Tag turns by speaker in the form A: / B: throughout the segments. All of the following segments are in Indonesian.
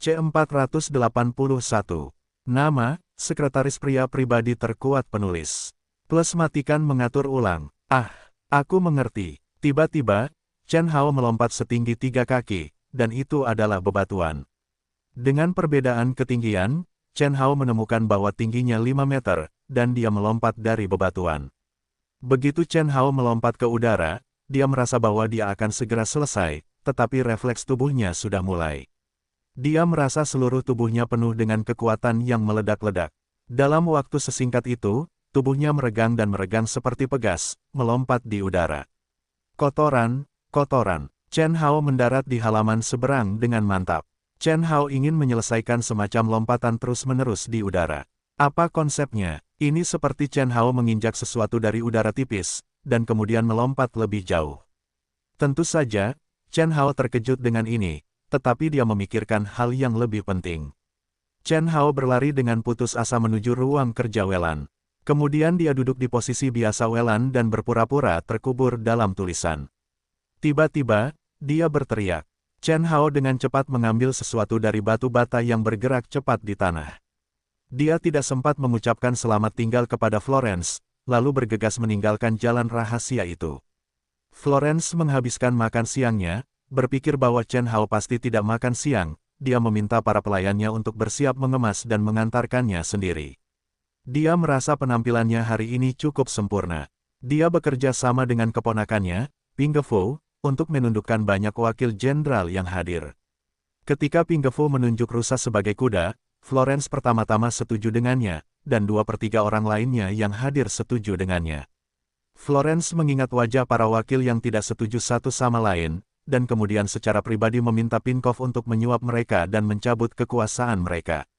A: C481. Nama, Sekretaris Pria Pribadi Terkuat Penulis. Plus matikan mengatur ulang. Ah, aku mengerti. Tiba-tiba, Chen Hao melompat setinggi 3 kaki, dan itu adalah bebatuan. Dengan perbedaan ketinggian, Chen Hao menemukan bahwa tingginya 5 meter, dan dia melompat dari bebatuan. Begitu Chen Hao melompat ke udara, dia merasa bahwa dia akan segera selesai, tetapi refleks tubuhnya sudah mulai. Dia merasa seluruh tubuhnya penuh dengan kekuatan yang meledak-ledak. Dalam waktu sesingkat itu, tubuhnya meregang dan meregang seperti pegas, melompat di udara. Kotoran, kotoran. Chen Hao mendarat di halaman seberang dengan mantap. Chen Hao ingin menyelesaikan semacam lompatan terus-menerus di udara. Apa konsepnya? Ini seperti Chen Hao menginjak sesuatu dari udara tipis, dan kemudian melompat lebih jauh. Tentu saja, Chen Hao terkejut dengan ini, tetapi dia memikirkan hal yang lebih penting. Chen Hao berlari dengan putus asa menuju ruang kerja Welan. Kemudian dia duduk di posisi biasa Welan dan berpura-pura terkubur dalam tulisan. Tiba-tiba, dia berteriak. Chen Hao dengan cepat mengambil sesuatu dari batu bata yang bergerak cepat di tanah. Dia tidak sempat mengucapkan selamat tinggal kepada Florence, lalu bergegas meninggalkan jalan rahasia itu. Florence menghabiskan makan siangnya, berpikir bahwa Chen Hao pasti tidak makan siang, dia meminta para pelayannya untuk bersiap mengemas dan mengantarkannya sendiri. Dia merasa penampilannya hari ini cukup sempurna. Dia bekerja sama dengan keponakannya, Ping Gefu, untuk menundukkan banyak wakil jenderal yang hadir. Ketika Ping Gefu menunjuk rusa sebagai kuda, Florence pertama-tama setuju dengannya, dan 2/3 orang lainnya yang hadir setuju dengannya. Florence mengingat wajah para wakil yang tidak setuju satu sama lain, dan kemudian secara pribadi meminta Pinkov untuk menyuap mereka dan mencabut kekuasaan mereka.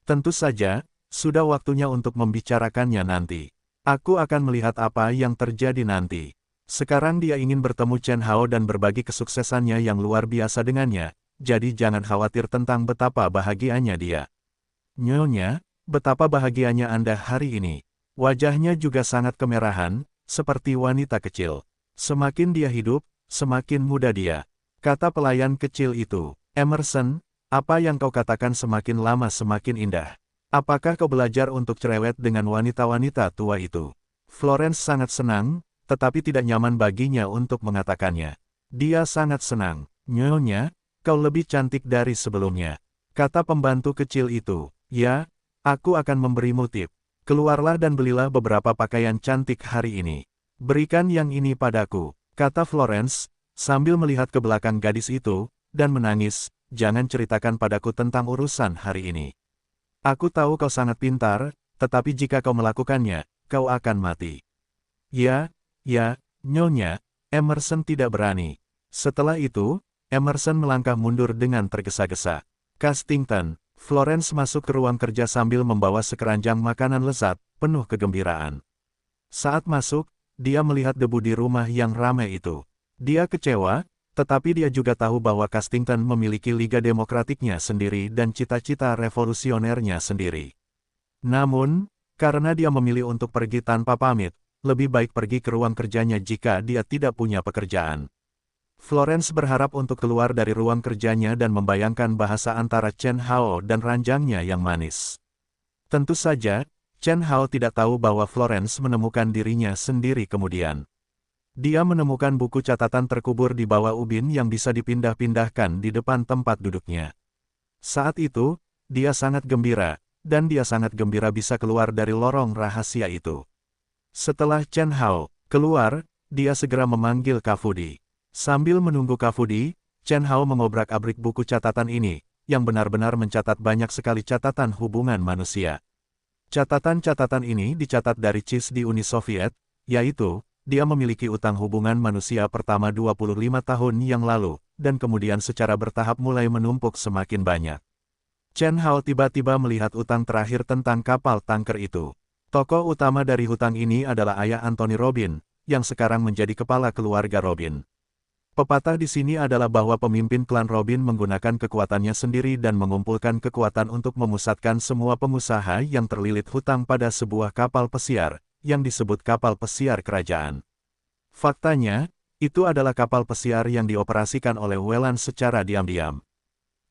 A: Tentu saja, sudah waktunya untuk membicarakannya nanti. Aku akan melihat apa yang terjadi nanti. Sekarang dia ingin bertemu Chen Hao dan berbagi kesuksesannya yang luar biasa dengannya, jadi jangan khawatir tentang betapa bahagianya dia. Nyonya, betapa bahagianya Anda hari ini. Wajahnya juga sangat kemerahan, seperti wanita kecil. Semakin dia hidup, semakin muda dia. Kata pelayan kecil itu. Emerson, apa yang kau katakan semakin lama semakin indah. Apakah kau belajar untuk cerewet dengan wanita-wanita tua itu? Florence sangat senang, tetapi tidak nyaman baginya untuk mengatakannya. Dia sangat senang. Nyonya, kau lebih cantik dari sebelumnya. Kata pembantu kecil itu. Ya, aku akan memberimu tip. Keluarlah dan belilah beberapa pakaian cantik hari ini. Berikan yang ini padaku. Kata Florence, sambil melihat ke belakang gadis itu, dan menangis, jangan ceritakan padaku tentang urusan hari ini. Aku tahu kau sangat pintar, tetapi jika kau melakukannya, kau akan mati. Ya, Nyonya, Emerson tidak berani. Setelah itu, Emerson melangkah mundur dengan tergesa-gesa. Castington, Florence masuk ke ruang kerja sambil membawa sekeranjang makanan lezat, penuh kegembiraan. Saat masuk, dia melihat debu di rumah yang ramai itu. Dia kecewa, tetapi dia juga tahu bahwa Castington memiliki Liga Demokratiknya sendiri dan cita-cita revolusionernya sendiri. Namun, karena dia memilih untuk pergi tanpa pamit, lebih baik pergi ke ruang kerjanya jika dia tidak punya pekerjaan. Florence berharap untuk keluar dari ruang kerjanya dan membayangkan bahasa antara Chen Hao dan ranjangnya yang manis. Tentu saja, Chen Hao tidak tahu bahwa Florence menemukan dirinya sendiri kemudian. Dia menemukan buku catatan terkubur di bawah ubin yang bisa dipindah-pindahkan di depan tempat duduknya. Saat itu, dia sangat gembira, dan dia sangat gembira bisa keluar dari lorong rahasia itu. Setelah Chen Hao keluar, dia segera memanggil Kafudi. Sambil menunggu Kafudi, Chen Hao mengobrak-abrik buku catatan ini, yang benar-benar mencatat banyak sekali catatan hubungan manusia. Catatan-catatan ini dicatat dari CIS di Uni Soviet, yaitu, dia memiliki utang hubungan manusia pertama 25 tahun yang lalu, dan kemudian secara bertahap mulai menumpuk semakin banyak. Chen Hao tiba-tiba melihat utang terakhir tentang kapal tanker itu. Tokoh utama dari hutang ini adalah ayah Anthony Robin, yang sekarang menjadi kepala keluarga Robin. Pepatah di sini adalah bahwa pemimpin klan Robin menggunakan kekuatannya sendiri dan mengumpulkan kekuatan untuk memusatkan semua pengusaha yang terlilit hutang pada sebuah kapal pesiar, yang disebut kapal pesiar kerajaan. Faktanya, itu adalah kapal pesiar yang dioperasikan oleh Welan secara diam-diam.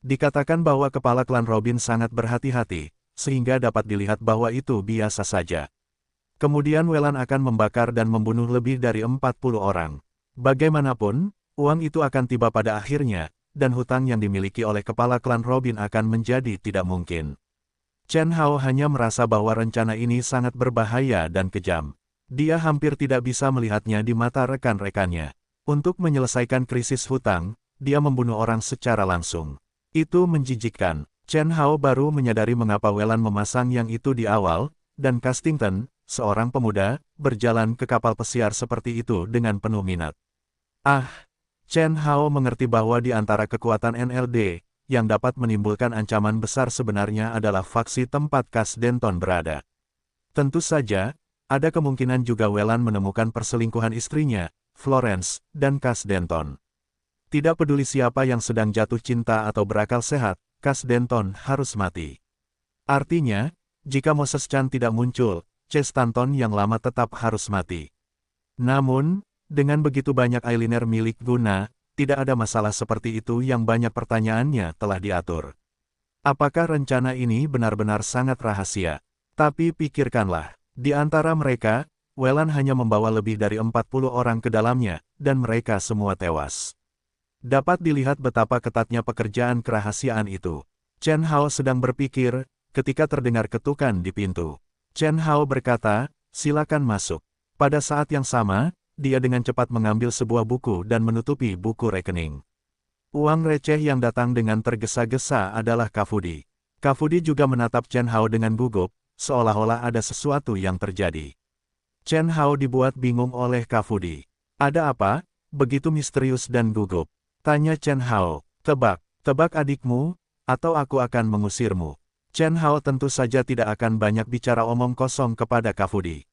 A: Dikatakan bahwa kepala klan Robin sangat berhati-hati, sehingga dapat dilihat bahwa itu biasa saja. Kemudian Welan akan membakar dan membunuh lebih dari 40 orang. Bagaimanapun, uang itu akan tiba pada akhirnya, dan hutang yang dimiliki oleh kepala klan Robin akan menjadi tidak mungkin. Chen Hao hanya merasa bahwa rencana ini sangat berbahaya dan kejam. Dia hampir tidak bisa melihatnya di mata rekan-rekannya. Untuk menyelesaikan krisis hutang, dia membunuh orang secara langsung. Itu menjijikkan. Chen Hao baru menyadari mengapa Welan memasang yang itu di awal, dan Castington, seorang pemuda, berjalan ke kapal pesiar seperti itu dengan penuh minat. Chen Hao mengerti bahwa di antara kekuatan NLD, yang dapat menimbulkan ancaman besar sebenarnya adalah faksi tempat Kas Denton berada. Tentu saja, ada kemungkinan juga Welan menemukan perselingkuhan istrinya, Florence, dan Kas Denton. Tidak peduli siapa yang sedang jatuh cinta atau berakal sehat, Kas Denton harus mati. Artinya, jika Moses Chan tidak muncul, Chase Stanton yang lama tetap harus mati. Namun, dengan begitu banyak eyeliner milik Guna, tidak ada masalah seperti itu yang banyak pertanyaannya telah diatur. Apakah rencana ini benar-benar sangat rahasia? Tapi pikirkanlah, di antara mereka, Welan hanya membawa lebih dari 40 orang ke dalamnya, dan mereka semua tewas. Dapat dilihat betapa ketatnya pekerjaan kerahasiaan itu. Chen Hao sedang berpikir, ketika terdengar ketukan di pintu. Chen Hao berkata, "Silakan masuk." Pada saat yang sama, dia dengan cepat mengambil sebuah buku dan menutupi buku rekening. Uang receh yang datang dengan tergesa-gesa adalah Kafudi. Kafudi juga menatap Chen Hao dengan gugup, seolah-olah ada sesuatu yang terjadi. Chen Hao dibuat bingung oleh Kafudi. "Ada apa?" Begitu misterius dan gugup. Tanya Chen Hao. Tebak adikmu, atau aku akan mengusirmu." Chen Hao tentu saja tidak akan banyak bicara omong kosong kepada Kafudi.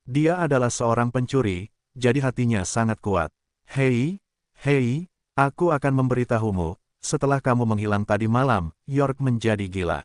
A: Dia adalah seorang pencuri, jadi hatinya sangat kuat. Hei, aku akan memberitahumu, setelah kamu menghilang tadi malam, York menjadi gila.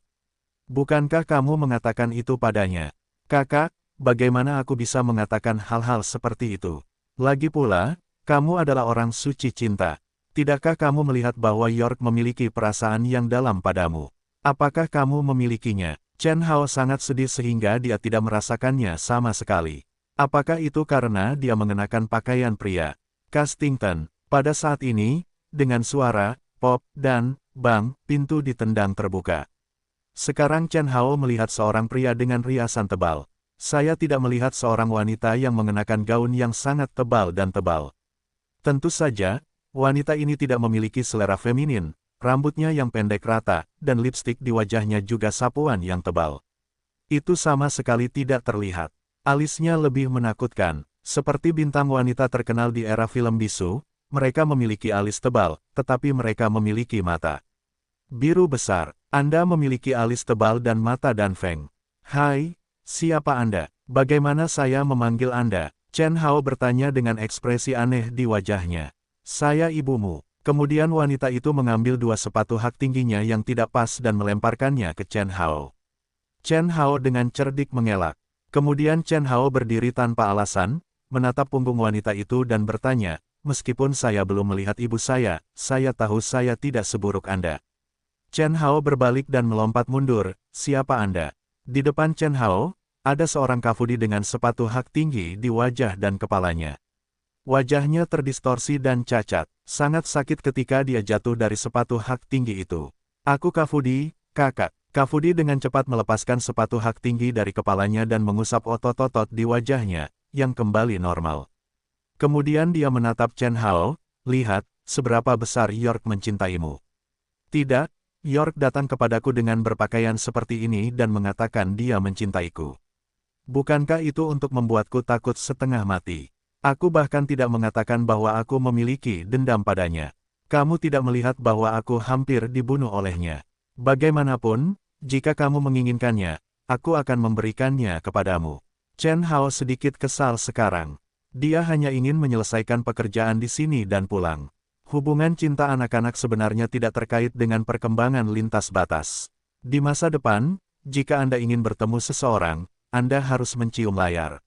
A: Bukankah kamu mengatakan itu padanya? Kakak, bagaimana aku bisa mengatakan hal-hal seperti itu? Lagi pula, kamu adalah orang suci cinta. Tidakkah kamu melihat bahwa York memiliki perasaan yang dalam padamu? Apakah kamu memilikinya? Chen Hao sangat sedih sehingga dia tidak merasakannya sama sekali. Apakah itu karena dia mengenakan pakaian pria? Castington, pada saat ini, dengan suara, pop, dan, bang, pintu ditendang terbuka. Sekarang Chen Hao melihat seorang pria dengan riasan tebal. Saya tidak melihat seorang wanita yang mengenakan gaun yang sangat tebal dan tebal. Tentu saja, wanita ini tidak memiliki selera feminin. Rambutnya yang pendek rata, dan lipstik di wajahnya juga sapuan yang tebal. Itu sama sekali tidak terlihat. Alisnya lebih menakutkan. Seperti bintang wanita terkenal di era film bisu, mereka memiliki alis tebal, tetapi mereka memiliki mata biru besar. Anda memiliki alis tebal dan mata danfeng. Hai, siapa Anda? Bagaimana saya memanggil Anda? Chen Hao bertanya dengan ekspresi aneh di wajahnya. Saya ibumu. Kemudian wanita itu mengambil dua sepatu hak tingginya yang tidak pas dan melemparkannya ke Chen Hao. Chen Hao dengan cerdik mengelak. Kemudian Chen Hao berdiri tanpa alasan, menatap punggung wanita itu dan bertanya, "Meskipun saya belum melihat ibu saya tahu saya tidak seburuk Anda." Chen Hao berbalik dan melompat mundur. "Siapa Anda?" Di depan Chen Hao, ada seorang Kafudi dengan sepatu hak tinggi di wajah dan kepalanya. Wajahnya terdistorsi dan cacat, sangat sakit ketika dia jatuh dari sepatu hak tinggi itu. "Aku Kafudi, kakak." Kafudi dengan cepat melepaskan sepatu hak tinggi dari kepalanya dan mengusap otot-otot di wajahnya, yang kembali normal. Kemudian dia menatap Chen Hao, "Lihat, seberapa besar York mencintaimu." "Tidak, York datang kepadaku dengan berpakaian seperti ini dan mengatakan dia mencintaiku. Bukankah itu untuk membuatku takut setengah mati? Aku bahkan tidak mengatakan bahwa aku memiliki dendam padanya. Kamu tidak melihat bahwa aku hampir dibunuh olehnya. Bagaimanapun, jika kamu menginginkannya, aku akan memberikannya kepadamu." Chen Hao sedikit kesal sekarang. Dia hanya ingin menyelesaikan pekerjaan di sini dan pulang. Hubungan cinta anak-anak sebenarnya tidak terkait dengan perkembangan lintas batas. Di masa depan, jika Anda ingin bertemu seseorang, Anda harus mencium layar.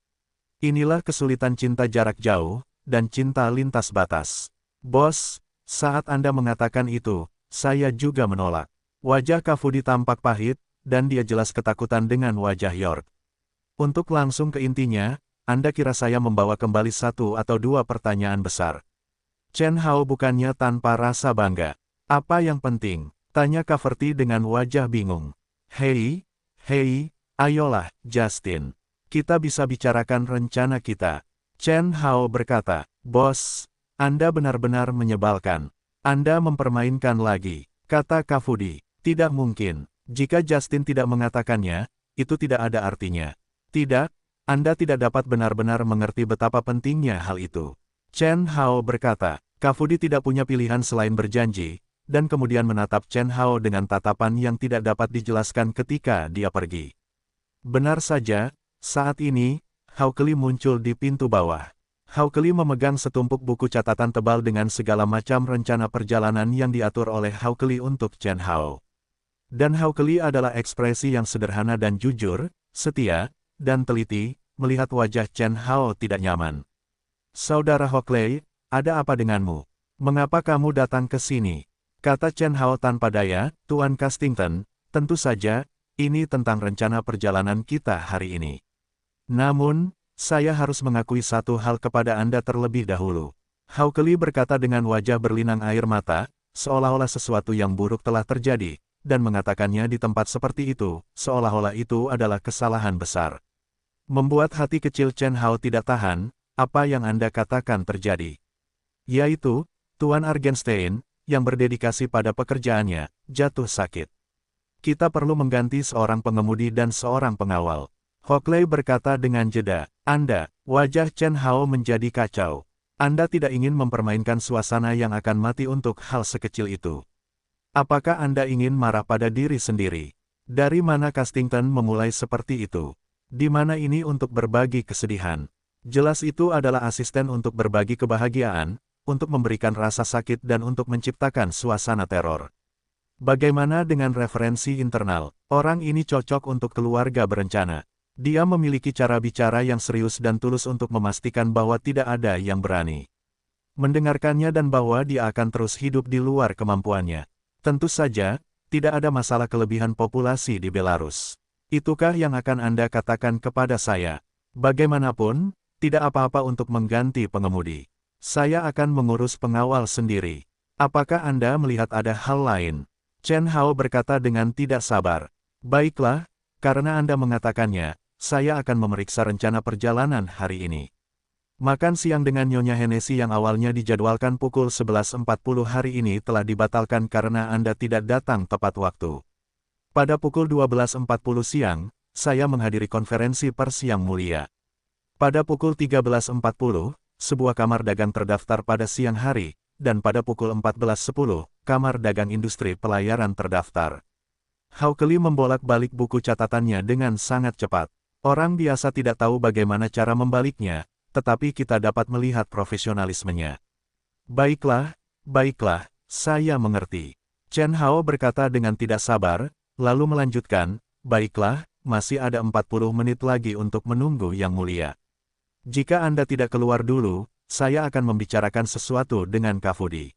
A: Inilah kesulitan cinta jarak jauh, dan cinta lintas batas. Bos, saat Anda mengatakan itu, saya juga menolak. Wajah Kafudi tampak pahit, dan dia jelas ketakutan dengan wajah York. Untuk langsung ke intinya, Anda kira saya membawa kembali satu atau dua pertanyaan besar. Chen Hao bukannya tanpa rasa bangga. Apa yang penting? Tanya Kafurti dengan wajah bingung. Hei, ayolah, Justin. Kita bisa bicarakan rencana kita. Chen Hao berkata, Bos, Anda benar-benar menyebalkan. Anda mempermainkan lagi, kata Kafudi. Tidak mungkin. Jika Justin tidak mengatakannya, itu tidak ada artinya. Tidak, Anda tidak dapat benar-benar mengerti betapa pentingnya hal itu. Chen Hao berkata, Kafudi tidak punya pilihan selain berjanji, dan kemudian menatap Chen Hao dengan tatapan yang tidak dapat dijelaskan ketika dia pergi. Benar saja, saat ini, Hao Keli muncul di pintu bawah. Hao Keli memegang setumpuk buku catatan tebal dengan segala macam rencana perjalanan yang diatur oleh Hao Keli untuk Chen Hao. Dan Hao Keli adalah ekspresi yang sederhana dan jujur, setia, dan teliti, melihat wajah Chen Hao tidak nyaman. Saudara Hockley, ada apa denganmu? Mengapa kamu datang ke sini? Kata Chen Hao tanpa daya, Tuan Castington, tentu saja, ini tentang rencana perjalanan kita hari ini. Namun, saya harus mengakui satu hal kepada Anda terlebih dahulu. Hao Keli berkata dengan wajah berlinang air mata, seolah-olah sesuatu yang buruk telah terjadi, dan mengatakannya di tempat seperti itu, seolah-olah itu adalah kesalahan besar. Membuat hati kecil Chen Hao tidak tahan, apa yang Anda katakan terjadi? Yaitu, Tuan Argenstein, yang berdedikasi pada pekerjaannya, jatuh sakit. Kita perlu mengganti seorang pengemudi dan seorang pengawal. Hockley berkata dengan jeda, wajah Chen Hao menjadi kacau. Anda tidak ingin mempermainkan suasana yang akan mati untuk hal sekecil itu. Apakah Anda ingin marah pada diri sendiri? Dari mana Castington memulai seperti itu? Di mana ini untuk berbagi kesedihan? Jelas itu adalah asisten untuk berbagi kebahagiaan, untuk memberikan rasa sakit dan untuk menciptakan suasana teror. Bagaimana dengan referensi internal? Orang ini cocok untuk keluarga berencana. Dia memiliki cara bicara yang serius dan tulus untuk memastikan bahwa tidak ada yang berani mendengarkannya dan bahwa dia akan terus hidup di luar kemampuannya. Tentu saja, tidak ada masalah kelebihan populasi di Belarus. Itukah yang akan Anda katakan kepada saya? Bagaimanapun, tidak apa-apa untuk mengganti pengemudi. Saya akan mengurus pengawal sendiri. Apakah Anda melihat ada hal lain? Chen Hao berkata dengan tidak sabar. Baiklah, karena Anda mengatakannya, saya akan memeriksa rencana perjalanan hari ini. Makan siang dengan Nyonya Hennessy yang awalnya dijadwalkan pukul 11.40 hari ini telah dibatalkan karena Anda tidak datang tepat waktu. Pada pukul 12.40 siang, saya menghadiri konferensi pers yang mulia. Pada pukul 13.40, sebuah kamar dagang terdaftar pada siang hari, dan pada pukul 14.10, kamar dagang industri pelayaran terdaftar. Hao Keli membolak-balik buku catatannya dengan sangat cepat. Orang biasa tidak tahu bagaimana cara membaliknya, tetapi kita dapat melihat profesionalismenya. Baiklah, saya mengerti. Chen Hao berkata dengan tidak sabar, lalu melanjutkan, baiklah, masih ada 40 menit lagi untuk menunggu yang mulia. Jika Anda tidak keluar dulu, saya akan membicarakan sesuatu dengan Kafudi.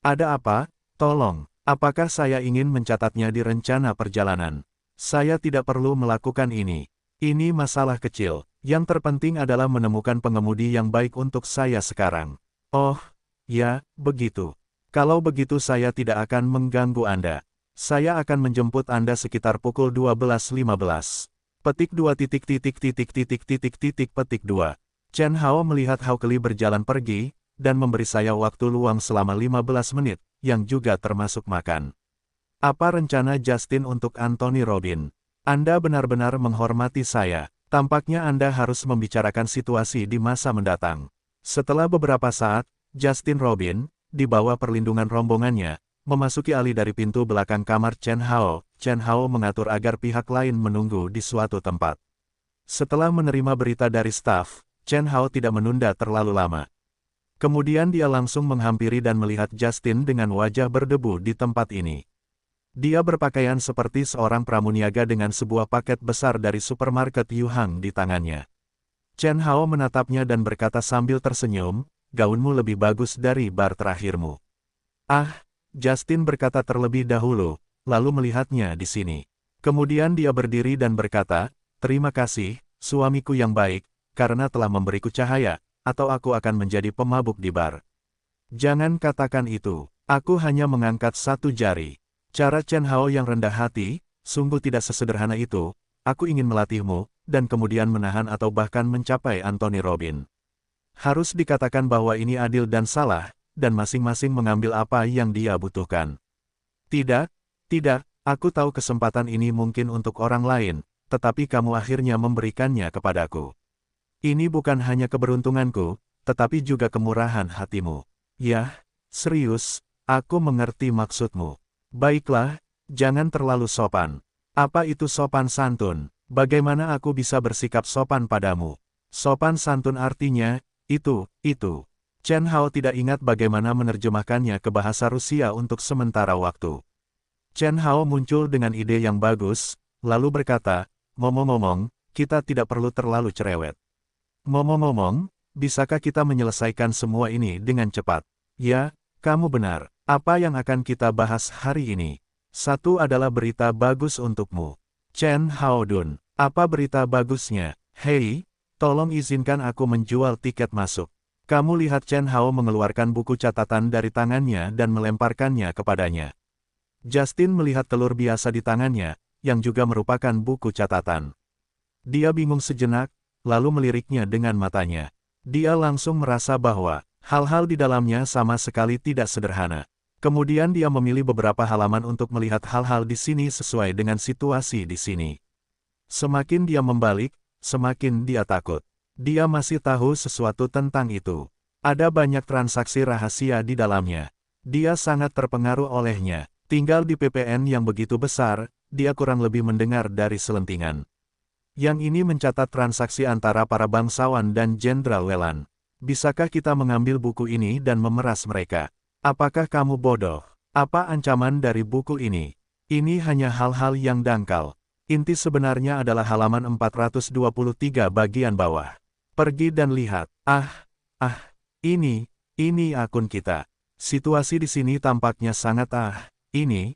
A: Ada apa? Tolong, apakah saya ingin mencatatnya di rencana perjalanan? Saya tidak perlu melakukan ini. Ini masalah kecil. Yang terpenting adalah menemukan pengemudi yang baik untuk saya sekarang. Oh, ya, begitu. Kalau begitu saya tidak akan mengganggu Anda. Saya akan menjemput Anda sekitar pukul 12.15. Petik 2. Chen Hao melihat Hao Keli berjalan pergi, dan memberi saya waktu luang selama 15 menit, yang juga termasuk makan. Apa rencana Justin untuk Anthony Robin? Anda benar-benar menghormati saya. Tampaknya Anda harus membicarakan situasi di masa mendatang. Setelah beberapa saat, Justin Robin, di bawah perlindungan rombongannya, memasuki alih dari pintu belakang kamar Chen Hao. Chen Hao mengatur agar pihak lain menunggu di suatu tempat. Setelah menerima berita dari staf, Chen Hao tidak menunda terlalu lama. Kemudian dia langsung menghampiri dan melihat Justin dengan wajah berdebu di tempat ini. Dia berpakaian seperti seorang pramuniaga dengan sebuah paket besar dari supermarket Yuhang di tangannya. Chen Hao menatapnya dan berkata sambil tersenyum, gaunmu lebih bagus dari bar terakhirmu. Ah, Justin berkata terlebih dahulu, lalu melihatnya di sini. Kemudian dia berdiri dan berkata, "Terima kasih, suamiku yang baik, karena telah memberiku cahaya, atau aku akan menjadi pemabuk di bar." "Jangan katakan itu, aku hanya mengangkat satu jari." Cara Chen Hao yang rendah hati, sungguh tidak sesederhana itu. "Aku ingin melatihmu, dan kemudian menahan atau bahkan mencapai Anthony Robin. Harus dikatakan bahwa ini adil dan salah, dan masing-masing mengambil apa yang dia butuhkan." "Tidak, tidak, aku tahu kesempatan ini mungkin untuk orang lain, tetapi kamu akhirnya memberikannya kepadaku. Ini bukan hanya keberuntunganku, tetapi juga kemurahan hatimu." "Yah, serius, aku mengerti maksudmu. Baiklah, jangan terlalu sopan." "Apa itu sopan santun? Bagaimana aku bisa bersikap sopan padamu?" "Sopan santun artinya, itu. Chen Hao tidak ingat bagaimana menerjemahkannya ke bahasa Rusia untuk sementara waktu. Chen Hao muncul dengan ide yang bagus, lalu berkata, "Ngomong-ngomong, kita tidak perlu terlalu cerewet. Ngomong-ngomong, bisakah kita menyelesaikan semua ini dengan cepat?" "Ya, kamu benar. Apa yang akan kita bahas hari ini? Satu adalah berita bagus untukmu." "Chen Hao Dun, apa berita bagusnya?" "Hei, tolong izinkan aku menjual tiket masuk." Kamu lihat Chen Hao mengeluarkan buku catatan dari tangannya dan melemparkannya kepadanya. Justin melihat telur biasa di tangannya, yang juga merupakan buku catatan. Dia bingung sejenak, lalu meliriknya dengan matanya. Dia langsung merasa bahwa hal-hal di dalamnya sama sekali tidak sederhana. Kemudian dia memilih beberapa halaman untuk melihat hal-hal di sini sesuai dengan situasi di sini. Semakin dia membalik, semakin dia takut. Dia masih tahu sesuatu tentang itu. Ada banyak transaksi rahasia di dalamnya. Dia sangat terpengaruh olehnya. Tinggal di PPN yang begitu besar, dia kurang lebih mendengar dari selentingan. Yang ini mencatat transaksi antara para bangsawan dan Jenderal Welan. Bisakah kita mengambil buku ini dan memeras mereka? Apakah kamu bodoh? Apa ancaman dari buku ini? Ini hanya hal-hal yang dangkal. Inti sebenarnya adalah halaman 423 bagian bawah. Pergi dan lihat. Ini akun kita. Situasi di sini tampaknya sangat ini.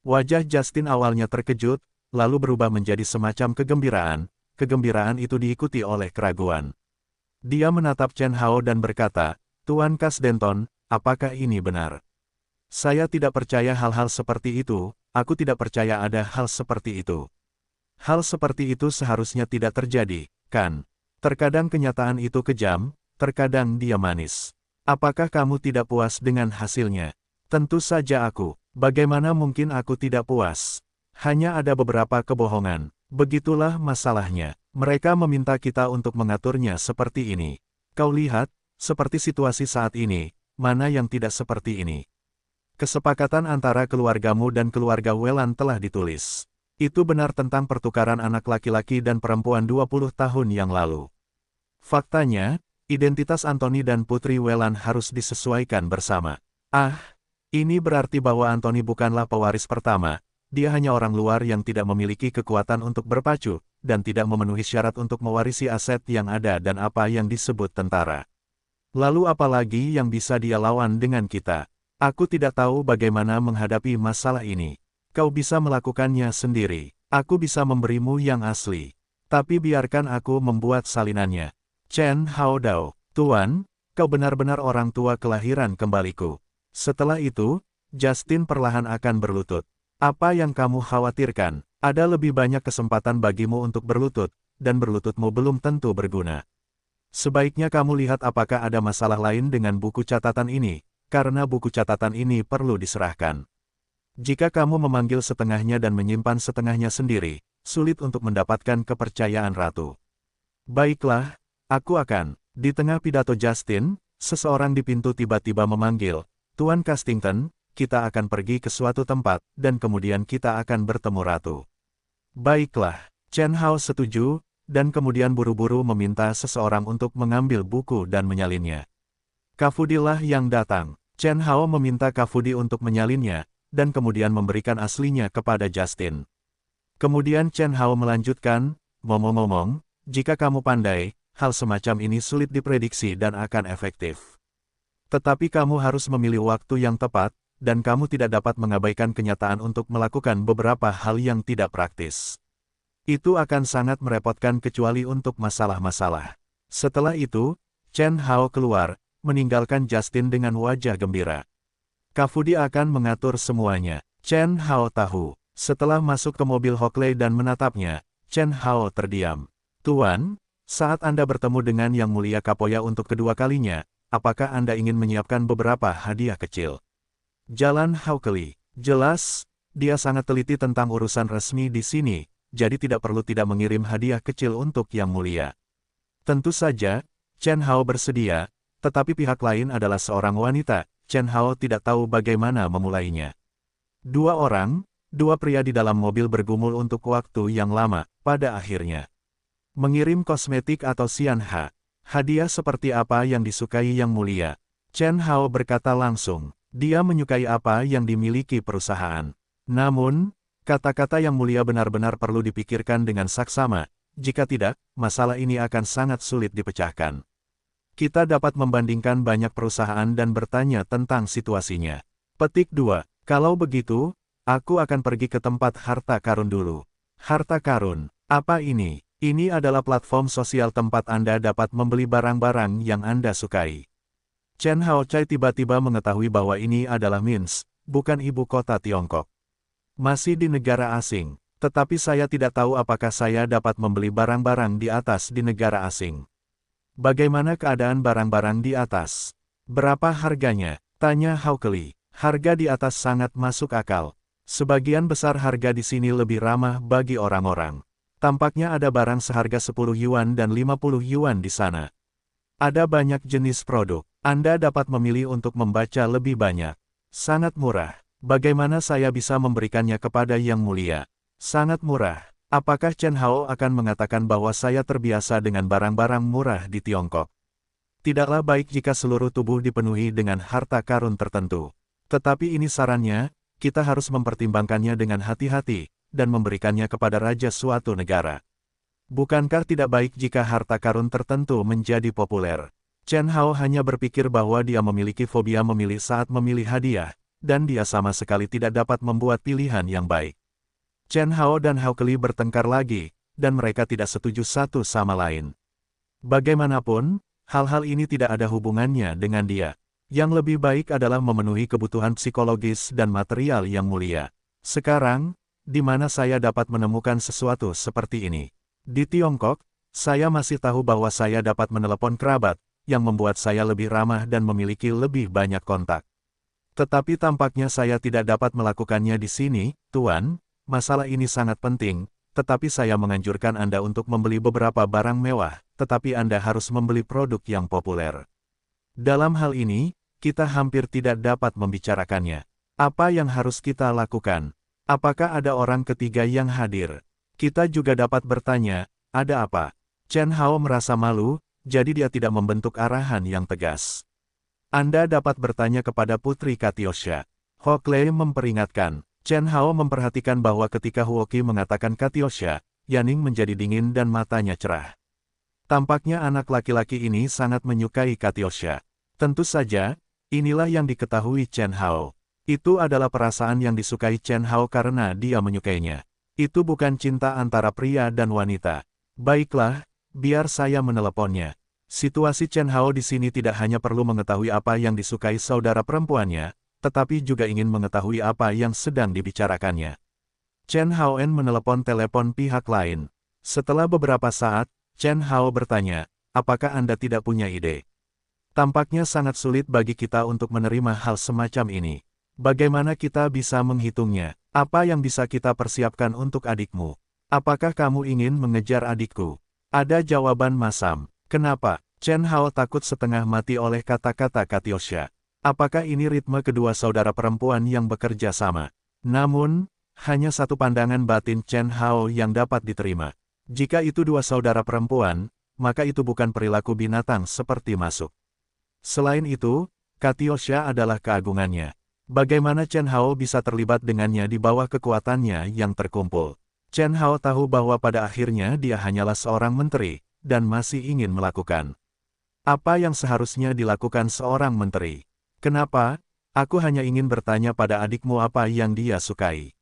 A: Wajah Justin awalnya terkejut, lalu berubah menjadi semacam kegembiraan. Kegembiraan itu diikuti oleh keraguan. Dia menatap Chen Hao dan berkata, "Tuan Kasdenton, apakah ini benar? Saya tidak percaya hal-hal seperti itu, aku tidak percaya ada hal seperti itu. Hal seperti itu seharusnya tidak terjadi, kan? Terkadang kenyataan itu kejam, terkadang dia manis. Apakah kamu tidak puas dengan hasilnya?" "Tentu saja aku. Bagaimana mungkin aku tidak puas? Hanya ada beberapa kebohongan. Begitulah masalahnya. Mereka meminta kita untuk mengaturnya seperti ini. Kau lihat, seperti situasi saat ini, mana yang tidak seperti ini? Kesepakatan antara keluargamu dan keluarga Welan telah ditulis. Itu benar tentang pertukaran anak laki-laki dan perempuan 20 tahun yang lalu. Faktanya, identitas Anthony dan Putri Welan harus disesuaikan bersama. Ini berarti bahwa Anthony bukanlah pewaris pertama, dia hanya orang luar yang tidak memiliki kekuatan untuk berpacu, dan tidak memenuhi syarat untuk mewarisi aset yang ada dan apa yang disebut tentara. Lalu apa lagi yang bisa dia lawan dengan kita? Aku tidak tahu bagaimana menghadapi masalah ini. Kau bisa melakukannya sendiri. Aku bisa memberimu yang asli. Tapi biarkan aku membuat salinannya." Chen Hao Dao, "Tuan, kau benar-benar orang tua kelahiran kembaliku." Setelah itu, Justin perlahan akan berlutut. "Apa yang kamu khawatirkan? Ada lebih banyak kesempatan bagimu untuk berlutut, dan berlututmu belum tentu berguna. Sebaiknya kamu lihat apakah ada masalah lain dengan buku catatan ini, karena buku catatan ini perlu diserahkan. Jika kamu memanggil setengahnya dan menyimpan setengahnya sendiri, sulit untuk mendapatkan kepercayaan ratu." "Baiklah, aku akan." Di tengah pidato Justin, seseorang di pintu tiba-tiba memanggil, "Tuan Castington, kita akan pergi ke suatu tempat, dan kemudian kita akan bertemu ratu." "Baiklah." Chen Hao setuju, dan kemudian buru-buru meminta seseorang untuk mengambil buku dan menyalinnya. Kafudilah yang datang. Chen Hao meminta Kafudi untuk menyalinnya, dan kemudian memberikan aslinya kepada Justin. Kemudian Chen Hao melanjutkan, "Ngomong-ngomong, jika kamu pandai, hal semacam ini sulit diprediksi dan akan efektif. Tetapi kamu harus memilih waktu yang tepat, dan kamu tidak dapat mengabaikan kenyataan untuk melakukan beberapa hal yang tidak praktis. Itu akan sangat merepotkan kecuali untuk masalah-masalah. Setelah itu, Chen Hao keluar, meninggalkan Justin dengan wajah gembira. Kafudi akan mengatur semuanya. Chen Hao tahu. Setelah masuk ke mobil Hockley dan menatapnya, Chen Hao terdiam. Tuan, saat Anda bertemu dengan Yang Mulia Kapoya untuk kedua kalinya, apakah Anda ingin menyiapkan beberapa hadiah kecil? Jalan Hockley. Jelas, dia sangat teliti tentang urusan resmi di sini, jadi tidak perlu tidak mengirim hadiah kecil untuk Yang Mulia. Tentu saja, Chen Hao bersedia, tetapi pihak lain adalah seorang wanita. Chen Hao tidak tahu bagaimana memulainya. Dua pria di dalam mobil bergumul untuk waktu yang lama, pada akhirnya. Mengirim kosmetik atau Xianha, hadiah seperti apa yang disukai Yang Mulia? Chen Hao berkata langsung, dia menyukai apa yang dimiliki perusahaan. Namun, kata-kata Yang Mulia benar-benar perlu dipikirkan dengan saksama, jika tidak, masalah ini akan sangat sulit dipecahkan. Kita dapat membandingkan banyak perusahaan dan bertanya tentang situasinya. Petik 2. Kalau begitu, aku akan pergi ke tempat harta karun dulu. Harta karun, apa ini? Ini adalah platform sosial tempat Anda dapat membeli barang-barang yang Anda sukai. Chen Hao Chai tiba-tiba mengetahui bahwa ini adalah Minsk, bukan ibu kota Tiongkok. Masih di negara asing, tetapi saya tidak tahu apakah saya dapat membeli barang-barang di atas di negara asing. Bagaimana keadaan barang-barang di atas? Berapa harganya? Tanya Hockley. Harga di atas sangat masuk akal. Sebagian besar harga di sini lebih ramah bagi orang-orang. Tampaknya ada barang seharga 10 yuan dan 50 yuan di sana. Ada banyak jenis produk. Anda dapat memilih untuk membaca lebih banyak. Sangat murah. Bagaimana saya bisa memberikannya kepada Yang Mulia? Sangat murah. Apakah Chen Hao akan mengatakan bahwa saya terbiasa dengan barang-barang murah di Tiongkok? Tidaklah baik jika seluruh tubuh dipenuhi dengan harta karun tertentu. Tetapi ini sarannya, kita harus mempertimbangkannya dengan hati-hati, dan memberikannya kepada raja suatu negara. Bukankah tidak baik jika harta karun tertentu menjadi populer? Chen Hao hanya berpikir bahwa dia memiliki fobia memilih saat memilih hadiah, dan dia sama sekali tidak dapat membuat pilihan yang baik. Chen Hao dan Hockley bertengkar lagi, dan mereka tidak setuju satu sama lain. Bagaimanapun, hal-hal ini tidak ada hubungannya dengan dia. Yang lebih baik adalah memenuhi kebutuhan psikologis dan material Yang Mulia. Sekarang, di mana saya dapat menemukan sesuatu seperti ini? Di Tiongkok, saya masih tahu bahwa saya dapat menelepon kerabat, yang membuat saya lebih ramah dan memiliki lebih banyak kontak. Tetapi tampaknya saya tidak dapat melakukannya di sini, Tuan. Masalah ini sangat penting, tetapi saya menganjurkan Anda untuk membeli beberapa barang mewah, tetapi Anda harus membeli produk yang populer. Dalam hal ini, kita hampir tidak dapat membicarakannya. Apa yang harus kita lakukan? Apakah ada orang ketiga yang hadir? Kita juga dapat bertanya, ada apa? Chen Hao merasa malu, jadi dia tidak membentuk arahan yang tegas. Anda dapat bertanya kepada Putri Katiosha. Hockley memperingatkan. Chen Hao memperhatikan bahwa ketika Huoqi mengatakan Katiosha, Yaning menjadi dingin dan matanya cerah. Tampaknya anak laki-laki ini sangat menyukai Katiosha. Tentu saja, inilah yang diketahui Chen Hao. Itu adalah perasaan yang disukai Chen Hao karena dia menyukainya. Itu bukan cinta antara pria dan wanita. Baiklah, biar saya meneleponnya. Situasi Chen Hao di sini tidak hanya perlu mengetahui apa yang disukai saudara perempuannya, tetapi juga ingin mengetahui apa yang sedang dibicarakannya. Chen Hao menelepon telepon pihak lain. Setelah beberapa saat, Chen Hao bertanya, apakah Anda tidak punya ide? Tampaknya sangat sulit bagi kita untuk menerima hal semacam ini. Bagaimana kita bisa menghitungnya? Apa yang bisa kita persiapkan untuk adikmu? Apakah kamu ingin mengejar adikku? Ada jawaban masam. Kenapa? Chen Hao takut setengah mati oleh kata-kata Katiosha. Apakah ini ritme kedua saudara perempuan yang bekerja sama? Namun, hanya satu pandangan batin Chen Hao yang dapat diterima. Jika itu dua saudara perempuan, maka itu bukan perilaku binatang seperti masuk. Selain itu, Katiosha adalah keagungannya. Bagaimana Chen Hao bisa terlibat dengannya di bawah kekuatannya yang terkumpul? Chen Hao tahu bahwa pada akhirnya dia hanyalah seorang menteri, dan masih ingin melakukan Apa yang seharusnya dilakukan seorang menteri? Kenapa? Aku hanya ingin bertanya pada adikmu apa yang dia sukai.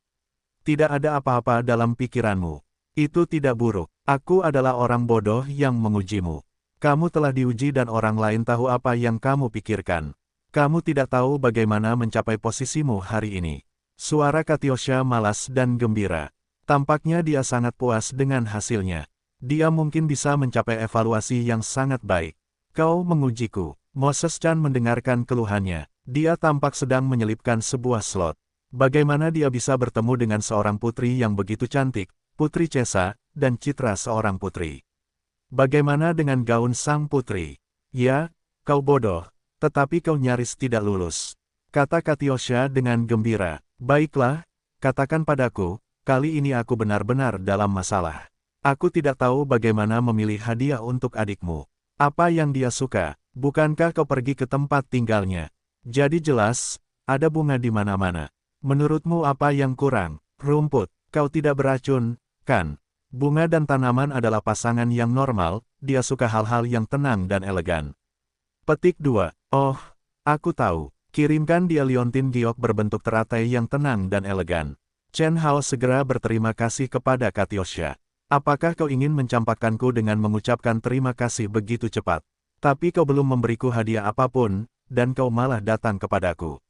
A: Tidak ada apa-apa dalam pikiranmu. Itu tidak buruk. Aku adalah orang bodoh yang mengujimu. Kamu telah diuji dan orang lain tahu apa yang kamu pikirkan. Kamu tidak tahu bagaimana mencapai posisimu hari ini. Suara Katyosha malas dan gembira. Tampaknya dia sangat puas dengan hasilnya. Dia mungkin bisa mencapai evaluasi yang sangat baik. Kau mengujiku. Moses-chan mendengarkan keluhannya. Dia tampak sedang menyelipkan sebuah slot. Bagaimana dia bisa bertemu dengan seorang putri yang begitu cantik, Putri Chesa, dan citra seorang putri? Bagaimana dengan gaun sang putri? Ya, kau bodoh, tetapi kau nyaris tidak lulus. Kata Katyosha dengan gembira. Baiklah, katakan padaku, kali ini aku benar-benar dalam masalah. Aku tidak tahu bagaimana memilih hadiah untuk adikmu. Apa yang dia suka? Bukankah kau pergi ke tempat tinggalnya? Jadi jelas, ada bunga di mana-mana. Menurutmu apa yang kurang? Rumput. Kau tidak beracun, kan? Bunga dan tanaman adalah pasangan yang normal, dia suka hal-hal yang tenang dan elegan. Petik 2. Oh, aku tahu. Kirimkan dia liontin giok berbentuk teratai yang tenang dan elegan. Chen Hao segera berterima kasih kepada Katyosha. Apakah kau ingin mencampakkanku dengan mengucapkan terima kasih begitu cepat? Tapi kau belum memberiku hadiah apapun, dan kau malah datang kepadaku.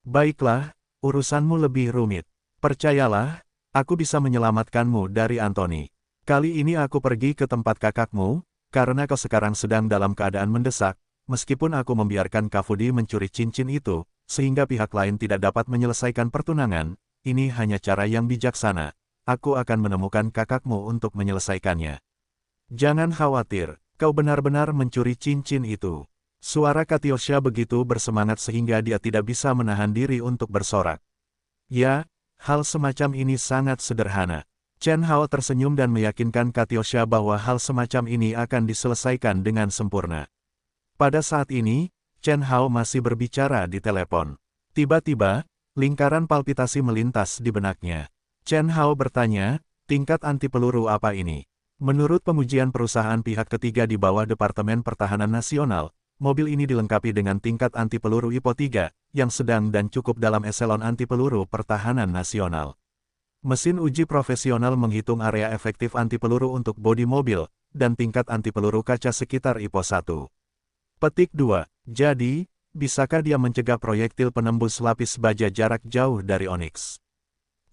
A: Baiklah, urusanmu lebih rumit. Percayalah, aku bisa menyelamatkanmu dari Anthony. Kali ini aku pergi ke tempat kakakmu, karena kau sekarang sedang dalam keadaan mendesak, meskipun aku membiarkan Kafudi mencuri cincin itu, sehingga pihak lain tidak dapat menyelesaikan pertunangan, ini hanya cara yang bijaksana. Aku akan menemukan kakakmu untuk menyelesaikannya. Jangan khawatir, kau benar-benar mencuri cincin itu. Suara Katyosha begitu bersemangat sehingga dia tidak bisa menahan diri untuk bersorak. Ya, hal semacam ini sangat sederhana. Chen Hao tersenyum dan meyakinkan Katyosha bahwa hal semacam ini akan diselesaikan dengan sempurna. Pada saat ini, Chen Hao masih berbicara di telepon. Tiba-tiba, lingkaran palpitasi melintas di benaknya. Chen Hao bertanya, tingkat anti peluru apa ini? Menurut pengujian perusahaan pihak ketiga di bawah Departemen Pertahanan Nasional, mobil ini dilengkapi dengan tingkat anti peluru IPO 3, yang sedang dan cukup dalam eselon anti peluru pertahanan nasional. Mesin uji profesional menghitung area efektif anti peluru untuk bodi mobil, dan tingkat anti peluru kaca sekitar IPO 1. Petik 2. Jadi, bisakah dia mencegah proyektil penembus lapis baja jarak jauh dari Onyx?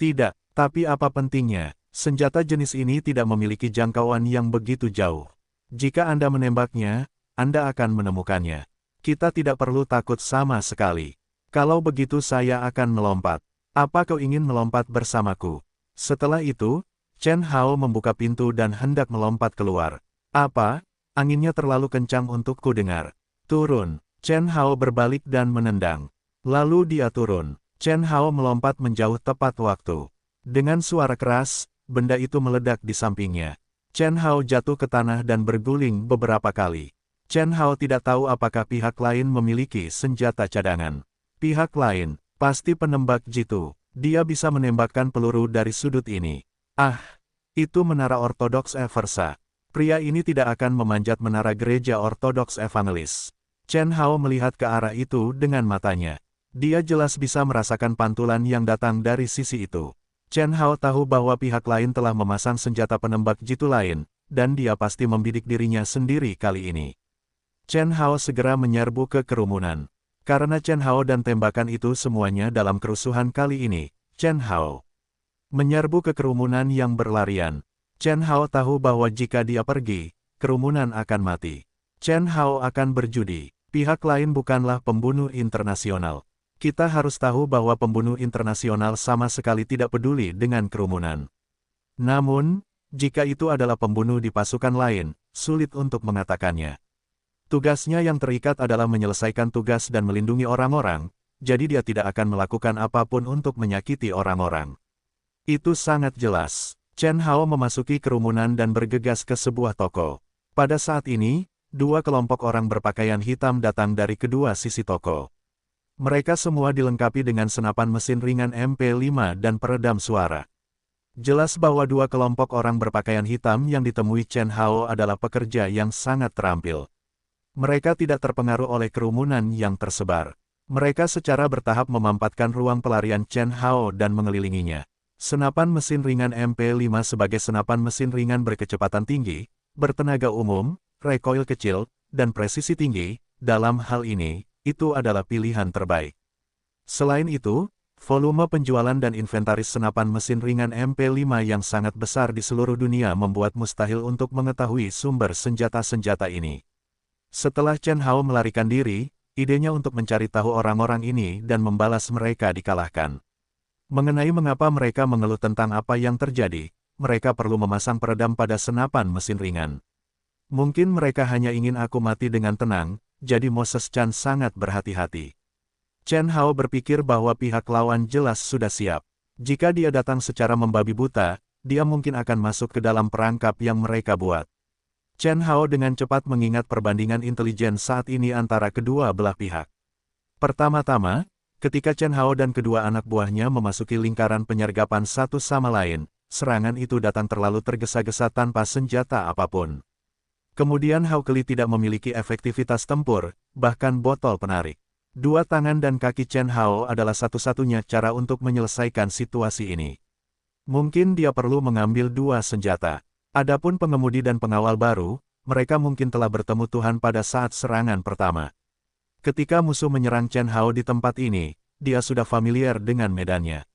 A: Tidak, tapi apa pentingnya? Senjata jenis ini tidak memiliki jangkauan yang begitu jauh. Jika Anda menembaknya, Anda akan menemukannya. Kita tidak perlu takut sama sekali. Kalau begitu saya akan melompat. Apa kau ingin melompat bersamaku? Setelah itu, Chen Hao membuka pintu dan hendak melompat keluar. Apa? Anginnya terlalu kencang untuk ku dengar. Turun. Chen Hao berbalik dan menendang. Lalu dia turun. Chen Hao melompat menjauh tepat waktu. Dengan suara keras, benda itu meledak di sampingnya. Chen Hao jatuh ke tanah dan berguling beberapa kali. Chen Hao tidak tahu apakah pihak lain memiliki senjata cadangan. Pihak lain, pasti penembak jitu. Dia bisa menembakkan peluru dari sudut ini. Ah, itu menara ortodoks Eversa. Pria ini tidak akan memanjat menara gereja ortodoks Evangelis. Chen Hao melihat ke arah itu dengan matanya. Dia jelas bisa merasakan pantulan yang datang dari sisi itu. Chen Hao tahu bahwa pihak lain telah memasang senjata penembak jitu lain, dan dia pasti membidik dirinya sendiri kali ini. Chen Hao segera menyerbu ke kerumunan. Karena Chen Hao dan tembakan itu semuanya dalam kerusuhan kali ini, Chen Hao menyerbu ke kerumunan yang berlarian. Chen Hao tahu bahwa jika dia pergi, kerumunan akan mati. Chen Hao akan berjudi. Pihak lain bukanlah pembunuh internasional. Kita harus tahu bahwa pembunuh internasional sama sekali tidak peduli dengan kerumunan. Namun, jika itu adalah pembunuh di pasukan lain, sulit untuk mengatakannya. Tugasnya yang terikat adalah menyelesaikan tugas dan melindungi orang-orang, jadi dia tidak akan melakukan apapun untuk menyakiti orang-orang. Itu sangat jelas. Chen Hao memasuki kerumunan dan bergegas ke sebuah toko. Pada saat ini, dua kelompok orang berpakaian hitam datang dari kedua sisi toko. Mereka semua dilengkapi dengan senapan mesin ringan MP5 dan peredam suara. Jelas bahwa dua kelompok orang berpakaian hitam yang ditemui Chen Hao adalah pekerja yang sangat terampil. Mereka tidak terpengaruh oleh kerumunan yang tersebar. Mereka secara bertahap memampatkan ruang pelarian Chen Hao dan mengelilinginya. Senapan mesin ringan MP5 sebagai senapan mesin ringan berkecepatan tinggi, bertenaga umum, recoil kecil, dan presisi tinggi, dalam hal ini, itu adalah pilihan terbaik. Selain itu, volume penjualan dan inventaris senapan mesin ringan MP5 yang sangat besar di seluruh dunia membuat mustahil untuk mengetahui sumber senjata-senjata ini. Setelah Chen Hao melarikan diri, idenya untuk mencari tahu orang-orang ini dan membalas mereka dikalahkan. Mengenai mengapa mereka mengeluh tentang apa yang terjadi, mereka perlu memasang peredam pada senapan mesin ringan. Mungkin mereka hanya ingin aku mati dengan tenang, jadi Moses Chan sangat berhati-hati. Chen Hao berpikir bahwa pihak lawan jelas sudah siap. Jika dia datang secara membabi buta, dia mungkin akan masuk ke dalam perangkap yang mereka buat. Chen Hao dengan cepat mengingat perbandingan intelijen saat ini antara kedua belah pihak. Pertama-tama, ketika Chen Hao dan kedua anak buahnya memasuki lingkaran penyergapan satu sama lain, serangan itu datang terlalu tergesa-gesa tanpa senjata apapun. Kemudian Hao Keli tidak memiliki efektivitas tempur, bahkan botol penarik. Dua tangan dan kaki Chen Hao adalah satu-satunya cara untuk menyelesaikan situasi ini. Mungkin dia perlu mengambil dua senjata. Adapun pengemudi dan pengawal baru, mereka mungkin telah bertemu Tuhan pada saat serangan pertama. Ketika musuh menyerang Chen Hao di tempat ini, dia sudah familiar dengan medannya.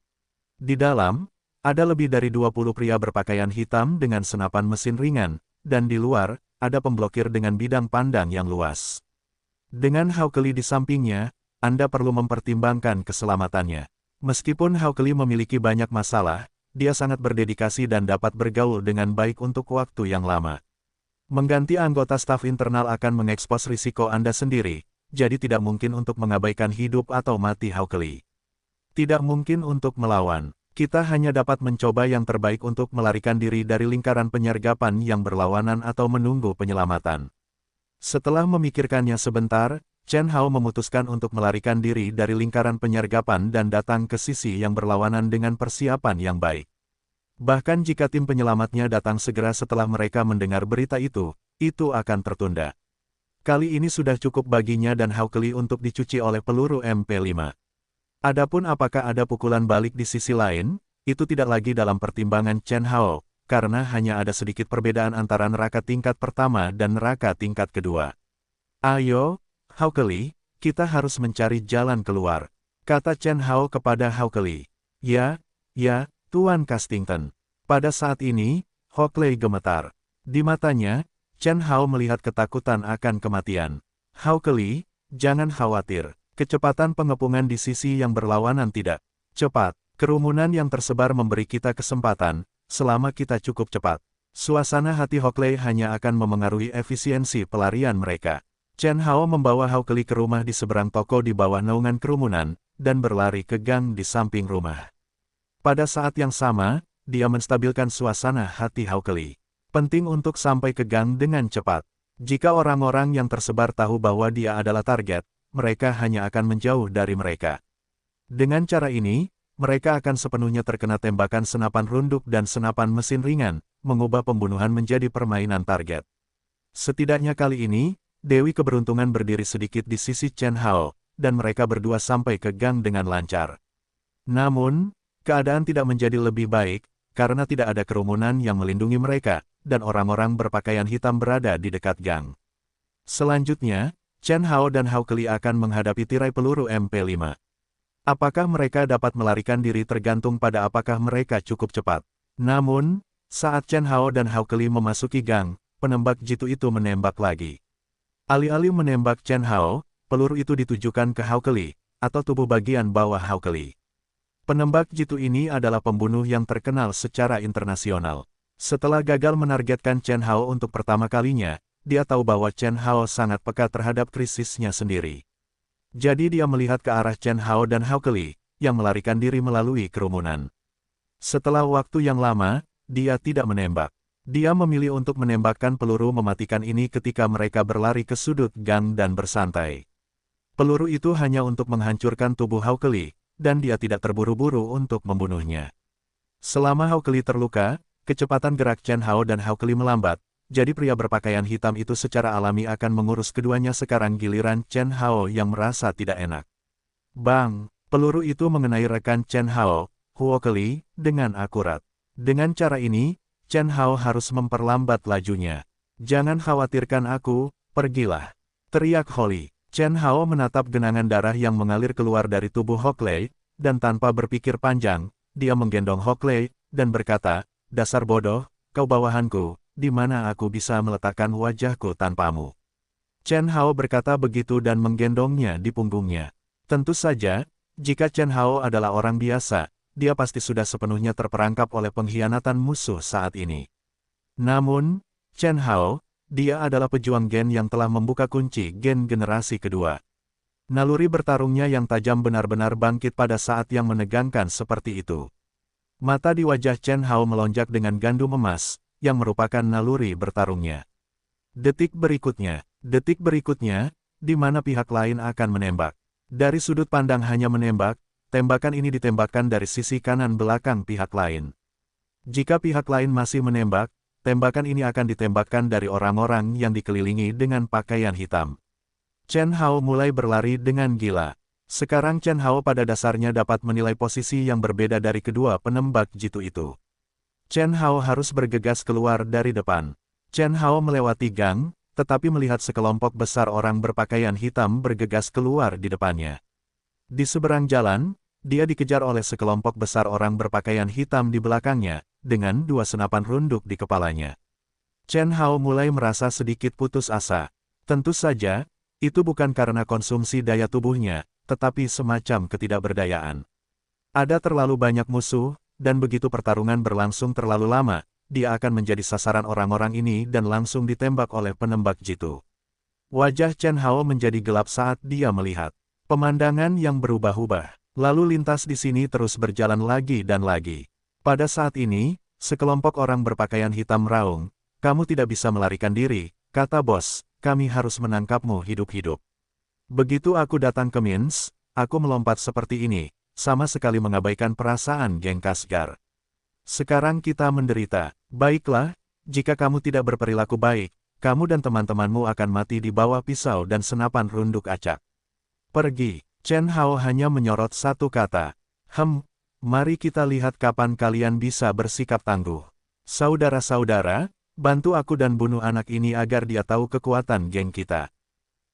A: Di dalam, ada lebih dari 20 pria berpakaian hitam dengan senapan mesin ringan, dan di luar, ada pemblokir dengan bidang pandang yang luas. Dengan Hao Keli di sampingnya, Anda perlu mempertimbangkan keselamatannya. Meskipun Hao Keli memiliki banyak masalah, dia sangat berdedikasi dan dapat bergaul dengan baik untuk waktu yang lama. Mengganti anggota staf internal akan mengekspos risiko Anda sendiri, jadi tidak mungkin untuk mengabaikan hidup atau mati Hao Keli. Tidak mungkin untuk melawan. Kita hanya dapat mencoba yang terbaik untuk melarikan diri dari lingkaran penyergapan yang berlawanan atau menunggu penyelamatan. Setelah memikirkannya sebentar, Chen Hao memutuskan untuk melarikan diri dari lingkaran penyergapan dan datang ke sisi yang berlawanan dengan persiapan yang baik. Bahkan jika tim penyelamatnya datang segera setelah mereka mendengar berita itu akan tertunda. Kali ini sudah cukup baginya dan Hao Keli untuk dicuci oleh peluru MP5. Adapun apakah ada pukulan balik di sisi lain, itu tidak lagi dalam pertimbangan Chen Hao, karena hanya ada sedikit perbedaan antara neraka tingkat pertama dan neraka tingkat kedua. Ayo, Hao Keli, kita harus mencari jalan keluar, kata Chen Hao kepada Hao Keli. Ya, Tuan Castington. Pada saat ini, Hao Keli gemetar. Di matanya, Chen Hao melihat ketakutan akan kematian. Hao Keli, jangan khawatir. Kecepatan pengepungan di sisi yang berlawanan tidak cepat. Kerumunan yang tersebar memberi kita kesempatan, selama kita cukup cepat. Suasana hati Hao Keli hanya akan memengaruhi efisiensi pelarian mereka. Chen Hao membawa Hao Keli ke rumah di seberang toko di bawah naungan kerumunan, dan berlari ke gang di samping rumah. Pada saat yang sama, dia menstabilkan suasana hati Hao Keli. Penting untuk sampai ke gang dengan cepat. Jika orang-orang yang tersebar tahu bahwa dia adalah target, mereka hanya akan menjauh dari mereka. Dengan cara ini, mereka akan sepenuhnya terkena tembakan senapan runduk dan senapan mesin ringan, mengubah pembunuhan menjadi permainan target. Setidaknya kali ini, Dewi Keberuntungan berdiri sedikit di sisi Chen Hao, dan mereka berdua sampai ke gang dengan lancar. Namun, keadaan tidak menjadi lebih baik, karena tidak ada kerumunan yang melindungi mereka, dan orang-orang berpakaian hitam berada di dekat gang. Selanjutnya, Chen Hao dan Hao Keli akan menghadapi tirai peluru MP5. Apakah mereka dapat melarikan diri tergantung pada apakah mereka cukup cepat. Namun, saat Chen Hao dan Hao Keli memasuki gang, penembak jitu itu menembak lagi. Alih-alih menembak Chen Hao, peluru itu ditujukan ke Hao Keli, atau tubuh bagian bawah Hao Keli. Penembak jitu ini adalah pembunuh yang terkenal secara internasional. Setelah gagal menargetkan Chen Hao untuk pertama kalinya, dia tahu bahwa Chen Hao sangat peka terhadap krisisnya sendiri. Jadi dia melihat ke arah Chen Hao dan Hao Keli, yang melarikan diri melalui kerumunan. Setelah waktu yang lama, dia tidak menembak. Dia memilih untuk menembakkan peluru mematikan ini ketika mereka berlari ke sudut gang dan bersantai. Peluru itu hanya untuk menghancurkan tubuh Hao Keli, dan dia tidak terburu-buru untuk membunuhnya. Selama Hao Keli terluka, kecepatan gerak Chen Hao dan Hao Keli melambat, jadi pria berpakaian hitam itu secara alami akan mengurus keduanya. Sekarang giliran Chen Hao yang merasa tidak enak. Bang! Peluru itu mengenai rekan Chen Hao, Huo Keli, dengan akurat. Dengan cara ini, Chen Hao harus memperlambat lajunya. Jangan khawatirkan aku, pergilah. Teriak Holly. Chen Hao menatap genangan darah yang mengalir keluar dari tubuh Hockley, dan tanpa berpikir panjang, dia menggendong Hockley, dan berkata, dasar bodoh, kau bawahanku, di mana aku bisa meletakkan wajahku tanpamu. Chen Hao berkata begitu dan menggendongnya di punggungnya. Tentu saja, jika Chen Hao adalah orang biasa, dia pasti sudah sepenuhnya terperangkap oleh pengkhianatan musuh saat ini. Namun, Chen Hao, dia adalah pejuang gen yang telah membuka kunci gen generasi kedua. Naluri bertarungnya yang tajam benar-benar bangkit pada saat yang menegangkan seperti itu. Mata di wajah Chen Hao melonjak dengan gandum emas, yang merupakan naluri bertarungnya. Detik berikutnya, di mana pihak lain akan menembak. Dari sudut pandang hanya menembak, tembakan ini ditembakkan dari sisi kanan belakang pihak lain. Jika pihak lain masih menembak, tembakan ini akan ditembakkan dari orang-orang yang dikelilingi dengan pakaian hitam. Chen Hao mulai berlari dengan gila. Sekarang Chen Hao pada dasarnya dapat menilai posisi yang berbeda dari kedua penembak jitu itu. Chen Hao harus bergegas keluar dari depan. Chen Hao melewati gang, tetapi melihat sekelompok besar orang berpakaian hitam bergegas keluar di depannya. Di seberang jalan, dia dikejar oleh sekelompok besar orang berpakaian hitam di belakangnya, dengan dua senapan runduk di kepalanya. Chen Hao mulai merasa sedikit putus asa. Tentu saja, itu bukan karena konsumsi daya tubuhnya, tetapi semacam ketidakberdayaan. Ada terlalu banyak musuh, dan begitu pertarungan berlangsung terlalu lama, dia akan menjadi sasaran orang-orang ini dan langsung ditembak oleh penembak jitu. Wajah Chen Hao menjadi gelap saat dia melihat pemandangan yang berubah-ubah. Lalu lintas di sini terus berjalan lagi dan lagi. Pada saat ini, sekelompok orang berpakaian hitam meraung, "Kamu tidak bisa melarikan diri," kata bos, "kami harus menangkapmu hidup-hidup." Begitu aku datang ke Mins, aku melompat seperti ini, sama sekali mengabaikan perasaan geng Khasgar. Sekarang kita menderita. Baiklah, jika kamu tidak berperilaku baik, kamu dan teman-temanmu akan mati di bawah pisau dan senapan runduk acak. Pergi. Chen Hao hanya menyorot satu kata. Mari kita lihat kapan kalian bisa bersikap tangguh. Saudara-saudara, bantu aku dan bunuh anak ini agar dia tahu kekuatan geng kita.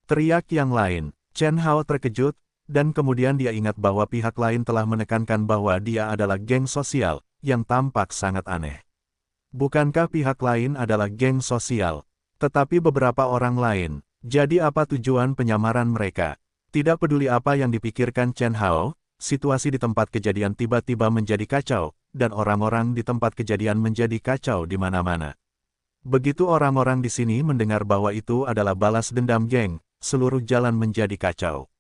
A: Teriak yang lain. Chen Hao terkejut, dan kemudian dia ingat bahwa pihak lain telah menekankan bahwa dia adalah geng sosial, yang tampak sangat aneh. Bukankah pihak lain adalah geng sosial? Tetapi beberapa orang lain. Jadi apa tujuan penyamaran mereka? Tidak peduli apa yang dipikirkan Chen Hao, situasi di tempat kejadian tiba-tiba menjadi kacau, dan orang-orang di tempat kejadian menjadi kacau di mana-mana. Begitu orang-orang di sini mendengar bahwa itu adalah balas dendam geng, seluruh jalan menjadi kacau.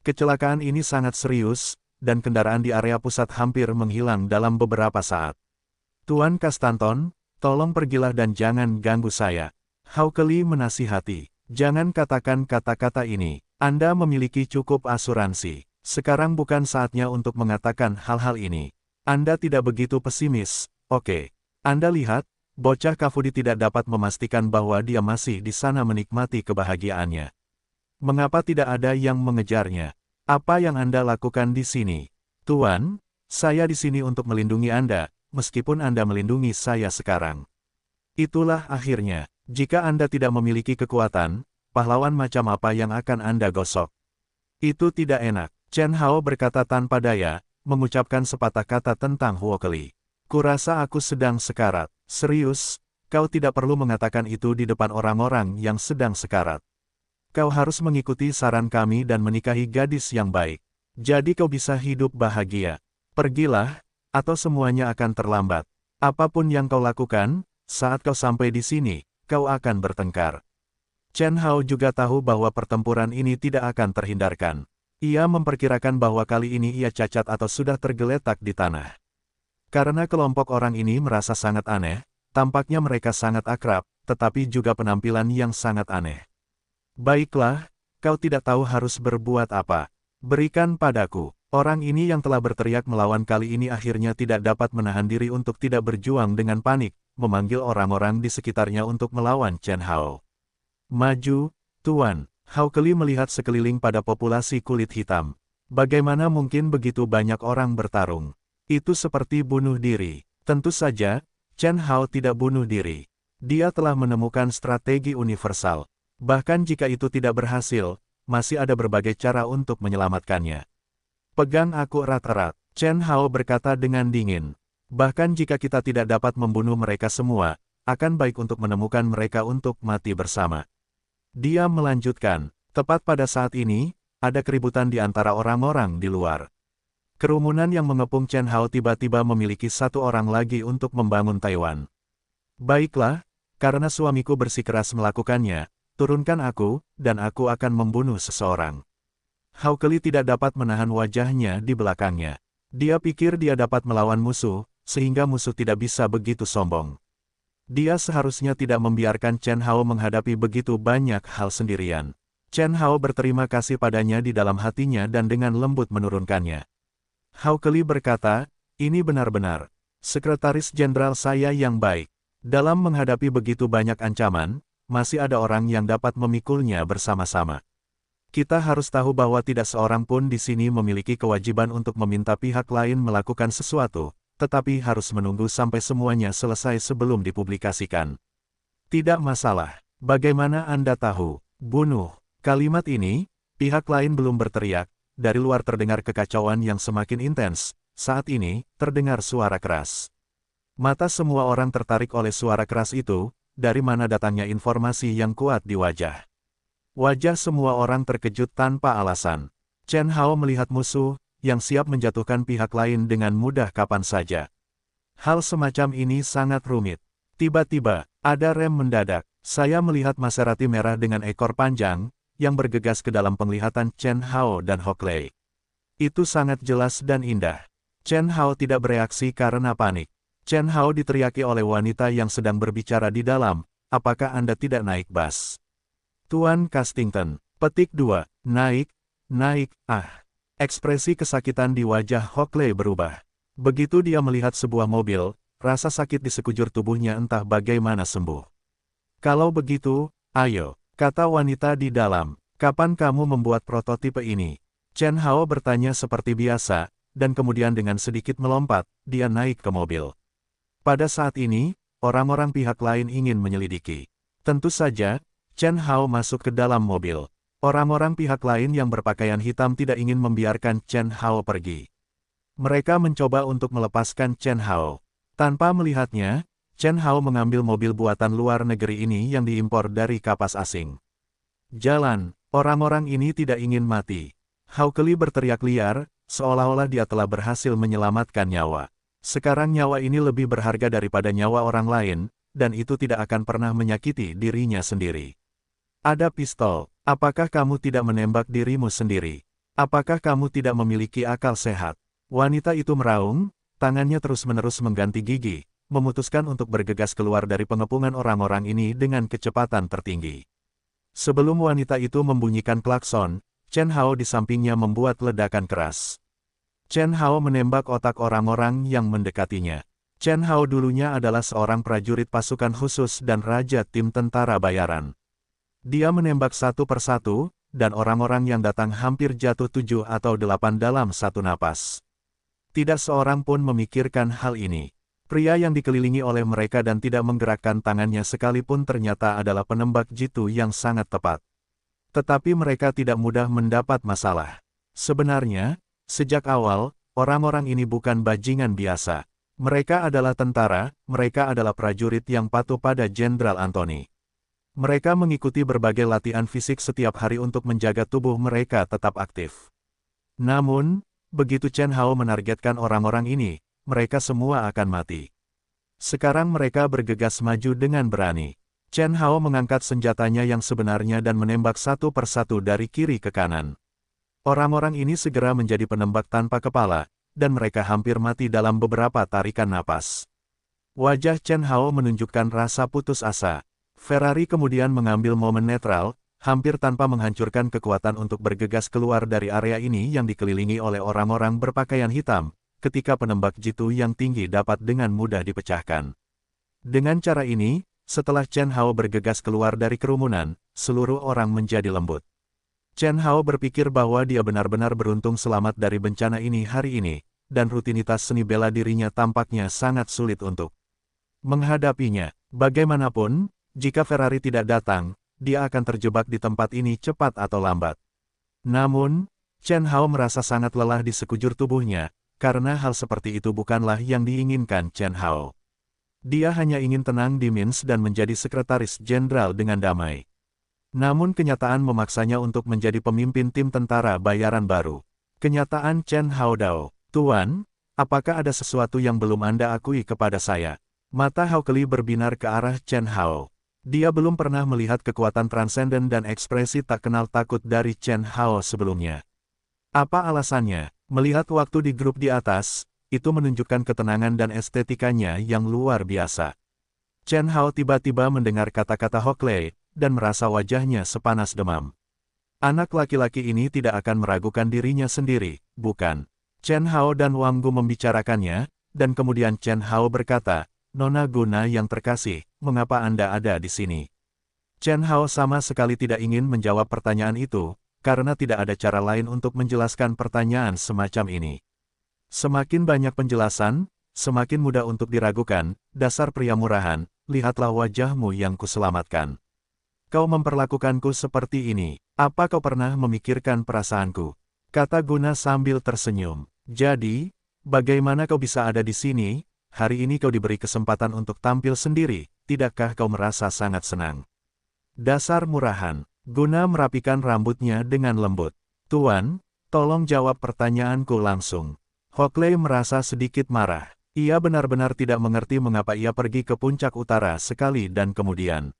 A: Kecelakaan ini sangat serius, dan kendaraan di area pusat hampir menghilang dalam beberapa saat. Tuan Kastanton, tolong pergilah dan jangan ganggu saya. Hockley menasihati. Jangan katakan kata-kata ini. Anda memiliki cukup asuransi. Sekarang bukan saatnya untuk mengatakan hal-hal ini. Anda tidak begitu pesimis, oke. Anda lihat, bocah Kafudi tidak dapat memastikan bahwa dia masih di sana menikmati kebahagiaannya. Mengapa tidak ada yang mengejarnya? Apa yang Anda lakukan di sini? Tuan, saya di sini untuk melindungi Anda, meskipun Anda melindungi saya sekarang. Itulah akhirnya, jika Anda tidak memiliki kekuatan, pahlawan macam apa yang akan Anda gosok? Itu tidak enak. Chen Hao berkata tanpa daya, mengucapkan sepatah kata tentang Hockley. Kurasa aku sedang sekarat. Serius, kau tidak perlu mengatakan itu di depan orang-orang yang sedang sekarat. Kau harus mengikuti saran kami dan menikahi gadis yang baik. Jadi kau bisa hidup bahagia. Pergilah, atau semuanya akan terlambat. Apapun yang kau lakukan, saat kau sampai di sini, kau akan bertengkar. Chen Hao juga tahu bahwa pertempuran ini tidak akan terhindarkan. Ia memperkirakan bahwa kali ini ia cacat atau sudah tergeletak di tanah. Karena kelompok orang ini merasa sangat aneh, tampaknya mereka sangat akrab, tetapi juga penampilan yang sangat aneh. Baiklah, kau tidak tahu harus berbuat apa. Berikan padaku. Orang ini yang telah berteriak melawan kali ini akhirnya tidak dapat menahan diri untuk tidak berjuang dengan panik, memanggil orang-orang di sekitarnya untuk melawan Chen Hao. Maju, Tuan. Hao Keli melihat sekeliling pada populasi kulit hitam. Bagaimana mungkin begitu banyak orang bertarung? Itu seperti bunuh diri. Tentu saja, Chen Hao tidak bunuh diri. Dia telah menemukan strategi universal. Bahkan jika itu tidak berhasil, masih ada berbagai cara untuk menyelamatkannya. Pegang aku erat-erat, Chen Hao berkata dengan dingin. Bahkan jika kita tidak dapat membunuh mereka semua, akan baik untuk menemukan mereka untuk mati bersama. Dia melanjutkan, tepat pada saat ini, ada keributan di antara orang-orang di luar. Kerumunan yang mengepung Chen Hao tiba-tiba memiliki satu orang lagi untuk membangun Taiwan. Baiklah, karena suamiku bersikeras melakukannya, turunkan aku, dan aku akan membunuh seseorang. Hao Keli tidak dapat menahan wajahnya di belakangnya. Dia pikir dia dapat melawan musuh, sehingga musuh tidak bisa begitu sombong. Dia seharusnya tidak membiarkan Chen Hao menghadapi begitu banyak hal sendirian. Chen Hao berterima kasih padanya di dalam hatinya dan dengan lembut menurunkannya. Hao Keli berkata, ini benar-benar sekretaris jenderal saya yang baik. Dalam menghadapi begitu banyak ancaman, masih ada orang yang dapat memikulnya bersama-sama. Kita harus tahu bahwa tidak seorang pun di sini memiliki kewajiban untuk meminta pihak lain melakukan sesuatu, tetapi harus menunggu sampai semuanya selesai sebelum dipublikasikan. Tidak masalah. Bagaimana Anda tahu? Bunuh. Kalimat ini, pihak lain belum berteriak, dari luar terdengar kekacauan yang semakin intens. Saat ini, terdengar suara keras. Mata semua orang tertarik oleh suara keras itu, dari mana datangnya informasi yang kuat di wajah. Wajah semua orang terkejut tanpa alasan. Chen Hao melihat musuh, yang siap menjatuhkan pihak lain dengan mudah kapan saja. Hal semacam ini sangat rumit. Tiba-tiba, ada rem mendadak. Saya melihat Maserati merah dengan ekor panjang, yang bergegas ke dalam penglihatan Chen Hao dan Hok Lei. Itu sangat jelas dan indah. Chen Hao tidak bereaksi karena panik. Chen Hao diteriaki oleh wanita yang sedang berbicara di dalam, apakah Anda tidak naik bas? Tuan Castington, petik 2, naik, Ekspresi kesakitan di wajah Hok Lei berubah. Begitu dia melihat sebuah mobil, rasa sakit di sekujur tubuhnya entah bagaimana sembuh. Kalau begitu, ayo, kata wanita di dalam, kapan kamu membuat prototipe ini? Chen Hao bertanya seperti biasa, dan kemudian dengan sedikit melompat, dia naik ke mobil. Pada saat ini, orang-orang pihak lain ingin menyelidiki. Tentu saja, Chen Hao masuk ke dalam mobil. Orang-orang pihak lain yang berpakaian hitam tidak ingin membiarkan Chen Hao pergi. Mereka mencoba untuk melepaskan Chen Hao. Tanpa melihatnya, Chen Hao mengambil mobil buatan luar negeri ini yang diimpor dari kapas asing. Jalan, orang-orang ini tidak ingin mati. Hao Keli berteriak liar, seolah-olah dia telah berhasil menyelamatkan nyawa. Sekarang nyawa ini lebih berharga daripada nyawa orang lain, dan itu tidak akan pernah menyakiti dirinya sendiri. Ada pistol. Apakah kamu tidak menembak dirimu sendiri? Apakah kamu tidak memiliki akal sehat? Wanita itu meraung, tangannya terus-menerus mengganti gigi, memutuskan untuk bergegas keluar dari pengepungan orang-orang ini dengan kecepatan tertinggi. Sebelum wanita itu membunyikan klakson, Chen Hao di sampingnya membuat ledakan keras. Chen Hao menembak otak orang-orang yang mendekatinya. Chen Hao dulunya adalah seorang prajurit pasukan khusus dan raja tim tentara bayaran. Dia menembak satu persatu, dan orang-orang yang datang hampir jatuh 7 atau 8 dalam satu napas. Tidak seorang pun memikirkan hal ini. Pria yang dikelilingi oleh mereka dan tidak menggerakkan tangannya sekalipun ternyata adalah penembak jitu yang sangat tepat. Tetapi mereka tidak mudah mendapat masalah. Sebenarnya, sejak awal, orang-orang ini bukan bajingan biasa. Mereka adalah tentara, mereka adalah prajurit yang patuh pada Jenderal Anthony. Mereka mengikuti berbagai latihan fisik setiap hari untuk menjaga tubuh mereka tetap aktif. Namun, begitu Chen Hao menargetkan orang-orang ini, mereka semua akan mati. Sekarang mereka bergegas maju dengan berani. Chen Hao mengangkat senjatanya yang sebenarnya dan menembak satu persatu dari kiri ke kanan. Orang-orang ini segera menjadi penembak tanpa kepala, dan mereka hampir mati dalam beberapa tarikan napas. Wajah Chen Hao menunjukkan rasa putus asa. Ferrari kemudian mengambil momen netral, hampir tanpa menghancurkan kekuatan untuk bergegas keluar dari area ini yang dikelilingi oleh orang-orang berpakaian hitam, ketika penembak jitu yang tinggi dapat dengan mudah dipecahkan. Dengan cara ini, setelah Chen Hao bergegas keluar dari kerumunan, seluruh orang menjadi lembut. Chen Hao berpikir bahwa dia benar-benar beruntung selamat dari bencana ini hari ini, dan rutinitas seni bela dirinya tampaknya sangat sulit untuk menghadapinya. Bagaimanapun, jika Ferrari tidak datang, dia akan terjebak di tempat ini cepat atau lambat. Namun, Chen Hao merasa sangat lelah di sekujur tubuhnya, karena hal seperti itu bukanlah yang diinginkan Chen Hao. Dia hanya ingin tenang di Minsk dan menjadi sekretaris jenderal dengan damai. Namun kenyataan memaksanya untuk menjadi pemimpin tim tentara bayaran baru. Kenyataan Chen Hao Dao. Tuan, apakah ada sesuatu yang belum Anda akui kepada saya? Mata Hao Keli berbinar ke arah Chen Hao. Dia belum pernah melihat kekuatan transenden dan ekspresi tak kenal takut dari Chen Hao sebelumnya. Apa alasannya? Melihat waktu di grup di atas, itu menunjukkan ketenangan dan estetikanya yang luar biasa. Chen Hao tiba-tiba mendengar kata-kata Hockley, dan merasa wajahnya sepanas demam. Anak laki-laki ini tidak akan meragukan dirinya sendiri, bukan? Chen Hao dan Wang Gu membicarakannya, dan kemudian Chen Hao berkata, Nona Guna yang terkasih, mengapa Anda ada di sini? Chen Hao sama sekali tidak ingin menjawab pertanyaan itu, karena tidak ada cara lain untuk menjelaskan pertanyaan semacam ini. Semakin banyak penjelasan, semakin mudah untuk diragukan, dasar pria murahan, lihatlah wajahmu yang kuselamatkan. Kau memperlakukanku seperti ini, apa kau pernah memikirkan perasaanku? Kata Guna sambil tersenyum. Jadi, bagaimana kau bisa ada di sini? Hari ini kau diberi kesempatan untuk tampil sendiri, tidakkah kau merasa sangat senang? Dasar murahan. Guna merapikan rambutnya dengan lembut. Tuan, tolong jawab pertanyaanku langsung. Hockley merasa sedikit marah. Ia benar-benar tidak mengerti mengapa ia pergi ke puncak utara sekali dan kemudian.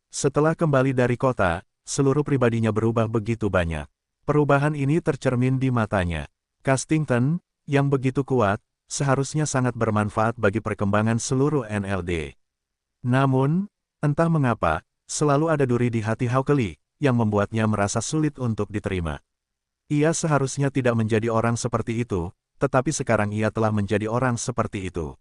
A: Setelah kembali dari kota, seluruh pribadinya berubah begitu banyak. Perubahan ini tercermin di matanya. Castington, yang begitu kuat, seharusnya sangat bermanfaat bagi perkembangan seluruh NLD. Namun, entah mengapa, selalu ada duri di hati Hockley, yang membuatnya merasa sulit untuk diterima. Ia seharusnya tidak menjadi orang seperti itu, tetapi sekarang ia telah menjadi orang seperti itu.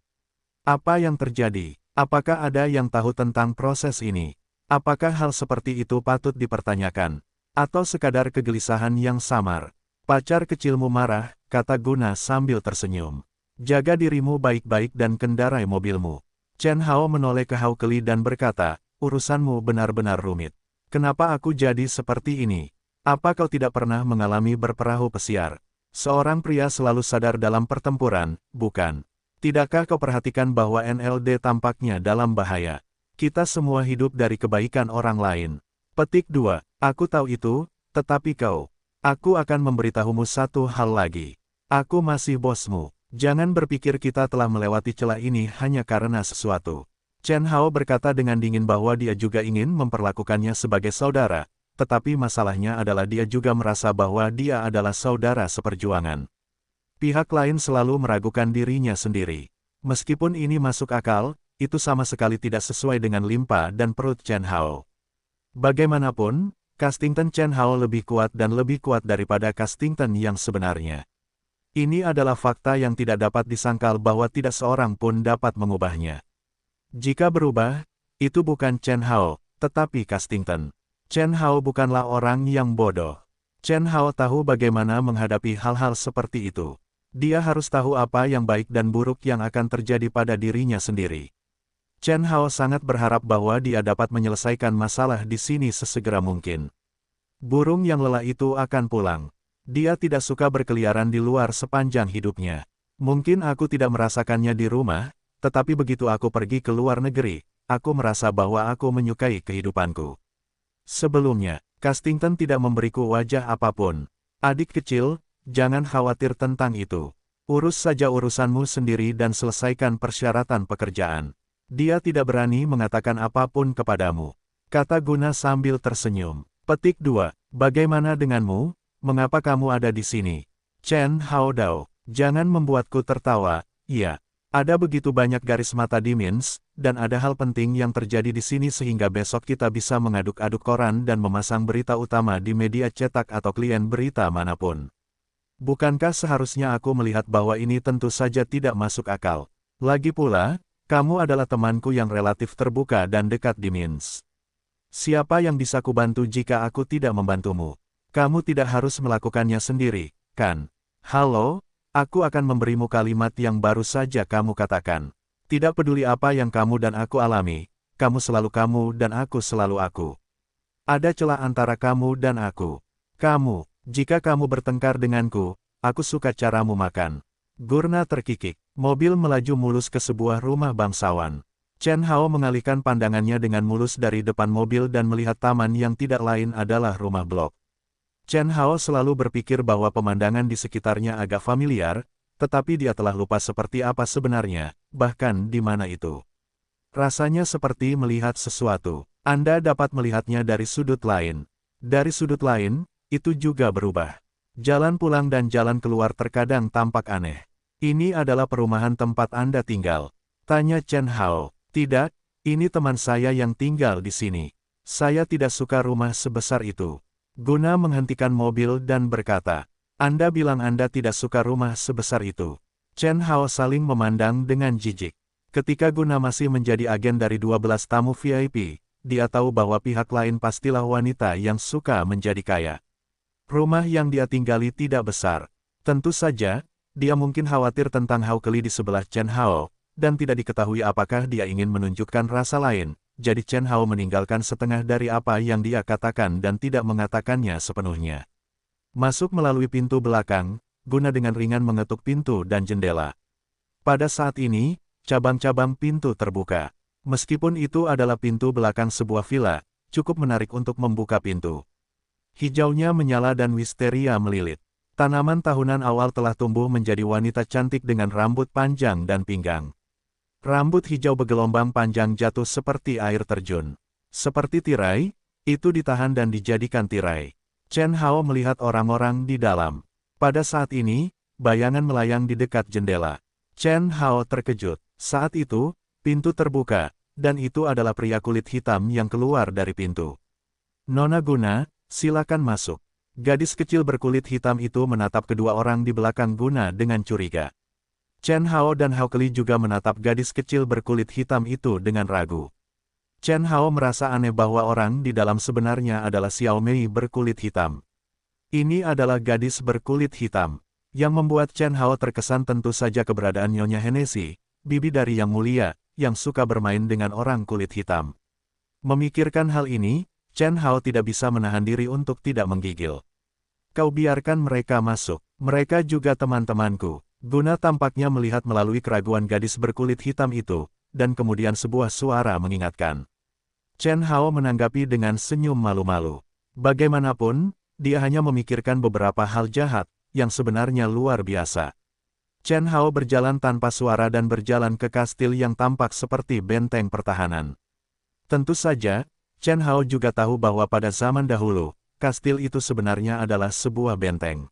A: Apa yang terjadi? Apakah ada yang tahu tentang proses ini? Apakah hal seperti itu patut dipertanyakan? Atau sekadar kegelisahan yang samar? Pacar kecilmu marah, kata Guna sambil tersenyum. Jaga dirimu baik-baik dan kendarai mobilmu. Chen Hao menoleh ke Hockley dan berkata, urusanmu benar-benar rumit. Kenapa aku jadi seperti ini? Apa kau tidak pernah mengalami berperahu pesiar? Seorang pria selalu sadar dalam pertempuran, bukan? Tidakkah kau perhatikan bahwa NLD tampaknya dalam bahaya? Kita semua hidup dari kebaikan orang lain. Petik 2. Aku tahu itu, tetapi kau. Aku akan memberitahumu satu hal lagi. Aku masih bosmu. Jangan berpikir kita telah melewati celah ini hanya karena sesuatu. Chen Hao berkata dengan dingin bahwa dia juga ingin memperlakukannya sebagai saudara. Tetapi masalahnya adalah dia juga merasa bahwa dia adalah saudara seperjuangan. Pihak lain selalu meragukan dirinya sendiri. Meskipun ini masuk akal, itu sama sekali tidak sesuai dengan limpa dan perut Chen Hao. Bagaimanapun, Castington Chen Hao lebih kuat dan lebih kuat daripada Castington yang sebenarnya. Ini adalah fakta yang tidak dapat disangkal bahwa tidak seorang pun dapat mengubahnya. Jika berubah, itu bukan Chen Hao, tetapi Castington. Chen Hao bukanlah orang yang bodoh. Chen Hao tahu bagaimana menghadapi hal-hal seperti itu. Dia harus tahu apa yang baik dan buruk yang akan terjadi pada dirinya sendiri. Chen Hao sangat berharap bahwa dia dapat menyelesaikan masalah di sini sesegera mungkin. Burung yang lelah itu akan pulang. Dia tidak suka berkeliaran di luar sepanjang hidupnya. Mungkin aku tidak merasakannya di rumah, tetapi begitu aku pergi ke luar negeri, aku merasa bahwa aku menyukai kehidupanku. Sebelumnya, Castington tidak memberiku wajah apapun. Adik kecil, jangan khawatir tentang itu. Urus saja urusanmu sendiri dan selesaikan persyaratan pekerjaan. Dia tidak berani mengatakan apapun kepadamu. Kata Guna sambil tersenyum. Petik 2. Bagaimana denganmu? Mengapa kamu ada di sini? Chen Hao Dao, jangan membuatku tertawa. Iya. Ada begitu banyak garis mata di Minsk, dan ada hal penting yang terjadi di sini sehingga besok kita bisa mengaduk-aduk koran dan memasang berita utama di media cetak atau klien berita manapun. Bukankah seharusnya aku melihat bahwa ini tentu saja tidak masuk akal? Lagi pula, Kamu adalah temanku yang relatif terbuka dan dekat di Minsk. Siapa yang bisa kubantu jika aku tidak membantumu? Kamu tidak harus melakukannya sendiri, kan? Halo, aku akan memberimu kalimat yang baru saja kamu katakan. Tidak peduli apa yang kamu dan aku alami, kamu selalu kamu dan aku selalu aku. Ada celah antara kamu dan aku. Kamu, jika kamu bertengkar denganku, aku suka caramu makan. Gurna terkikik. Mobil melaju mulus ke sebuah rumah bangsawan. Chen Hao mengalihkan pandangannya dengan mulus dari depan mobil dan melihat taman yang tidak lain adalah rumah blok. Chen Hao selalu berpikir bahwa pemandangan di sekitarnya agak familiar, tetapi dia telah lupa seperti apa sebenarnya, bahkan di mana itu. Rasanya seperti melihat sesuatu. Anda dapat melihatnya dari sudut lain. Dari sudut lain, itu juga berubah. Jalan pulang dan jalan keluar terkadang tampak aneh. Ini adalah perumahan tempat Anda tinggal. Tanya Chen Hao. Tidak, ini teman saya yang tinggal di sini. Saya tidak suka rumah sebesar itu. Guna menghentikan mobil dan berkata, Anda bilang Anda tidak suka rumah sebesar itu. Chen Hao saling memandang dengan jijik. Ketika Guna masih menjadi agen dari 12 tamu VIP, dia tahu bahwa pihak lain pastilah wanita yang suka menjadi kaya. Rumah yang dia tinggali tidak besar. Tentu saja, dia mungkin khawatir tentang Hao Keli di sebelah Chen Hao, dan tidak diketahui apakah dia ingin menunjukkan rasa lain, jadi Chen Hao meninggalkan setengah dari apa yang dia katakan dan tidak mengatakannya sepenuhnya. Masuk melalui pintu belakang, Guna dengan ringan mengetuk pintu dan jendela. Pada saat ini, cabang-cabang pintu terbuka. Meskipun itu adalah pintu belakang sebuah villa, cukup menarik untuk membuka pintu. Hijaunya menyala dan wisteria melilit. Tanaman tahunan awal telah tumbuh menjadi wanita cantik dengan rambut panjang dan pinggang. Rambut hijau bergelombang panjang jatuh seperti air terjun. Seperti tirai, itu ditahan dan dijadikan tirai. Chen Hao melihat orang-orang di dalam. Pada saat ini, bayangan melayang di dekat jendela. Chen Hao terkejut. Saat itu, pintu terbuka, dan itu adalah pria kulit hitam yang keluar dari pintu. Nona Guna, silakan masuk. Gadis kecil berkulit hitam itu menatap kedua orang di belakang Guna dengan curiga. Chen Hao dan Hao Keli juga menatap gadis kecil berkulit hitam itu dengan ragu. Chen Hao merasa aneh bahwa orang di dalam sebenarnya adalah Xiao Mei berkulit hitam. Ini adalah gadis berkulit hitam. Yang membuat Chen Hao terkesan tentu saja keberadaan Nyonya Hennessy, bibi dari Yang Mulia, yang suka bermain dengan orang kulit hitam. Memikirkan hal ini, Chen Hao tidak bisa menahan diri untuk tidak menggigil. Kau biarkan mereka masuk. Mereka juga teman-temanku. Guna tampaknya melihat melalui keraguan gadis berkulit hitam itu, dan kemudian sebuah suara mengingatkan. Chen Hao menanggapi dengan senyum malu-malu. Bagaimanapun, dia hanya memikirkan beberapa hal jahat, yang sebenarnya luar biasa. Chen Hao berjalan tanpa suara dan berjalan ke kastil yang tampak seperti benteng pertahanan. Tentu saja, Chen Hao juga tahu bahwa pada zaman dahulu, kastil itu sebenarnya adalah sebuah benteng.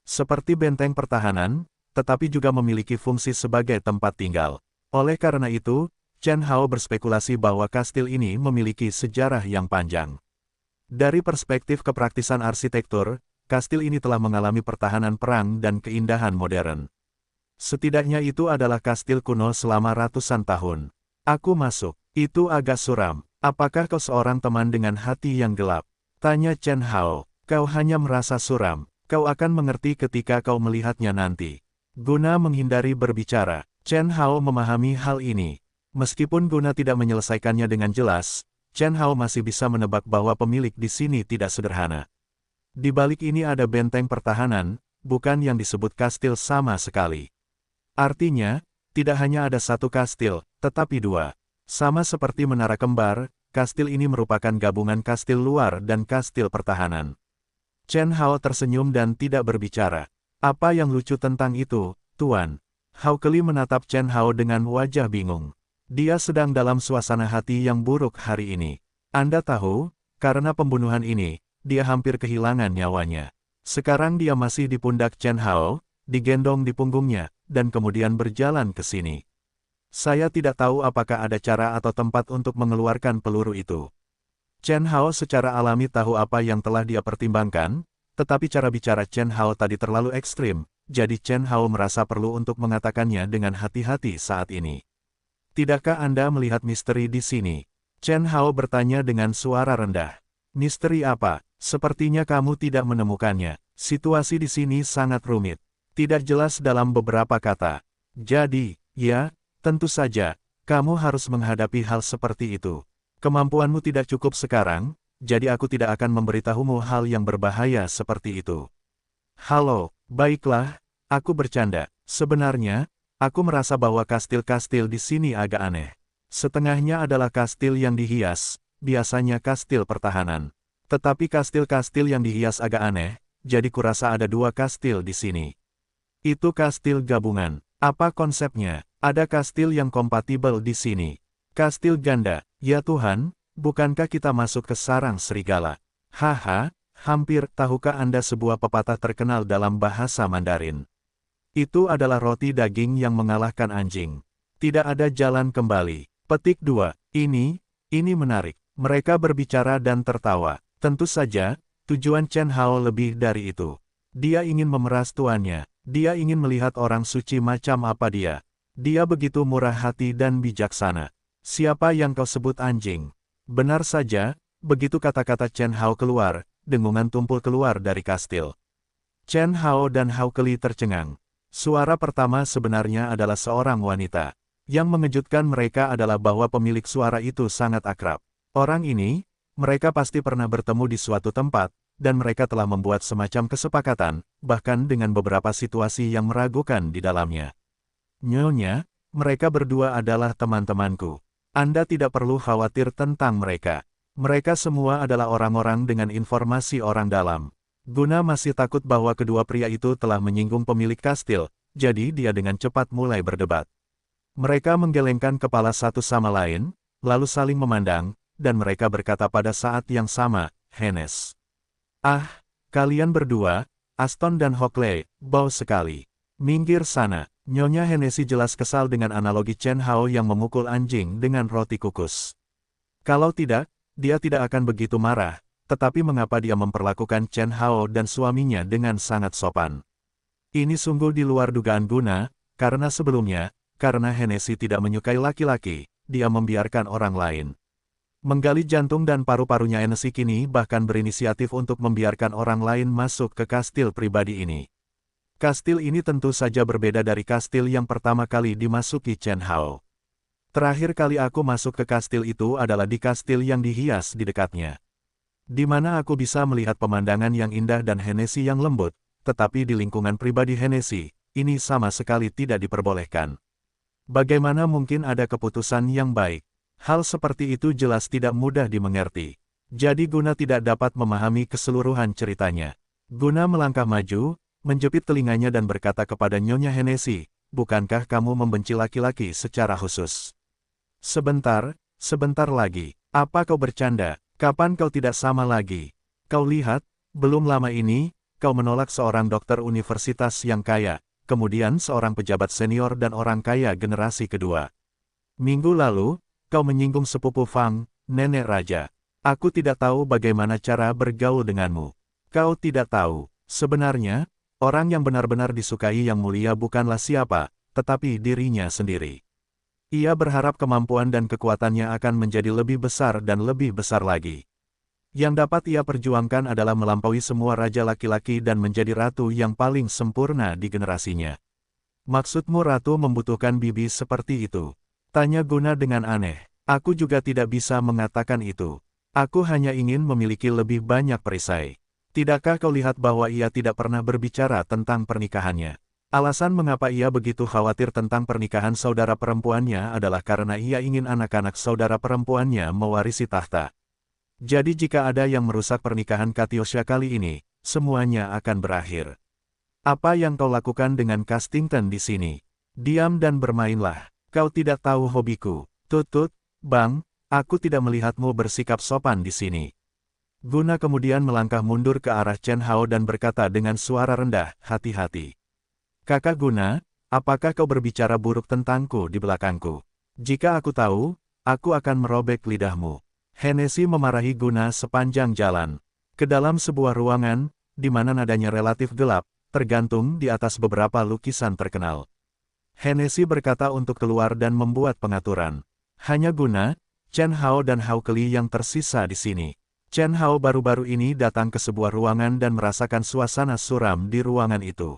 A: Seperti benteng pertahanan, tetapi juga memiliki fungsi sebagai tempat tinggal. Oleh karena itu, Chen Hao berspekulasi bahwa kastil ini memiliki sejarah yang panjang. Dari perspektif kepraktisan arsitektur, kastil ini telah mengalami pertahanan perang dan keindahan modern. Setidaknya itu adalah kastil kuno selama ratusan tahun. Aku masuk. Itu agak suram. Apakah kau seorang teman dengan hati yang gelap? Tanya Chen Hao. Kau hanya merasa suram. Kau akan mengerti ketika kau melihatnya nanti. Guna menghindari berbicara. Chen Hao memahami hal ini. Meskipun Guna tidak menyelesaikannya dengan jelas, Chen Hao masih bisa menebak bahwa pemilik di sini tidak sederhana. Di balik ini ada benteng pertahanan, bukan yang disebut kastil sama sekali. Artinya, tidak hanya ada satu kastil, tetapi dua. Sama seperti menara kembar, kastil ini merupakan gabungan kastil luar dan kastil pertahanan. Chen Hao tersenyum dan tidak berbicara. Apa yang lucu tentang itu, Tuan? Hao Keli menatap Chen Hao dengan wajah bingung. Dia sedang dalam suasana hati yang buruk hari ini. Anda tahu, karena pembunuhan ini, dia hampir kehilangan nyawanya. Sekarang dia masih di pundak Chen Hao, digendong di punggungnya, dan kemudian berjalan ke sini. Saya tidak tahu apakah ada cara atau tempat untuk mengeluarkan peluru itu. Chen Hao secara alami tahu apa yang telah dia pertimbangkan, tetapi cara bicara Chen Hao tadi terlalu ekstrim, jadi Chen Hao merasa perlu untuk mengatakannya dengan hati-hati saat ini. Tidakkah Anda melihat misteri di sini? Chen Hao bertanya dengan suara rendah. Misteri apa? Sepertinya kamu tidak menemukannya. Situasi di sini sangat rumit. Tidak jelas dalam beberapa kata. Jadi, ya, tentu saja, kamu harus menghadapi hal seperti itu. Kemampuanmu tidak cukup sekarang, jadi aku tidak akan memberitahumu hal yang berbahaya seperti itu. Halo, baiklah, aku bercanda. Sebenarnya, aku merasa bahwa kastil-kastil di sini agak aneh. Setengahnya adalah kastil yang dihias, biasanya kastil pertahanan. Tetapi kastil-kastil yang dihias agak aneh, jadi kurasa ada 2 kastil di sini. Itu kastil gabungan. Apa konsepnya? Ada kastil yang kompatibel di sini. Kastil ganda, ya Tuhan, bukankah kita masuk ke sarang serigala? Haha, hampir. Tahukah Anda sebuah pepatah terkenal dalam bahasa Mandarin? Itu adalah roti daging yang mengalahkan anjing. Tidak ada jalan kembali. Petik 2. Ini menarik. Mereka berbicara dan tertawa. Tentu saja, tujuan Chen Hao lebih dari itu. Dia ingin memeras tuannya. Dia ingin melihat orang suci macam apa dia. Dia begitu murah hati dan bijaksana. Siapa yang kau sebut anjing? Benar saja, begitu kata-kata Chen Hao keluar, dengungan tumpul keluar dari kastil. Chen Hao dan Hao Keli tercengang. Suara pertama sebenarnya adalah seorang wanita. Yang mengejutkan mereka adalah bahwa pemilik suara itu sangat akrab. Orang ini, mereka pasti pernah bertemu di suatu tempat, dan mereka telah membuat semacam kesepakatan, bahkan dengan beberapa situasi yang meragukan di dalamnya. Nyonya, mereka berdua adalah teman-temanku. Anda tidak perlu khawatir tentang mereka. Mereka semua adalah orang-orang dengan informasi orang dalam. Guna masih takut bahwa kedua pria itu telah menyinggung pemilik kastil, jadi dia dengan cepat mulai berdebat. Mereka menggelengkan kepala satu sama lain, lalu saling memandang, dan mereka berkata pada saat yang sama, Henes. Ah, kalian berdua, Aston dan Hockley, bau sekali. Minggir sana. Nyonya Hennessy jelas kesal dengan analogi Chen Hao yang memukul anjing dengan roti kukus. Kalau tidak, dia tidak akan begitu marah, tetapi mengapa dia memperlakukan Chen Hao dan suaminya dengan sangat sopan? Ini sungguh di luar dugaan Guna, karena sebelumnya, karena Hennessy tidak menyukai laki-laki, dia membiarkan orang lain menggali jantung dan paru-parunya. Hennessy kini bahkan berinisiatif untuk membiarkan orang lain masuk ke kastil pribadi ini. Kastil ini tentu saja berbeda dari kastil yang pertama kali dimasuki Chen Hao. Terakhir kali aku masuk ke kastil itu adalah di kastil yang dihias di dekatnya. Di mana aku bisa melihat pemandangan yang indah dan Hennessy yang lembut, tetapi di lingkungan pribadi Hennessy, ini sama sekali tidak diperbolehkan. Bagaimana mungkin ada keputusan yang baik? Hal seperti itu jelas tidak mudah dimengerti. Jadi Guna tidak dapat memahami keseluruhan ceritanya. Guna melangkah maju, menjepit telinganya dan berkata kepada Nyonya Hennessy, bukankah kamu membenci laki-laki secara khusus? Sebentar lagi. Apa kau bercanda? Kapan kau tidak sama lagi? Kau lihat, belum lama ini, kau menolak seorang dokter universitas yang kaya, kemudian seorang pejabat senior dan orang kaya generasi kedua. Minggu lalu, kau menyinggung sepupu Fang, nenek raja. Aku tidak tahu bagaimana cara bergaul denganmu. Kau tidak tahu, sebenarnya, orang yang benar-benar disukai yang mulia bukanlah siapa, tetapi dirinya sendiri. Ia berharap kemampuan dan kekuatannya akan menjadi lebih besar dan lebih besar lagi. Yang dapat ia perjuangkan adalah melampaui semua raja laki-laki dan menjadi ratu yang paling sempurna di generasinya. Maksudmu ratu membutuhkan bibi seperti itu? Tanya Guna dengan aneh. Aku juga tidak bisa mengatakan itu. Aku hanya ingin memiliki lebih banyak perisai. Tidakkah kau lihat bahwa ia tidak pernah berbicara tentang pernikahannya? Alasan mengapa ia begitu khawatir tentang pernikahan saudara perempuannya adalah karena ia ingin anak-anak saudara perempuannya mewarisi tahta. Jadi jika ada yang merusak pernikahan Katyosha kali ini, semuanya akan berakhir. Apa yang kau lakukan dengan Castington di sini? Diam dan bermainlah. Kau tidak tahu hobiku. Tutut, Bang, aku tidak melihatmu bersikap sopan di sini. Guna kemudian melangkah mundur ke arah Chen Hao dan berkata dengan suara rendah, hati-hati. Kakak Guna, apakah kau berbicara buruk tentangku di belakangku? Jika aku tahu, aku akan merobek lidahmu. Hennessy memarahi Guna sepanjang jalan. Ke dalam sebuah ruangan, di mana nadanya relatif gelap, tergantung di atas beberapa lukisan terkenal. Hennessy berkata untuk keluar dan membuat pengaturan. Hanya Guna, Chen Hao dan Hao Keli yang tersisa di sini. Chen Hao baru-baru ini datang ke sebuah ruangan dan merasakan suasana suram di ruangan itu.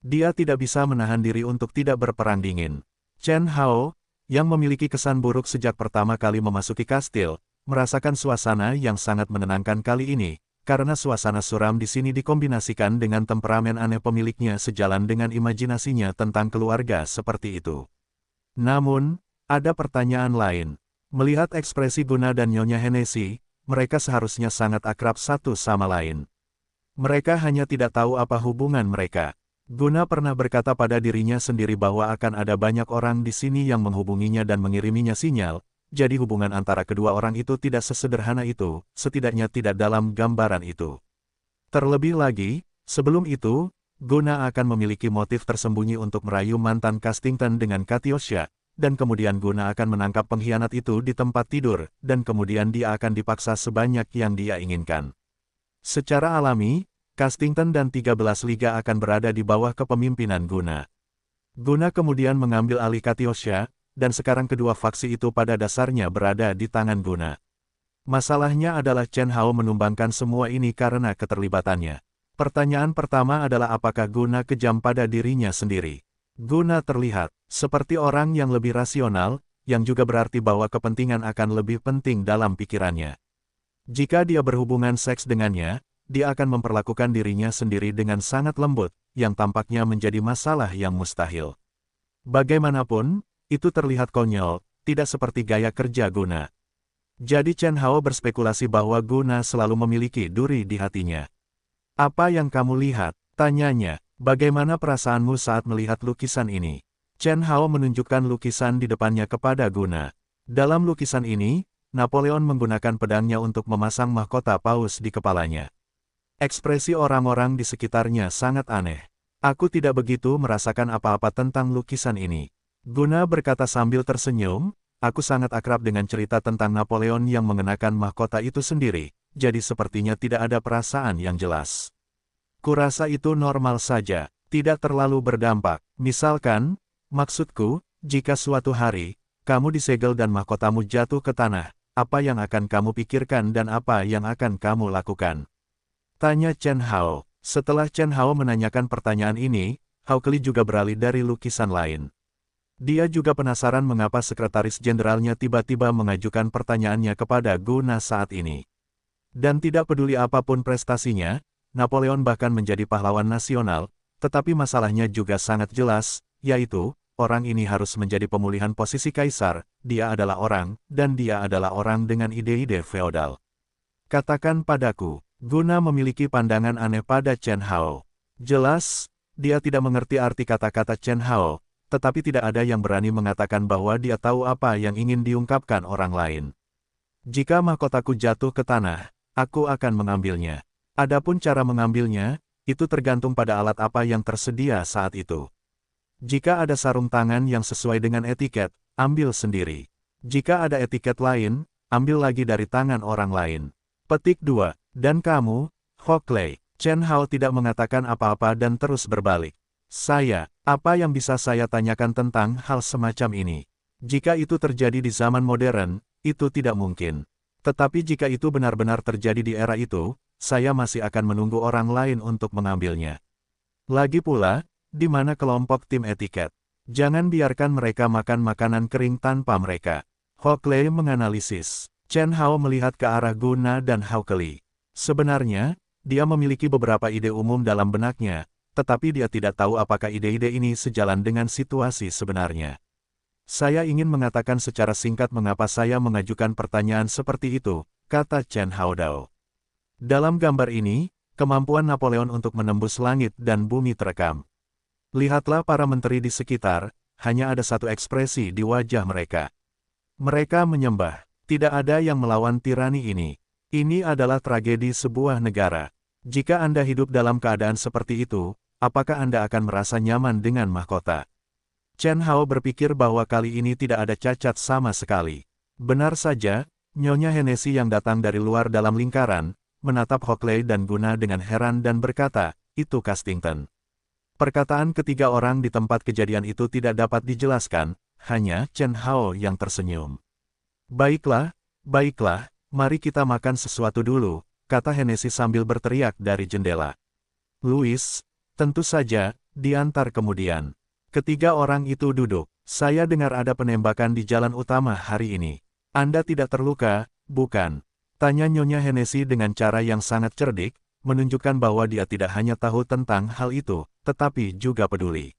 A: Dia tidak bisa menahan diri untuk tidak berperang dingin. Chen Hao, yang memiliki kesan buruk sejak pertama kali memasuki kastil, merasakan suasana yang sangat menenangkan kali ini, karena suasana suram di sini dikombinasikan dengan temperamen aneh pemiliknya sejalan dengan imajinasinya tentang keluarga seperti itu. Namun, ada pertanyaan lain. Melihat ekspresi Guna dan Nyonya Hennessy, mereka seharusnya sangat akrab satu sama lain. Mereka hanya tidak tahu apa hubungan mereka. Guna pernah berkata pada dirinya sendiri bahwa akan ada banyak orang di sini yang menghubunginya dan mengiriminya sinyal, jadi hubungan antara kedua orang itu tidak sesederhana itu, setidaknya tidak dalam gambaran itu. Terlebih lagi, sebelum itu, Guna akan memiliki motif tersembunyi untuk merayu mantan Castington dengan Katyosha, dan kemudian Guna akan menangkap pengkhianat itu di tempat tidur, dan kemudian dia akan dipaksa sebanyak yang dia inginkan. Secara alami, Castington dan 13 liga akan berada di bawah kepemimpinan Guna. Guna kemudian mengambil alih Katyosha, dan sekarang kedua faksi itu pada dasarnya berada di tangan Guna. Masalahnya adalah Chen Hao menumbangkan semua ini karena keterlibatannya. Pertanyaan pertama adalah apakah Guna kejam pada dirinya sendiri. Guna terlihat seperti orang yang lebih rasional, yang juga berarti bahwa kepentingan akan lebih penting dalam pikirannya. Jika dia berhubungan seks dengannya, dia akan memperlakukan dirinya sendiri dengan sangat lembut, yang tampaknya menjadi masalah yang mustahil. Bagaimanapun, itu terlihat konyol, tidak seperti gaya kerja Guna. Jadi Chen Hao berspekulasi bahwa Guna selalu memiliki duri di hatinya. Apa yang kamu lihat? Tanyanya. Bagaimana perasaanmu saat melihat lukisan ini? Chen Hao menunjukkan lukisan di depannya kepada Guna. Dalam lukisan ini, Napoleon menggunakan pedangnya untuk memasang mahkota paus di kepalanya. Ekspresi orang-orang di sekitarnya sangat aneh. Aku tidak begitu merasakan apa-apa tentang lukisan ini. Guna berkata sambil tersenyum, aku sangat akrab dengan cerita tentang Napoleon yang mengenakan mahkota itu sendiri, jadi sepertinya tidak ada perasaan yang jelas. Kurasa itu normal saja, tidak terlalu berdampak. Misalkan, maksudku, jika suatu hari, kamu disegel dan mahkotamu jatuh ke tanah, apa yang akan kamu pikirkan dan apa yang akan kamu lakukan? Tanya Chen Hao. Setelah Chen Hao menanyakan pertanyaan ini, Hao Keli juga beralih dari lukisan lain. Dia juga penasaran mengapa sekretaris jenderalnya tiba-tiba mengajukan pertanyaannya kepada Guna saat ini. Dan tidak peduli apapun prestasinya, Napoleon bahkan menjadi pahlawan nasional, tetapi masalahnya juga sangat jelas, yaitu, orang ini harus menjadi pemulihan posisi kaisar, dia adalah orang, dan dia adalah orang dengan ide-ide feodal. Katakan padaku, Guna memiliki pandangan aneh pada Chen Hao. Jelas, dia tidak mengerti arti kata-kata Chen Hao, tetapi tidak ada yang berani mengatakan bahwa dia tahu apa yang ingin diungkapkan orang lain. Jika mahkotaku jatuh ke tanah, aku akan mengambilnya. Adapun cara mengambilnya, itu tergantung pada alat apa yang tersedia saat itu. Jika ada sarung tangan yang sesuai dengan etiket, ambil sendiri. Jika ada etiket lain, ambil lagi dari tangan orang lain. Petik 2. Dan kamu, Hockley. Chen Hao tidak mengatakan apa-apa dan terus berbalik. Saya, apa yang bisa saya tanyakan tentang hal semacam ini? Jika itu terjadi di zaman modern, itu tidak mungkin. Tetapi jika itu benar-benar terjadi di era itu, saya masih akan menunggu orang lain untuk mengambilnya. Lagi pula, di mana kelompok tim etiket? Jangan biarkan mereka makan makanan kering tanpa mereka. Hockley menganalisis. Chen Hao melihat ke arah Guna dan Hao Keli. Sebenarnya, dia memiliki beberapa ide umum dalam benaknya, tetapi dia tidak tahu apakah ide-ide ini sejalan dengan situasi sebenarnya. Saya ingin mengatakan secara singkat mengapa saya mengajukan pertanyaan seperti itu, kata Chen Hao Dao. Dalam gambar ini, kemampuan Napoleon untuk menembus langit dan bumi terekam. Lihatlah para menteri di sekitar, hanya ada satu ekspresi di wajah mereka. Mereka menyembah, tidak ada yang melawan tirani ini. Ini adalah tragedi sebuah negara. Jika Anda hidup dalam keadaan seperti itu, apakah Anda akan merasa nyaman dengan mahkota? Chen Hao berpikir bahwa kali ini tidak ada cacat sama sekali. Benar saja, Nyonya Hennessy yang datang dari luar dalam lingkaran, menatap Hockley dan Guna dengan heran dan berkata, itu Castington. Perkataan ketiga orang di tempat kejadian itu tidak dapat dijelaskan, hanya Chen Hao yang tersenyum. Baiklah, baiklah, mari kita makan sesuatu dulu, kata Hennessy sambil berteriak dari jendela. Louis, tentu saja, diantar kemudian. Ketiga orang itu duduk. Saya dengar ada penembakan di jalan utama hari ini. Anda tidak terluka, bukan? Tanya Nyonya Hennessy dengan cara yang sangat cerdik, menunjukkan bahwa dia tidak hanya tahu tentang hal itu, tetapi juga peduli.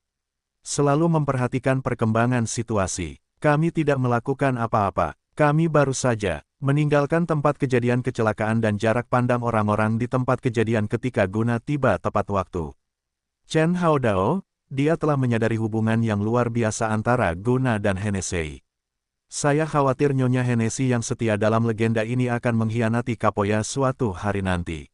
A: Selalu memperhatikan perkembangan situasi. Kami tidak melakukan apa-apa. Kami baru saja meninggalkan tempat kejadian kecelakaan dan jarak pandang orang-orang di tempat kejadian ketika Guna tiba tepat waktu. Chen Haodao, dia telah menyadari hubungan yang luar biasa antara Guna dan Hennessy. Saya khawatir Nyonya Hennessy yang setia dalam legenda ini akan mengkhianati Kapoya suatu hari nanti.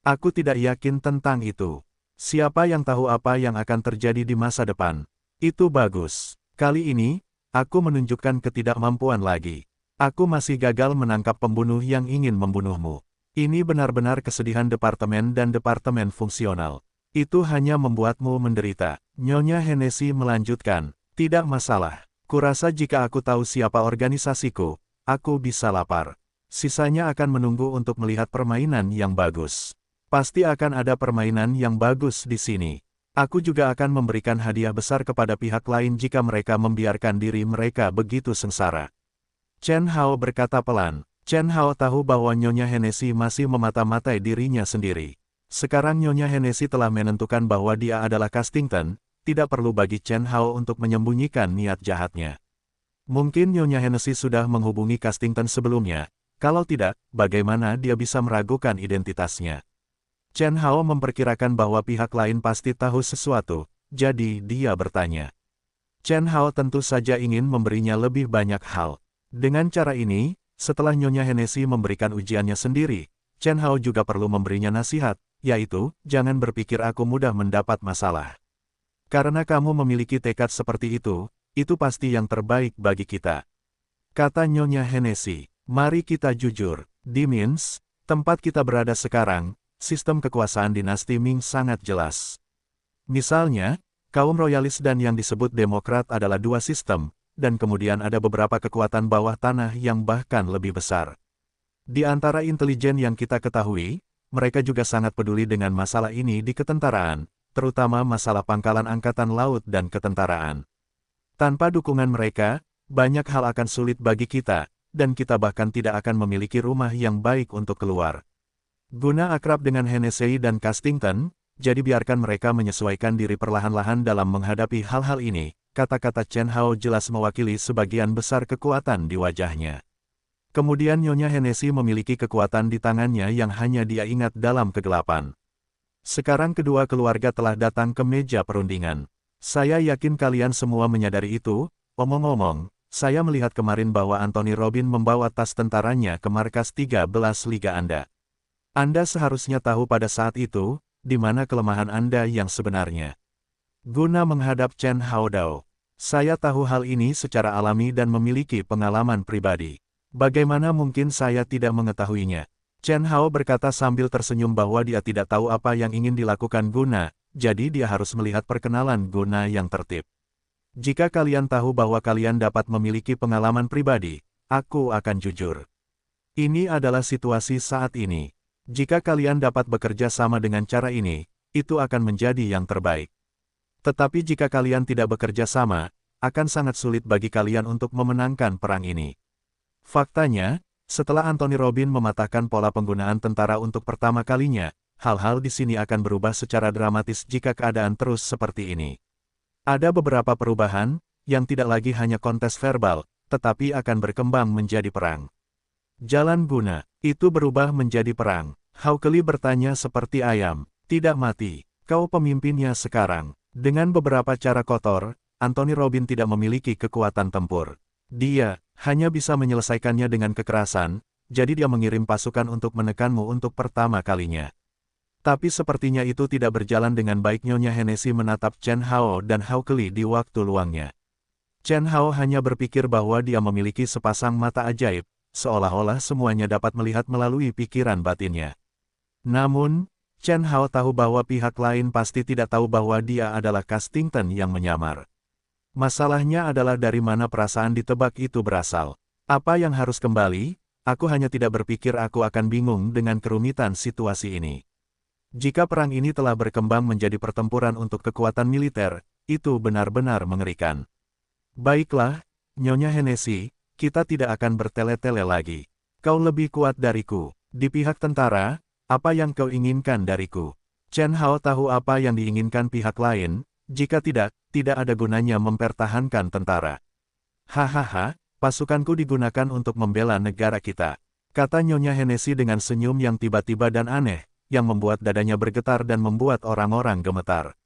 A: Aku tidak yakin tentang itu. Siapa yang tahu apa yang akan terjadi di masa depan? Itu bagus. Kali ini, aku menunjukkan ketidakmampuan lagi. Aku masih gagal menangkap pembunuh yang ingin membunuhmu. Ini benar-benar kesedihan departemen dan departemen fungsional. Itu hanya membuatmu menderita. Nyonya Hennessy melanjutkan, tidak masalah. Kurasa jika aku tahu siapa organisasiku, aku bisa lapar. Sisanya akan menunggu untuk melihat permainan yang bagus. Pasti akan ada permainan yang bagus di sini. Aku juga akan memberikan hadiah besar kepada pihak lain jika mereka membiarkan diri mereka begitu sengsara. Chen Hao berkata pelan. Chen Hao tahu bahwa Nyonya Hennessy masih memata-matai dirinya sendiri. Sekarang Nyonya Hennessy telah menentukan bahwa dia adalah Castington, tidak perlu bagi Chen Hao untuk menyembunyikan niat jahatnya. Mungkin Nyonya Hennessy sudah menghubungi Castington sebelumnya, kalau tidak, bagaimana dia bisa meragukan identitasnya? Chen Hao memperkirakan bahwa pihak lain pasti tahu sesuatu, jadi dia bertanya. Chen Hao tentu saja ingin memberinya lebih banyak hal. Dengan cara ini, setelah Nyonya Hennessy memberikan ujiannya sendiri, Chen Hao juga perlu memberinya nasihat, yaitu, jangan berpikir aku mudah mendapat masalah. Karena kamu memiliki tekad seperti itu pasti yang terbaik bagi kita. Kata Nyonya Hennessy, mari kita jujur, di Mins, tempat kita berada sekarang, sistem kekuasaan dinasti Ming sangat jelas. Misalnya, kaum royalis dan yang disebut demokrat adalah dua sistem, dan kemudian ada beberapa kekuatan bawah tanah yang bahkan lebih besar. Di antara intelijen yang kita ketahui, mereka juga sangat peduli dengan masalah ini di ketentaraan, terutama masalah pangkalan angkatan laut dan ketentaraan. Tanpa dukungan mereka, banyak hal akan sulit bagi kita, dan kita bahkan tidak akan memiliki rumah yang baik untuk keluar. Guna akrab dengan Hennessy dan Castington, jadi biarkan mereka menyesuaikan diri perlahan-lahan dalam menghadapi hal-hal ini, kata-kata Chen Hao jelas mewakili sebagian besar kekuatan di wajahnya. Kemudian Nyonya Hennessy memiliki kekuatan di tangannya yang hanya dia ingat dalam kegelapan. Sekarang kedua keluarga telah datang ke meja perundingan. Saya yakin kalian semua menyadari itu. Omong-omong, saya melihat kemarin bahwa Anthony Robin membawa tas tentaranya ke markas 13 Liga Anda. Anda seharusnya tahu pada saat itu, di mana kelemahan Anda yang sebenarnya. Guna menghadap Chen Haodao. Saya tahu hal ini secara alami dan memiliki pengalaman pribadi. Bagaimana mungkin saya tidak mengetahuinya? Chen Hao berkata sambil tersenyum bahwa dia tidak tahu apa yang ingin dilakukan Guna, jadi dia harus melihat perkenalan Guna yang tertib. Jika kalian tahu bahwa kalian dapat memiliki pengalaman pribadi, aku akan jujur. Ini adalah situasi saat ini. Jika kalian dapat bekerja sama dengan cara ini, itu akan menjadi yang terbaik. Tetapi jika kalian tidak bekerja sama, akan sangat sulit bagi kalian untuk memenangkan perang ini. Faktanya, setelah Anthony Robin mematahkan pola penggunaan tentara untuk pertama kalinya, hal-hal di sini akan berubah secara dramatis jika keadaan terus seperti ini. Ada beberapa perubahan, yang tidak lagi hanya kontes verbal, tetapi akan berkembang menjadi perang. Jalan Guna, itu berubah menjadi perang. Hawkeye bertanya seperti ayam, tidak mati, kau pemimpinnya sekarang. Dengan beberapa cara kotor, Anthony Robin tidak memiliki kekuatan tempur. Dia hanya bisa menyelesaikannya dengan kekerasan, jadi dia mengirim pasukan untuk menekanmu untuk pertama kalinya. Tapi sepertinya itu tidak berjalan dengan baik. Nyonya Hennessy menatap Chen Hao dan Hawkeye di waktu luangnya. Chen Hao hanya berpikir bahwa dia memiliki sepasang mata ajaib, seolah-olah semuanya dapat melihat melalui pikiran batinnya. Namun, Chen Hao tahu bahwa pihak lain pasti tidak tahu bahwa dia adalah Castington yang menyamar. Masalahnya adalah dari mana perasaan ditebak itu berasal. Apa yang harus kembali? Aku hanya tidak berpikir aku akan bingung dengan kerumitan situasi ini. Jika perang ini telah berkembang menjadi pertempuran untuk kekuatan militer, itu benar-benar mengerikan. Baiklah, Nyonya Hennessy, kita tidak akan bertele-tele lagi. Kau lebih kuat dariku. Di pihak tentara, apa yang kau inginkan dariku? Chen Hao tahu apa yang diinginkan pihak lain, jika tidak, tidak ada gunanya mempertahankan tentara. Hahaha, pasukanku digunakan untuk membela negara kita, kata Nyonya Hennessy dengan senyum yang tiba-tiba dan aneh, yang membuat dadanya bergetar dan membuat orang-orang gemetar.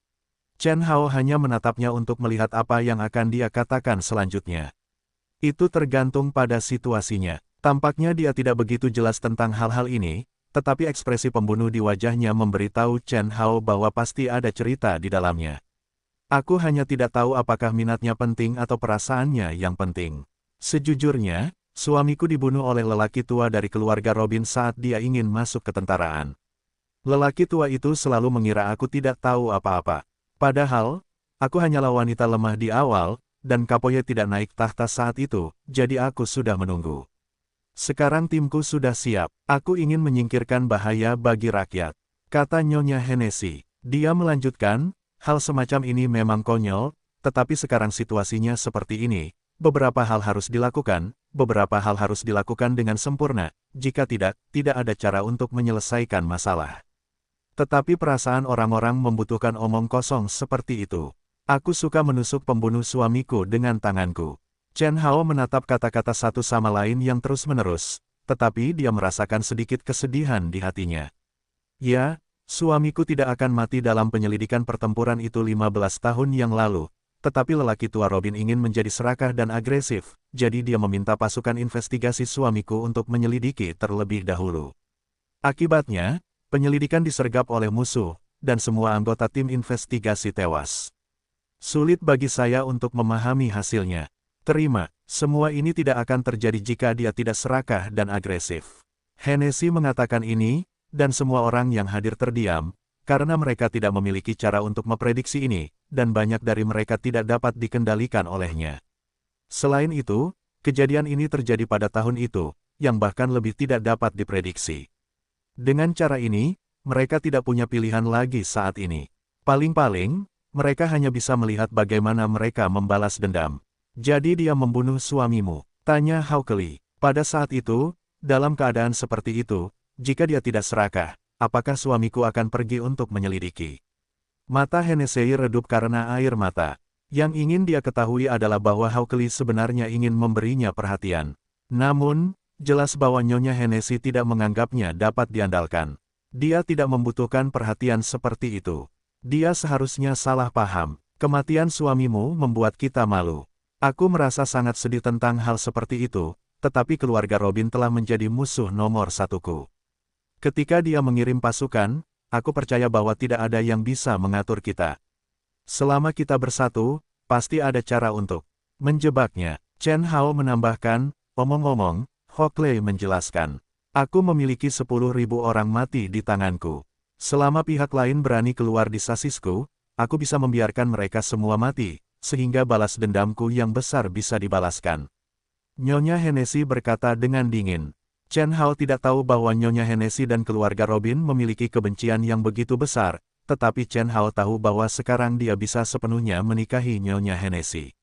A: Chen Hao hanya menatapnya untuk melihat apa yang akan dia katakan selanjutnya. Itu tergantung pada situasinya. Tampaknya dia tidak begitu jelas tentang hal-hal ini, tetapi ekspresi pembunuh di wajahnya memberitahu Chen Hao bahwa pasti ada cerita di dalamnya. Aku hanya tidak tahu apakah minatnya penting atau perasaannya yang penting. Sejujurnya, suamiku dibunuh oleh lelaki tua dari keluarga Robin saat dia ingin masuk ketentaraan. Lelaki tua itu selalu mengira aku tidak tahu apa-apa. Padahal, aku hanyalah wanita lemah di awal, dan Kapoye tidak naik tahta saat itu, jadi aku sudah menunggu. Sekarang timku sudah siap, aku ingin menyingkirkan bahaya bagi rakyat, kata Nyonya Hennessy. Dia melanjutkan, hal semacam ini memang konyol, tetapi sekarang situasinya seperti ini. Beberapa hal harus dilakukan, beberapa hal harus dilakukan dengan sempurna, jika tidak, tidak ada cara untuk menyelesaikan masalah. Tetapi perasaan orang-orang membutuhkan omong kosong seperti itu. Aku suka menusuk pembunuh suamiku dengan tanganku. Chen Hao menatap kata-kata satu sama lain yang terus-menerus, tetapi dia merasakan sedikit kesedihan di hatinya. Ya, suamiku tidak akan mati dalam penyelidikan pertempuran itu 15 tahun yang lalu. Tetapi lelaki tua Robin ingin menjadi serakah dan agresif, jadi dia meminta pasukan investigasi suamiku untuk menyelidiki terlebih dahulu. Akibatnya, penyelidikan disergap oleh musuh, dan semua anggota tim investigasi tewas. Sulit bagi saya untuk memahami hasilnya. Terima, semua ini tidak akan terjadi jika dia tidak serakah dan agresif. Hennessy mengatakan ini, dan semua orang yang hadir terdiam, karena mereka tidak memiliki cara untuk memprediksi ini, dan banyak dari mereka tidak dapat dikendalikan olehnya. Selain itu, kejadian ini terjadi pada tahun itu, yang bahkan lebih tidak dapat diprediksi. Dengan cara ini, mereka tidak punya pilihan lagi saat ini. Paling-paling, mereka hanya bisa melihat bagaimana mereka membalas dendam. Jadi dia membunuh suamimu, tanya Hawkeye. Pada saat itu, dalam keadaan seperti itu, jika dia tidak serakah, apakah suamiku akan pergi untuk menyelidiki? Mata Hennessy redup karena air mata. Yang ingin dia ketahui adalah bahwa Hawkeye sebenarnya ingin memberinya perhatian. Namun, jelas bahwa Nyonya Hennessy tidak menganggapnya dapat diandalkan. Dia tidak membutuhkan perhatian seperti itu. Dia seharusnya salah paham. Kematian suamimu membuat kita malu. Aku merasa sangat sedih tentang hal seperti itu, tetapi keluarga Robin telah menjadi musuh nomor satuku. Ketika dia mengirim pasukan, aku percaya bahwa tidak ada yang bisa mengatur kita. Selama kita bersatu, pasti ada cara untuk menjebaknya. Chen Hao menambahkan, omong-omong, Hawkeye menjelaskan. Aku memiliki 10.000 orang mati di tanganku. Selama pihak lain berani keluar di sasisku, aku bisa membiarkan mereka semua mati, sehingga balas dendamku yang besar bisa dibalaskan. Nyonya Hennessy berkata dengan dingin. Chen Hao tidak tahu bahwa Nyonya Hennessy dan keluarga Robin memiliki kebencian yang begitu besar, tetapi Chen Hao tahu bahwa sekarang dia bisa sepenuhnya menikahi Nyonya Hennessy.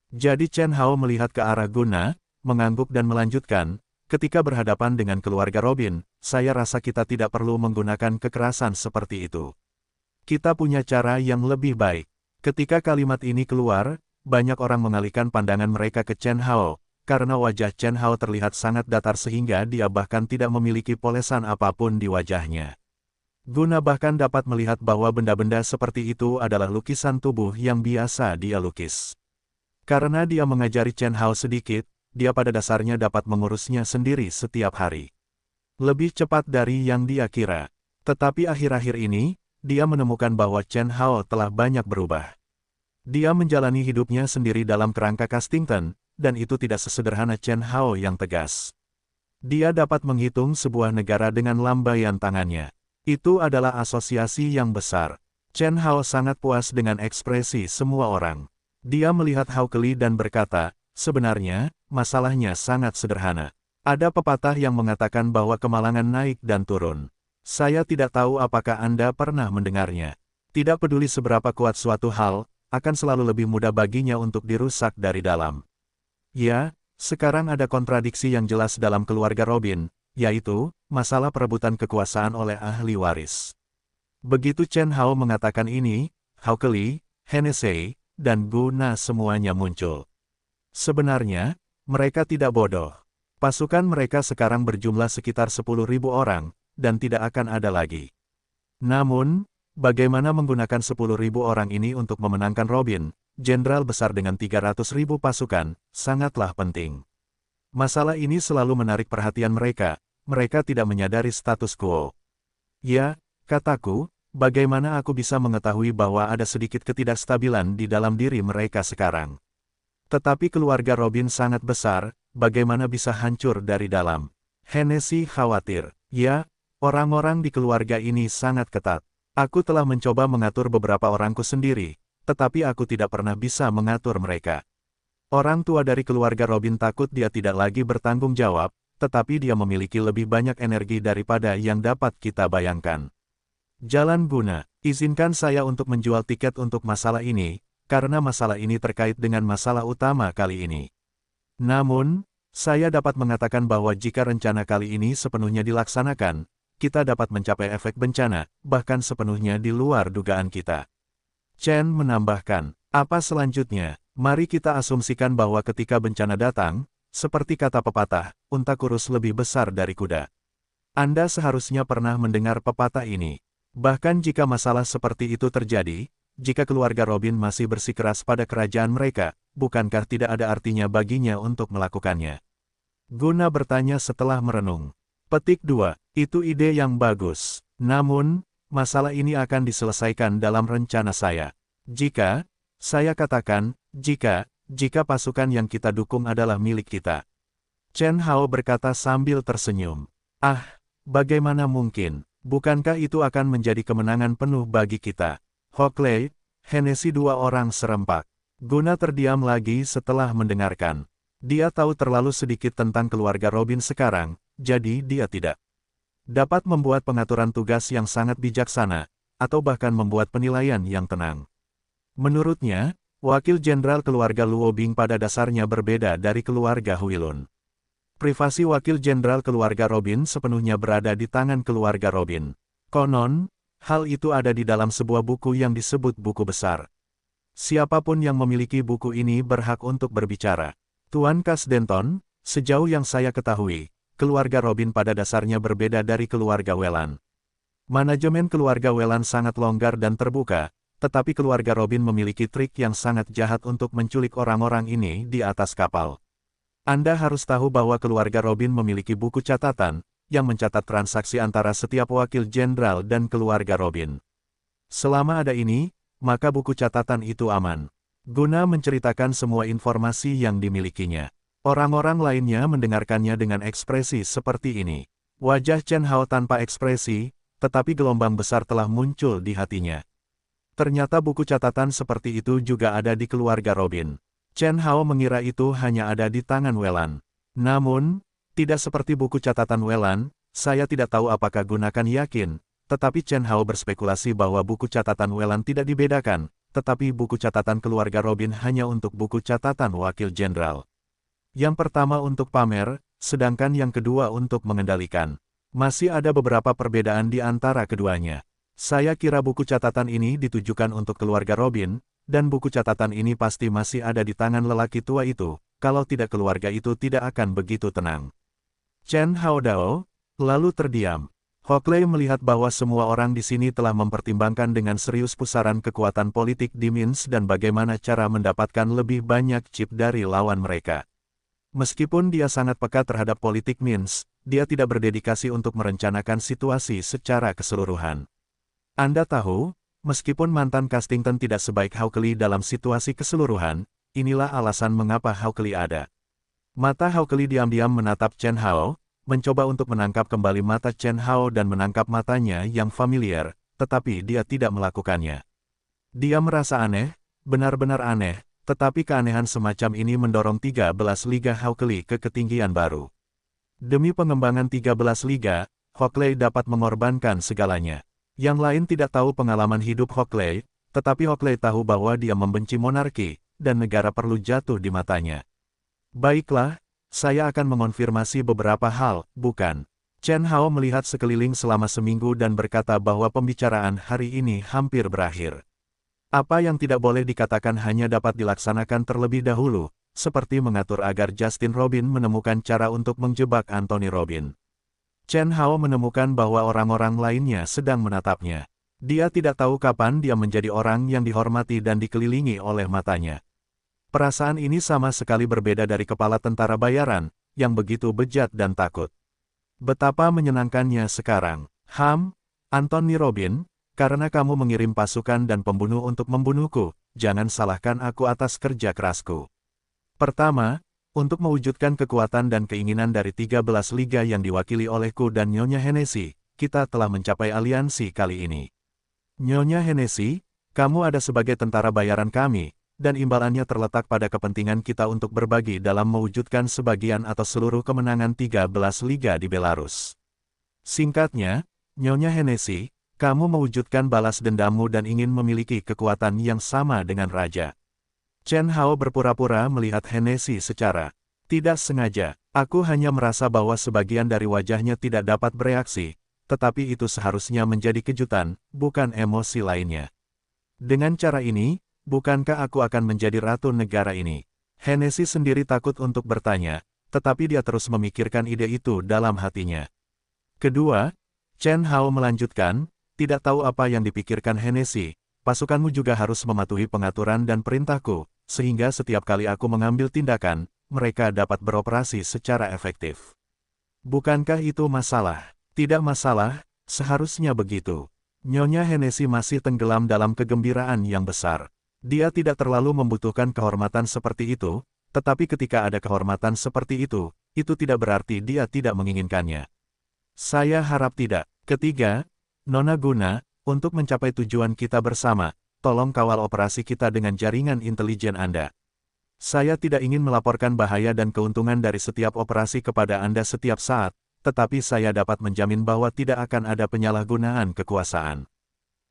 A: Jadi Chen Hao melihat ke arah Guna, mengangguk dan melanjutkan, ketika berhadapan dengan keluarga Robin, saya rasa kita tidak perlu menggunakan kekerasan seperti itu. Kita punya cara yang lebih baik. Ketika kalimat ini keluar, banyak orang mengalihkan pandangan mereka ke Chen Hao, karena wajah Chen Hao terlihat sangat datar sehingga dia bahkan tidak memiliki polesan apapun di wajahnya. Guna bahkan dapat melihat bahwa benda-benda seperti itu adalah lukisan tubuh yang biasa dia lukis. Karena dia mengajari Chen Hao sedikit, dia pada dasarnya dapat mengurusnya sendiri setiap hari. Lebih cepat dari yang dia kira. Tetapi akhir-akhir ini, dia menemukan bahwa Chen Hao telah banyak berubah. Dia menjalani hidupnya sendiri dalam kerangka Castington, dan itu tidak sesederhana Chen Hao yang tegas. Dia dapat menghitung sebuah negara dengan lambaian tangannya. Itu adalah asosiasi yang besar. Chen Hao sangat puas dengan ekspresi semua orang. Dia melihat Hao Keli dan berkata, sebenarnya, masalahnya sangat sederhana. Ada pepatah yang mengatakan bahwa kemalangan naik dan turun. Saya tidak tahu apakah Anda pernah mendengarnya. Tidak peduli seberapa kuat suatu hal, akan selalu lebih mudah baginya untuk dirusak dari dalam. Ya, sekarang ada kontradiksi yang jelas dalam keluarga Robin, yaitu, masalah perebutan kekuasaan oleh ahli waris. Begitu Chen Hao mengatakan ini, Hao Keli, Hennessy, dan Gu Na semuanya muncul. Sebenarnya, mereka tidak bodoh. Pasukan mereka sekarang berjumlah sekitar 10.000 orang, dan tidak akan ada lagi. Namun, bagaimana menggunakan 10.000 orang ini untuk memenangkan Robin, jenderal besar dengan 300.000 pasukan, sangatlah penting. Masalah ini selalu menarik perhatian mereka tidak menyadari status quo. Ya, kataku, bagaimana aku bisa mengetahui bahwa ada sedikit ketidakstabilan di dalam diri mereka sekarang. Tetapi keluarga Robin sangat besar, bagaimana bisa hancur dari dalam? Hennessy khawatir. Ya, orang-orang di keluarga ini sangat ketat. Aku telah mencoba mengatur beberapa orangku sendiri, tetapi aku tidak pernah bisa mengatur mereka. Orang tua dari keluarga Robin takut dia tidak lagi bertanggung jawab, tetapi dia memiliki lebih banyak energi daripada yang dapat kita bayangkan. Jalan Guna, izinkan saya untuk menjual tiket untuk masalah ini, karena masalah ini terkait dengan masalah utama kali ini. Namun, saya dapat mengatakan bahwa jika rencana kali ini sepenuhnya dilaksanakan, kita dapat mencapai efek bencana, bahkan sepenuhnya di luar dugaan kita. Chen menambahkan, apa selanjutnya? Mari kita asumsikan bahwa ketika bencana datang, seperti kata pepatah, unta kurus lebih besar dari kuda. Anda seharusnya pernah mendengar pepatah ini. Bahkan jika masalah seperti itu terjadi, jika keluarga Robin masih bersikeras pada kerajaan mereka, bukankah tidak ada artinya baginya untuk melakukannya? Guna bertanya setelah merenung. Petik 2, itu ide yang bagus. Namun, masalah ini akan diselesaikan dalam rencana saya. Jika, saya katakan, jika pasukan yang kita dukung adalah milik kita. Chen Hao berkata sambil tersenyum. Ah, bagaimana mungkin? Bukankah itu akan menjadi kemenangan penuh bagi kita? Hockley, Hennessy dua orang serempak. Guna terdiam lagi setelah mendengarkan. Dia tahu terlalu sedikit tentang keluarga Robin sekarang, jadi dia tidak dapat membuat pengaturan tugas yang sangat bijaksana, atau bahkan membuat penilaian yang tenang. Menurutnya, Wakil Jenderal keluarga Luo Bing pada dasarnya berbeda dari keluarga Huilun. Privasi Wakil Jenderal keluarga Robin sepenuhnya berada di tangan keluarga Robin. Konon, hal itu ada di dalam sebuah buku yang disebut buku besar. Siapapun yang memiliki buku ini berhak untuk berbicara. Tuan Kasdenton, sejauh yang saya ketahui, keluarga Robin pada dasarnya berbeda dari keluarga Whelan. Manajemen keluarga Whelan sangat longgar dan terbuka, tetapi keluarga Robin memiliki trik yang sangat jahat untuk menculik orang-orang ini di atas kapal. Anda harus tahu bahwa keluarga Robin memiliki buku catatan, yang mencatat transaksi antara setiap wakil jenderal dan keluarga Robin. Selama ada ini, maka buku catatan itu aman. Guna menceritakan semua informasi yang dimilikinya. Orang-orang lainnya mendengarkannya dengan ekspresi seperti ini. Wajah Chen Hao tanpa ekspresi, tetapi gelombang besar telah muncul di hatinya. Ternyata buku catatan seperti itu juga ada di keluarga Robin. Chen Hao mengira itu hanya ada di tangan Whelan. Namun, tidak seperti buku catatan Whelan, saya tidak tahu apakah gunakan yakin, tetapi Chen Hao berspekulasi bahwa buku catatan Whelan tidak dibedakan, tetapi buku catatan keluarga Robin hanya untuk buku catatan wakil jenderal. Yang pertama untuk pamer, sedangkan yang kedua untuk mengendalikan. Masih ada beberapa perbedaan di antara keduanya. Saya kira buku catatan ini ditujukan untuk keluarga Robin, dan buku catatan ini pasti masih ada di tangan lelaki tua itu, kalau tidak keluarga itu tidak akan begitu tenang. Chen Hao Dao, lalu terdiam. Hockley melihat bahwa semua orang di sini telah mempertimbangkan dengan serius pusaran kekuatan politik di Minsk dan bagaimana cara mendapatkan lebih banyak chip dari lawan mereka. Meskipun dia sangat peka terhadap politik Minsk, dia tidak berdedikasi untuk merencanakan situasi secara keseluruhan. Anda tahu, meskipun mantan Castington tidak sebaik Hockley dalam situasi keseluruhan, inilah alasan mengapa Hockley ada. Mata Hockley diam-diam menatap Chen Hao, mencoba untuk menangkap kembali mata Chen Hao dan menangkap matanya yang familiar, tetapi dia tidak melakukannya. Dia merasa aneh, benar-benar aneh, tetapi keanehan semacam ini mendorong 13 Liga Hawkeye ke ketinggian baru. Demi pengembangan 13 Liga, Hawkeye dapat mengorbankan segalanya. Yang lain tidak tahu pengalaman hidup Hawkeye, tetapi Hawkeye tahu bahwa dia membenci monarki, dan negara perlu jatuh di matanya. Baiklah, saya akan mengonfirmasi beberapa hal, bukan? Chen Hao melihat sekeliling selama seminggu dan berkata bahwa pembicaraan hari ini hampir berakhir. Apa yang tidak boleh dikatakan hanya dapat dilaksanakan terlebih dahulu, seperti mengatur agar Justin Robin menemukan cara untuk menjebak Anthony Robin. Chen Hao menemukan bahwa orang-orang lainnya sedang menatapnya. Dia tidak tahu kapan dia menjadi orang yang dihormati dan dikelilingi oleh matanya. Perasaan ini sama sekali berbeda dari kepala tentara bayaran, yang begitu bejat dan takut. Betapa menyenangkannya sekarang. Anthony Robin, karena kamu mengirim pasukan dan pembunuh untuk membunuhku, jangan salahkan aku atas kerja kerasku. Pertama, untuk mewujudkan kekuatan dan keinginan dari 13 liga yang diwakili olehku dan Nyonya Hennessy, kita telah mencapai aliansi kali ini. Nyonya Hennessy, kamu ada sebagai tentara bayaran kami, dan imbalannya terletak pada kepentingan kita untuk berbagi dalam mewujudkan sebagian atau seluruh kemenangan 13 liga di Belarus. Singkatnya, Nyonya Hennessy, kamu mewujudkan balas dendammu dan ingin memiliki kekuatan yang sama dengan Raja. Chen Hao berpura-pura melihat Hennessy secara tidak sengaja. Aku hanya merasa bahwa sebagian dari wajahnya tidak dapat bereaksi, tetapi itu seharusnya menjadi kejutan, bukan emosi lainnya. Dengan cara ini, bukankah aku akan menjadi ratu negara ini? Hennessy sendiri takut untuk bertanya, tetapi dia terus memikirkan ide itu dalam hatinya. Kedua, Chen Hao melanjutkan, tidak tahu apa yang dipikirkan Hennessy, pasukanmu juga harus mematuhi pengaturan dan perintahku, sehingga setiap kali aku mengambil tindakan, mereka dapat beroperasi secara efektif. Bukankah itu masalah? Tidak masalah, seharusnya begitu. Nyonya Hennessy masih tenggelam dalam kegembiraan yang besar. Dia tidak terlalu membutuhkan kehormatan seperti itu, tetapi ketika ada kehormatan seperti itu tidak berarti dia tidak menginginkannya. Saya harap tidak. Ketiga, Nona Guna, untuk mencapai tujuan kita bersama, tolong kawal operasi kita dengan jaringan intelijen Anda. Saya tidak ingin melaporkan bahaya dan keuntungan dari setiap operasi kepada Anda setiap saat, tetapi saya dapat menjamin bahwa tidak akan ada penyalahgunaan kekuasaan.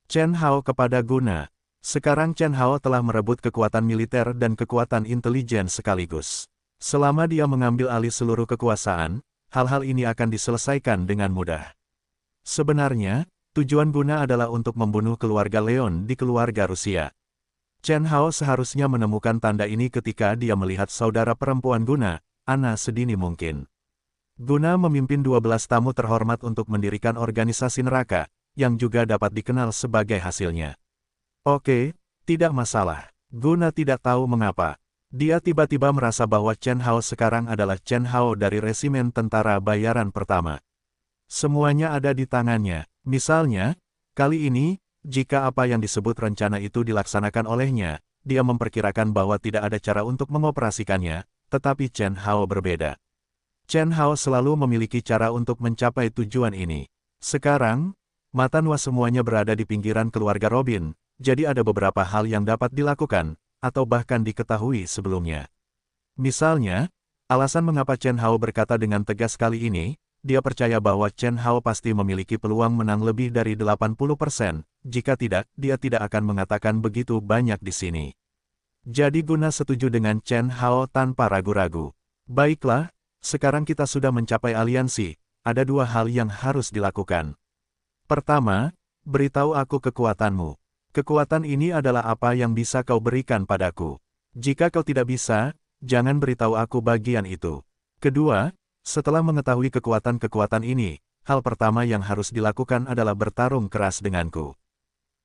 A: Chen Hao kepada Guna. Sekarang Chen Hao telah merebut kekuatan militer dan kekuatan intelijen sekaligus. Selama dia mengambil alih seluruh kekuasaan, hal-hal ini akan diselesaikan dengan mudah. Sebenarnya, tujuan Guna adalah untuk membunuh keluarga Leon di keluarga Rusia. Chen Hao seharusnya menemukan tanda ini ketika dia melihat saudara perempuan Guna, Anna sedini mungkin. Guna memimpin 12 tamu terhormat untuk mendirikan organisasi neraka, yang juga dapat dikenal sebagai hasilnya. Oke, tidak masalah. Guna tidak tahu mengapa. Dia tiba-tiba merasa bahwa Chen Hao sekarang adalah Chen Hao dari resimen tentara bayaran pertama. Semuanya ada di tangannya. Misalnya, kali ini, jika apa yang disebut rencana itu dilaksanakan olehnya, dia memperkirakan bahwa tidak ada cara untuk mengoperasikannya, tetapi Chen Hao berbeda. Chen Hao selalu memiliki cara untuk mencapai tujuan ini. Sekarang, mata Nua semuanya berada di pinggiran keluarga Robin, jadi ada beberapa hal yang dapat dilakukan, atau bahkan diketahui sebelumnya. Misalnya, alasan mengapa Chen Hao berkata dengan tegas kali ini, dia percaya bahwa Chen Hao pasti memiliki peluang menang lebih dari 80%, jika tidak, dia tidak akan mengatakan begitu banyak di sini. Jadi Guna setuju dengan Chen Hao tanpa ragu-ragu. Baiklah, sekarang kita sudah mencapai aliansi, ada dua hal yang harus dilakukan. Pertama, beritahu aku kekuatanmu. Kekuatan ini adalah apa yang bisa kau berikan padaku. Jika kau tidak bisa, jangan beritahu aku bagian itu. Kedua, setelah mengetahui kekuatan-kekuatan ini, hal pertama yang harus dilakukan adalah bertarung keras denganku.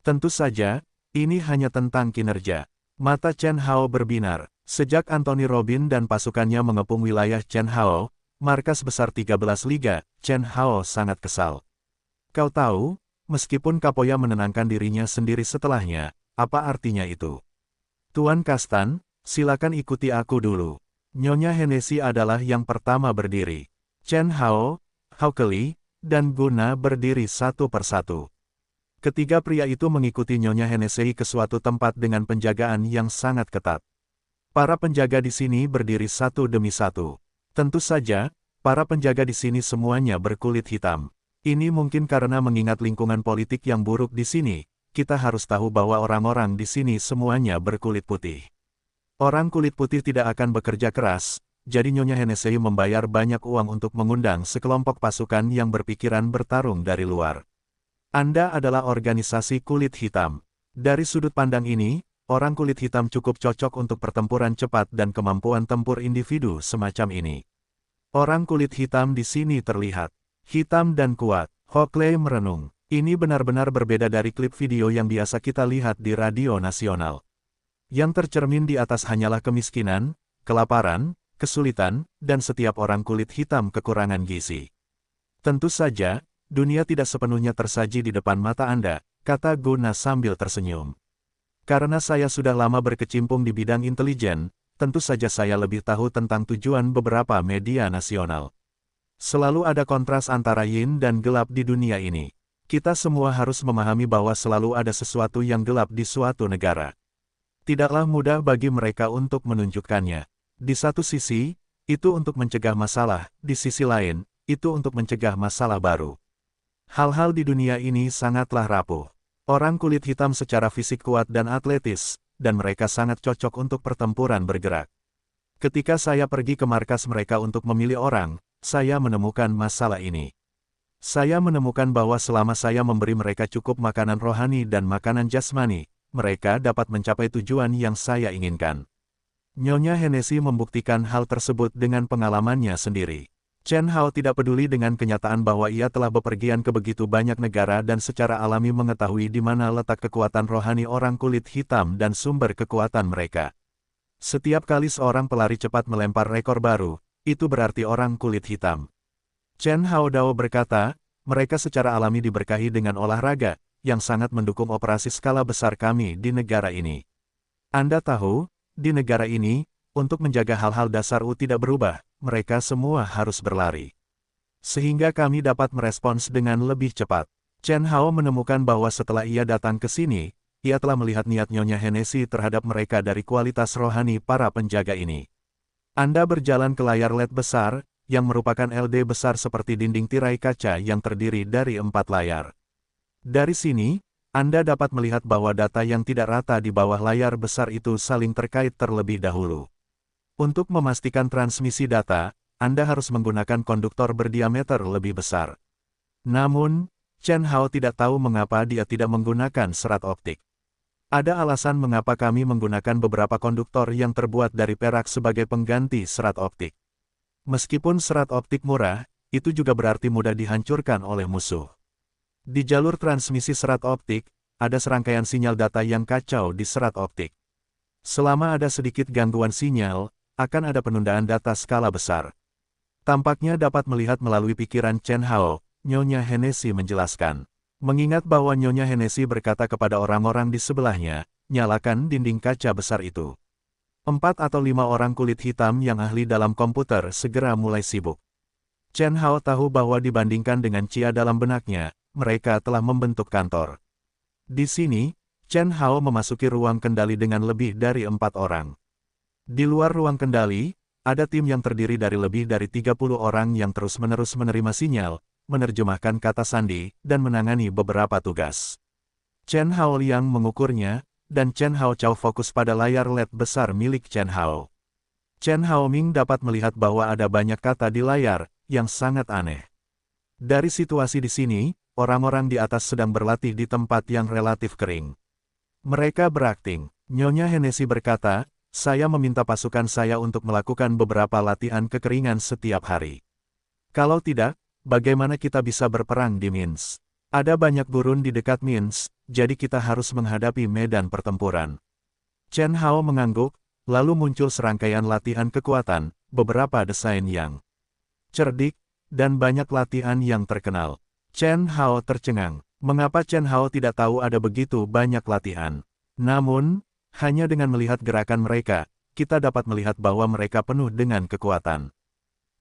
A: Tentu saja, ini hanya tentang kinerja. Mata Chen Hao berbinar. Sejak Anthony Robin dan pasukannya mengepung wilayah Chen Hao, markas besar 13 liga, Chen Hao sangat kesal. Kau tahu, meskipun Kapoya menenangkan dirinya sendiri setelahnya, apa artinya itu? Tuan Kastan, silakan ikuti aku dulu. Nyonya Hennessy adalah yang pertama berdiri. Chen Hao, Hauke Lee, dan Guna berdiri satu persatu. Ketiga pria itu mengikuti Nyonya Hennessy ke suatu tempat dengan penjagaan yang sangat ketat. Para penjaga di sini berdiri satu demi satu. Tentu saja, para penjaga di sini semuanya berkulit hitam. Ini mungkin karena mengingat lingkungan politik yang buruk di sini, kita harus tahu bahwa orang-orang di sini semuanya berkulit putih. Orang kulit putih tidak akan bekerja keras, jadi Nyonya Hennessy membayar banyak uang untuk mengundang sekelompok pasukan yang berpikiran bertarung dari luar. Anda adalah organisasi kulit hitam. Dari sudut pandang ini, orang kulit hitam cukup cocok untuk pertempuran cepat dan kemampuan tempur individu semacam ini. Orang kulit hitam di sini terlihat hitam dan kuat. Hauke Lee merenung. Ini benar-benar berbeda dari klip video yang biasa kita lihat di radio nasional. Yang tercermin di atas hanyalah kemiskinan, kelaparan, kesulitan, dan setiap orang kulit hitam kekurangan gizi. Tentu saja, dunia tidak sepenuhnya tersaji di depan mata Anda, kata Guna sambil tersenyum. Karena saya sudah lama berkecimpung di bidang intelijen, tentu saja saya lebih tahu tentang tujuan beberapa media nasional. Selalu ada kontras antara yin dan gelap di dunia ini. Kita semua harus memahami bahwa selalu ada sesuatu yang gelap di suatu negara. Tidaklah mudah bagi mereka untuk menunjukkannya. Di satu sisi, itu untuk mencegah masalah, di sisi lain, itu untuk mencegah masalah baru. Hal-hal di dunia ini sangatlah rapuh. Orang kulit hitam secara fisik kuat dan atletis, dan mereka sangat cocok untuk pertempuran bergerak. Ketika saya pergi ke markas mereka untuk memilih orang, saya menemukan masalah ini. Saya menemukan bahwa selama saya memberi mereka cukup makanan rohani dan makanan jasmani, mereka dapat mencapai tujuan yang saya inginkan. Nyonya Hennessy membuktikan hal tersebut dengan pengalamannya sendiri. Chen Hao tidak peduli dengan kenyataan bahwa ia telah bepergian ke begitu banyak negara dan secara alami mengetahui di mana letak kekuatan rohani orang kulit hitam dan sumber kekuatan mereka. Setiap kali seorang pelari cepat melempar rekor baru, itu berarti orang kulit hitam. Chen Hao Dao berkata, mereka secara alami diberkahi dengan olahraga, yang sangat mendukung operasi skala besar kami di negara ini. Anda tahu, di negara ini, untuk menjaga hal-hal dasar tidak berubah, mereka semua harus berlari. Sehingga kami dapat merespons dengan lebih cepat. Chen Hao menemukan bahwa setelah ia datang ke sini, ia telah melihat niat Nyonya Hennessy terhadap mereka dari kualitas rohani para penjaga ini. Anda berjalan ke layar LED besar, yang merupakan LD besar seperti dinding tirai kaca yang terdiri dari 4 layar. Dari sini, Anda dapat melihat bahwa data yang tidak rata di bawah layar besar itu saling terkait terlebih dahulu. Untuk memastikan transmisi data, Anda harus menggunakan konduktor berdiameter lebih besar. Namun, Chen Hao tidak tahu mengapa dia tidak menggunakan serat optik. Ada alasan mengapa kami menggunakan beberapa konduktor yang terbuat dari perak sebagai pengganti serat optik. Meskipun serat optik murah, itu juga berarti mudah dihancurkan oleh musuh. Di jalur transmisi serat optik, ada serangkaian sinyal data yang kacau di serat optik. Selama ada sedikit gangguan sinyal, akan ada penundaan data skala besar. Tampaknya dapat melihat melalui pikiran Chen Hao, Nyonya Hennessy menjelaskan. Mengingat bahwa Nyonya Hennessy berkata kepada orang-orang di sebelahnya, nyalakan dinding kaca besar itu. 4 atau 5 orang kulit hitam yang ahli dalam komputer segera mulai sibuk. Chen Hao tahu bahwa dibandingkan dengan Chia dalam benaknya, mereka telah membentuk kantor. Di sini, Chen Hao memasuki ruang kendali dengan lebih dari 4 orang. Di luar ruang kendali, ada tim yang terdiri dari lebih dari 30 orang yang terus-menerus menerima sinyal, menerjemahkan kata sandi, dan menangani beberapa tugas. Chen Hao Liang mengukurnya, dan Chen Hao Chao fokus pada layar LED besar milik Chen Hao. Chen Hao Ming dapat melihat bahwa ada banyak kata di layar, yang sangat aneh. Dari situasi di sini, orang-orang di atas sedang berlatih di tempat yang relatif kering. Mereka berakting. Nyonya Hennessy berkata, saya meminta pasukan saya untuk melakukan beberapa latihan kekeringan setiap hari. Kalau tidak, bagaimana kita bisa berperang di Minsk? Ada banyak gurun di dekat Minsk, jadi kita harus menghadapi medan pertempuran. Chen Hao mengangguk, lalu muncul serangkaian latihan kekuatan, beberapa desain yang cerdik, dan banyak latihan yang terkenal. Chen Hao tercengang. Mengapa Chen Hao tidak tahu ada begitu banyak latihan? Namun, hanya dengan melihat gerakan mereka, kita dapat melihat bahwa mereka penuh dengan kekuatan.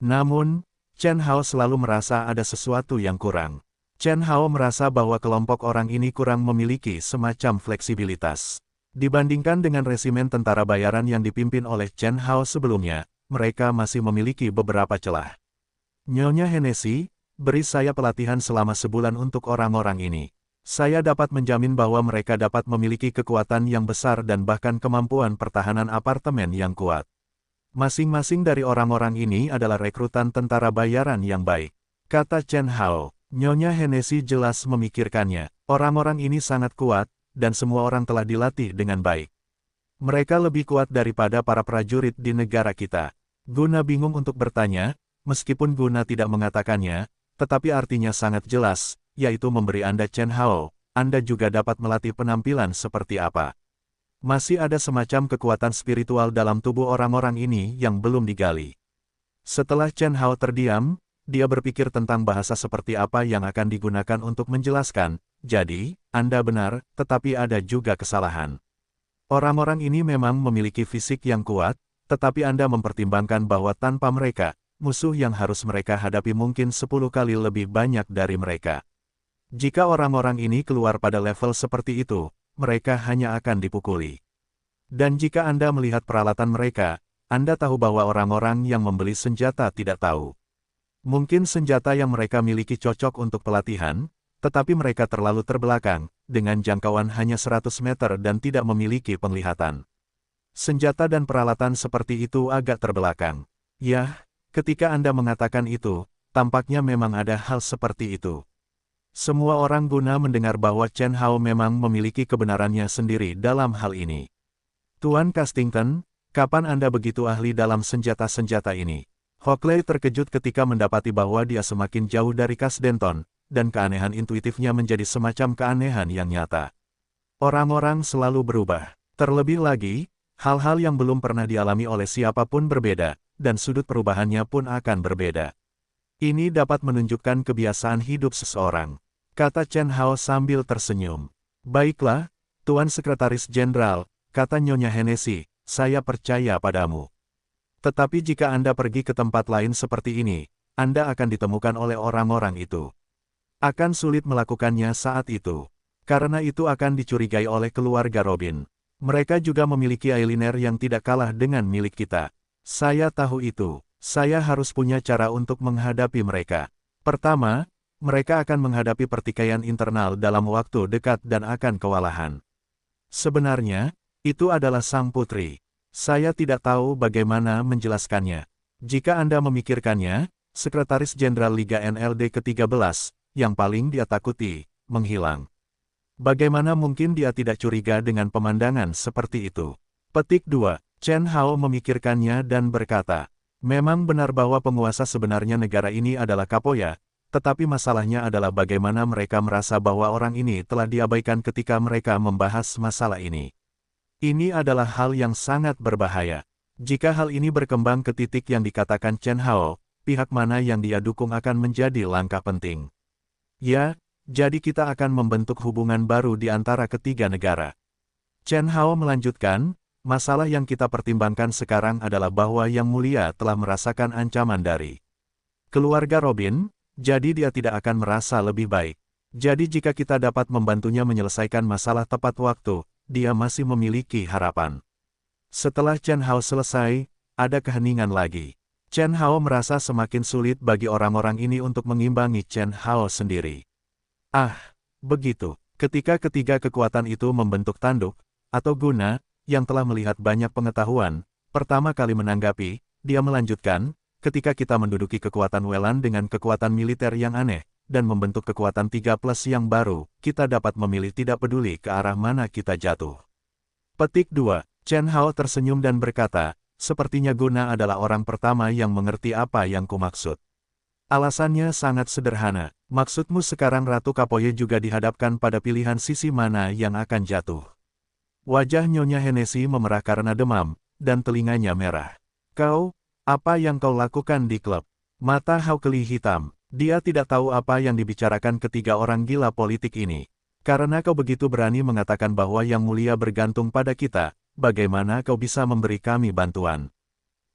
A: Namun, Chen Hao selalu merasa ada sesuatu yang kurang. Chen Hao merasa bahwa kelompok orang ini kurang memiliki semacam fleksibilitas. Dibandingkan dengan resimen tentara bayaran yang dipimpin oleh Chen Hao sebelumnya, mereka masih memiliki beberapa celah. Nyonya Hennessy, beri saya pelatihan selama sebulan untuk orang-orang ini. Saya dapat menjamin bahwa mereka dapat memiliki kekuatan yang besar dan bahkan kemampuan pertahanan apartemen yang kuat. Masing-masing dari orang-orang ini adalah rekrutan tentara bayaran yang baik, kata Chen Hao. Nyonya Hennessy jelas memikirkannya. Orang-orang ini sangat kuat, dan semua orang telah dilatih dengan baik. Mereka lebih kuat daripada para prajurit di negara kita. Guna bingung untuk bertanya, meskipun Guna tidak mengatakannya, tetapi artinya sangat jelas, yaitu memberi Anda Chen Hao, Anda juga dapat melatih penampilan seperti apa. Masih ada semacam kekuatan spiritual dalam tubuh orang-orang ini yang belum digali. Setelah Chen Hao terdiam, dia berpikir tentang bahasa seperti apa yang akan digunakan untuk menjelaskan. Jadi, Anda benar, tetapi ada juga kesalahan. Orang-orang ini memang memiliki fisik yang kuat, tetapi Anda mempertimbangkan bahwa tanpa mereka, musuh yang harus mereka hadapi mungkin 10 kali lebih banyak dari mereka. Jika orang-orang ini keluar pada level seperti itu, mereka hanya akan dipukuli. Dan jika Anda melihat peralatan mereka, Anda tahu bahwa orang-orang yang membeli senjata tidak tahu. Mungkin senjata yang mereka miliki cocok untuk pelatihan, tetapi mereka terlalu terbelakang, dengan jangkauan hanya 100 meter dan tidak memiliki penglihatan. Senjata dan peralatan seperti itu agak terbelakang. Yah, ketika Anda mengatakan itu, tampaknya memang ada hal seperti itu. Semua orang Guna mendengar bahwa Chen Hao memang memiliki kebenarannya sendiri dalam hal ini. Tuan Castington, kapan Anda begitu ahli dalam senjata-senjata ini? Hockley terkejut ketika mendapati bahwa dia semakin jauh dari Casdenton, dan keanehan intuitifnya menjadi semacam keanehan yang nyata. Orang-orang selalu berubah. Terlebih lagi, hal-hal yang belum pernah dialami oleh siapapun berbeda, dan sudut perubahannya pun akan berbeda. Ini dapat menunjukkan kebiasaan hidup seseorang, kata Chen Hao sambil tersenyum. Baiklah, Tuan Sekretaris Jenderal, kata Nyonya Hennessy, saya percaya padamu. Tetapi jika Anda pergi ke tempat lain seperti ini, Anda akan ditemukan oleh orang-orang itu. Akan sulit melakukannya saat itu. Karena itu akan dicurigai oleh keluarga Robin. Mereka juga memiliki eyeliner yang tidak kalah dengan milik kita. Saya tahu itu. Saya harus punya cara untuk menghadapi mereka. Pertama, mereka akan menghadapi pertikaian internal dalam waktu dekat dan akan kewalahan. Sebenarnya, itu adalah sang putri. Saya tidak tahu bagaimana menjelaskannya. Jika Anda memikirkannya, Sekretaris Jenderal Liga NLD ke-13, yang paling dia takuti, menghilang. Bagaimana mungkin dia tidak curiga dengan pemandangan seperti itu? Petik 2. Chen Hao memikirkannya dan berkata, memang benar bahwa penguasa sebenarnya negara ini adalah Kapoya, tetapi masalahnya adalah bagaimana mereka merasa bahwa orang ini telah diabaikan ketika mereka membahas masalah ini. Ini adalah hal yang sangat berbahaya. Jika hal ini berkembang ke titik yang dikatakan Chen Hao, pihak mana yang dia dukung akan menjadi langkah penting. Ya, jadi kita akan membentuk hubungan baru di antara ketiga negara. Chen Hao melanjutkan, masalah yang kita pertimbangkan sekarang adalah bahwa Yang Mulia telah merasakan ancaman dari keluarga Robin, jadi dia tidak akan merasa lebih baik. Jadi jika kita dapat membantunya menyelesaikan masalah tepat waktu, dia masih memiliki harapan. Setelah Chen Hao selesai, ada keheningan lagi. Chen Hao merasa semakin sulit bagi orang-orang ini untuk mengimbangi Chen Hao sendiri. Ah, begitu. Ketika ketiga kekuatan itu membentuk tanduk, atau Guna, yang telah melihat banyak pengetahuan, pertama kali menanggapi, dia melanjutkan, ketika kita menduduki kekuatan Welan dengan kekuatan militer yang aneh, dan membentuk kekuatan 3+ yang baru, kita dapat memilih tidak peduli ke arah mana kita jatuh. Petik 2. Chen Hao tersenyum dan berkata, sepertinya Guna adalah orang pertama yang mengerti apa yang kumaksud. Alasannya sangat sederhana, maksudmu sekarang Ratu Kapoye juga dihadapkan pada pilihan sisi mana yang akan jatuh. Wajah Nyonya Hennessy memerah karena demam, dan telinganya merah. Kau, apa yang kau lakukan di klub? Mata Hawkeye hitam. Dia tidak tahu apa yang dibicarakan ketiga orang gila politik ini. Karena kau begitu berani mengatakan bahwa Yang Mulia bergantung pada kita, bagaimana kau bisa memberi kami bantuan?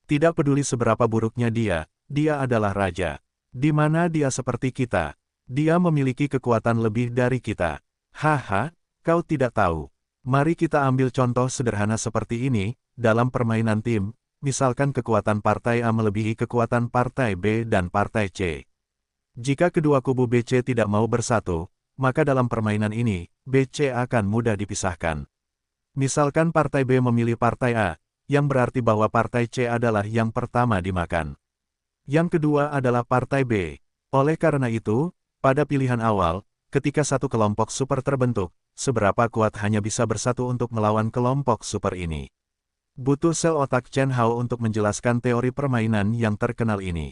A: Tidak peduli seberapa buruknya dia adalah raja. Di mana dia seperti kita? Dia memiliki kekuatan lebih dari kita. Haha, kau tidak tahu. Mari kita ambil contoh sederhana seperti ini, dalam permainan tim, misalkan kekuatan partai A melebihi kekuatan partai B dan partai C. Jika kedua kubu BC tidak mau bersatu, maka dalam permainan ini, BC akan mudah dipisahkan. Misalkan partai B memilih partai A, yang berarti bahwa partai C adalah yang pertama dimakan. Yang kedua adalah partai B. Oleh karena itu, pada pilihan awal, ketika satu kelompok super terbentuk, seberapa kuat hanya bisa bersatu untuk melawan kelompok super ini. Butuh sel otak Chen Hao untuk menjelaskan teori permainan yang terkenal ini.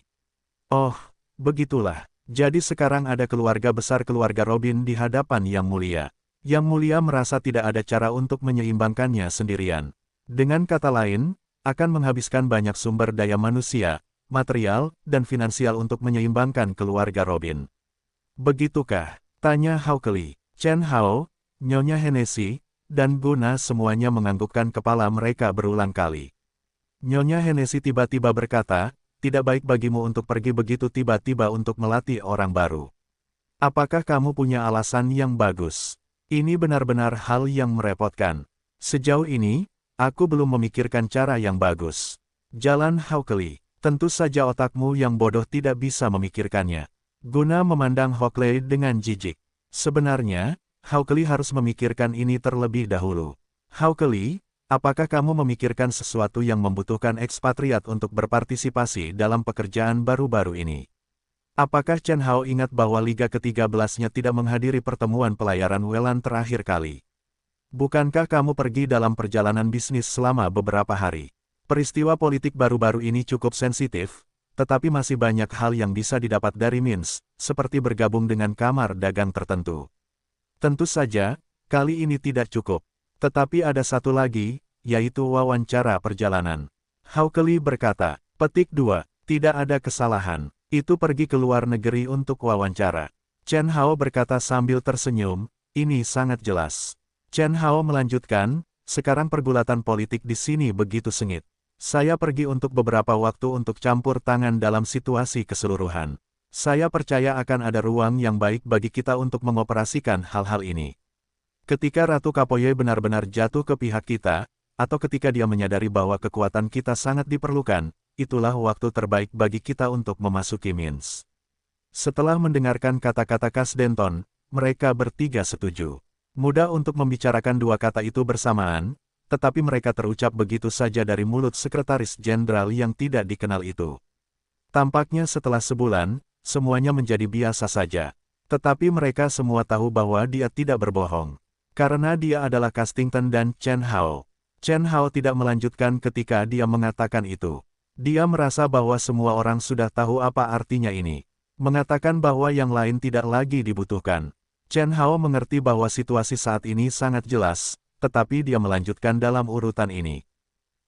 A: Oh, begitulah. Jadi sekarang ada keluarga besar keluarga Robin di hadapan Yang Mulia. Yang Mulia merasa tidak ada cara untuk menyeimbangkannya sendirian. Dengan kata lain, akan menghabiskan banyak sumber daya manusia, material, dan finansial untuk menyeimbangkan keluarga Robin. Begitukah? Tanya Hawkeye. Chen Hao, Nyonya Hennessy, dan Guna semuanya menganggukkan kepala mereka berulang kali. Nyonya Hennessy tiba-tiba berkata, tidak baik bagimu untuk pergi begitu tiba-tiba untuk melatih orang baru. Apakah kamu punya alasan yang bagus? Ini benar-benar hal yang merepotkan. Sejauh ini, aku belum memikirkan cara yang bagus. Jalan Hawkeye, tentu saja otakmu yang bodoh tidak bisa memikirkannya. Guna memandang Hawkeye dengan jijik. Sebenarnya, Hawkeye harus memikirkan ini terlebih dahulu. Hawkeye, apakah kamu memikirkan sesuatu yang membutuhkan ekspatriat untuk berpartisipasi dalam pekerjaan baru-baru ini? Apakah Chen Hao ingat bahwa Liga ke-13-nya tidak menghadiri pertemuan pelayaran Welan terakhir kali? Bukankah kamu pergi dalam perjalanan bisnis selama beberapa hari? Peristiwa politik baru-baru ini cukup sensitif, tetapi masih banyak hal yang bisa didapat dari Mins, seperti bergabung dengan kamar dagang tertentu. Tentu saja, kali ini tidak cukup. Tetapi ada satu lagi, yaitu wawancara perjalanan. Hawkeye berkata, petik 2, tidak ada kesalahan. Itu pergi ke luar negeri untuk wawancara. Chen Hao berkata sambil tersenyum, ini sangat jelas. Chen Hao melanjutkan, sekarang pergulatan politik di sini begitu sengit. Saya pergi untuk beberapa waktu untuk campur tangan dalam situasi keseluruhan. Saya percaya akan ada ruang yang baik bagi kita untuk mengoperasikan hal-hal ini. Ketika Ratu Kapoye benar-benar jatuh ke pihak kita, atau ketika dia menyadari bahwa kekuatan kita sangat diperlukan, itulah waktu terbaik bagi kita untuk memasuki Mins. Setelah mendengarkan kata-kata Kas Denton, mereka bertiga setuju. Mudah untuk membicarakan dua kata itu bersamaan, tetapi mereka terucap begitu saja dari mulut sekretaris jenderal yang tidak dikenal itu. Tampaknya setelah sebulan, semuanya menjadi biasa saja. Tetapi mereka semua tahu bahwa dia tidak berbohong. Karena dia adalah Castington dan Chen Hao. Chen Hao tidak melanjutkan ketika dia mengatakan itu. Dia merasa bahwa semua orang sudah tahu apa artinya ini. Mengatakan bahwa yang lain tidak lagi dibutuhkan. Chen Hao mengerti bahwa situasi saat ini sangat jelas, tetapi dia melanjutkan dalam urutan ini.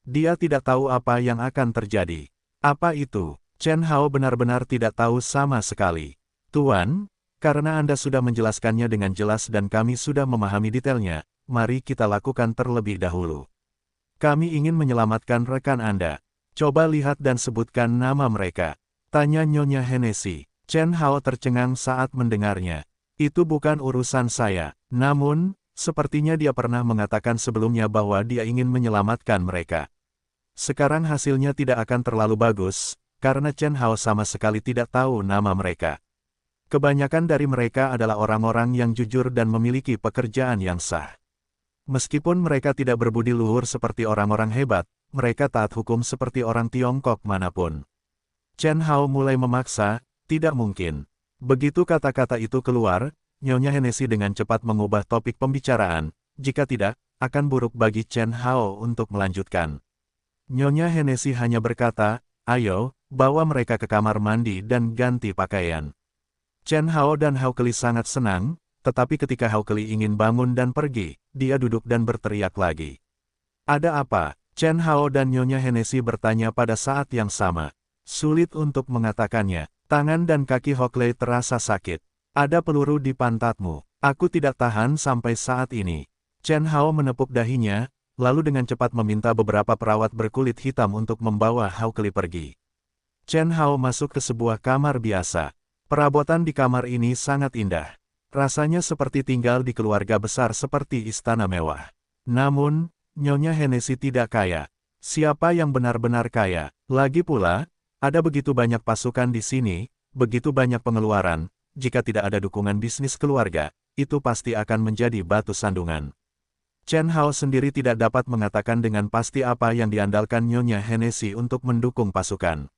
A: Dia tidak tahu apa yang akan terjadi. Apa itu? Chen Hao benar-benar tidak tahu sama sekali. Tuan, karena Anda sudah menjelaskannya dengan jelas dan kami sudah memahami detailnya, mari kita lakukan terlebih dahulu. Kami ingin menyelamatkan rekan Anda. Coba lihat dan sebutkan nama mereka. Tanya Nyonya Hennessy. Chen Hao tercengang saat mendengarnya. Itu bukan urusan saya. Namun, sepertinya dia pernah mengatakan sebelumnya bahwa dia ingin menyelamatkan mereka. Sekarang hasilnya tidak akan terlalu bagus, karena Chen Hao sama sekali tidak tahu nama mereka. Kebanyakan dari mereka adalah orang-orang yang jujur dan memiliki pekerjaan yang sah. Meskipun mereka tidak berbudi luhur seperti orang-orang hebat, mereka taat hukum seperti orang Tiongkok manapun. Chen Hao mulai memaksa, tidak mungkin. Begitu kata-kata itu keluar, Nyonya Hennessy dengan cepat mengubah topik pembicaraan, jika tidak, akan buruk bagi Chen Hao untuk melanjutkan. Nyonya Hennessy hanya berkata, ayo, bawa mereka ke kamar mandi dan ganti pakaian. Chen Hao dan Hawkeye sangat senang, tetapi ketika Hawkeye ingin bangun dan pergi, dia duduk dan berteriak lagi. Ada apa? Chen Hao dan Nyonya Hennessy bertanya pada saat yang sama. Sulit untuk mengatakannya. Tangan dan kaki Hawkeye terasa sakit. Ada peluru di pantatmu. Aku tidak tahan sampai saat ini. Chen Hao menepuk dahinya, lalu dengan cepat meminta beberapa perawat berkulit hitam untuk membawa Hawkeye pergi. Chen Hao masuk ke sebuah kamar biasa. Perabotan di kamar ini sangat indah. Rasanya seperti tinggal di keluarga besar seperti istana mewah. Namun, Nyonya Hennessy tidak kaya. Siapa yang benar-benar kaya? Lagi pula, ada begitu banyak pasukan di sini, begitu banyak pengeluaran, jika tidak ada dukungan bisnis keluarga, itu pasti akan menjadi batu sandungan. Chen Hao sendiri tidak dapat mengatakan dengan pasti apa yang diandalkan Nyonya Hennessy untuk mendukung pasukan.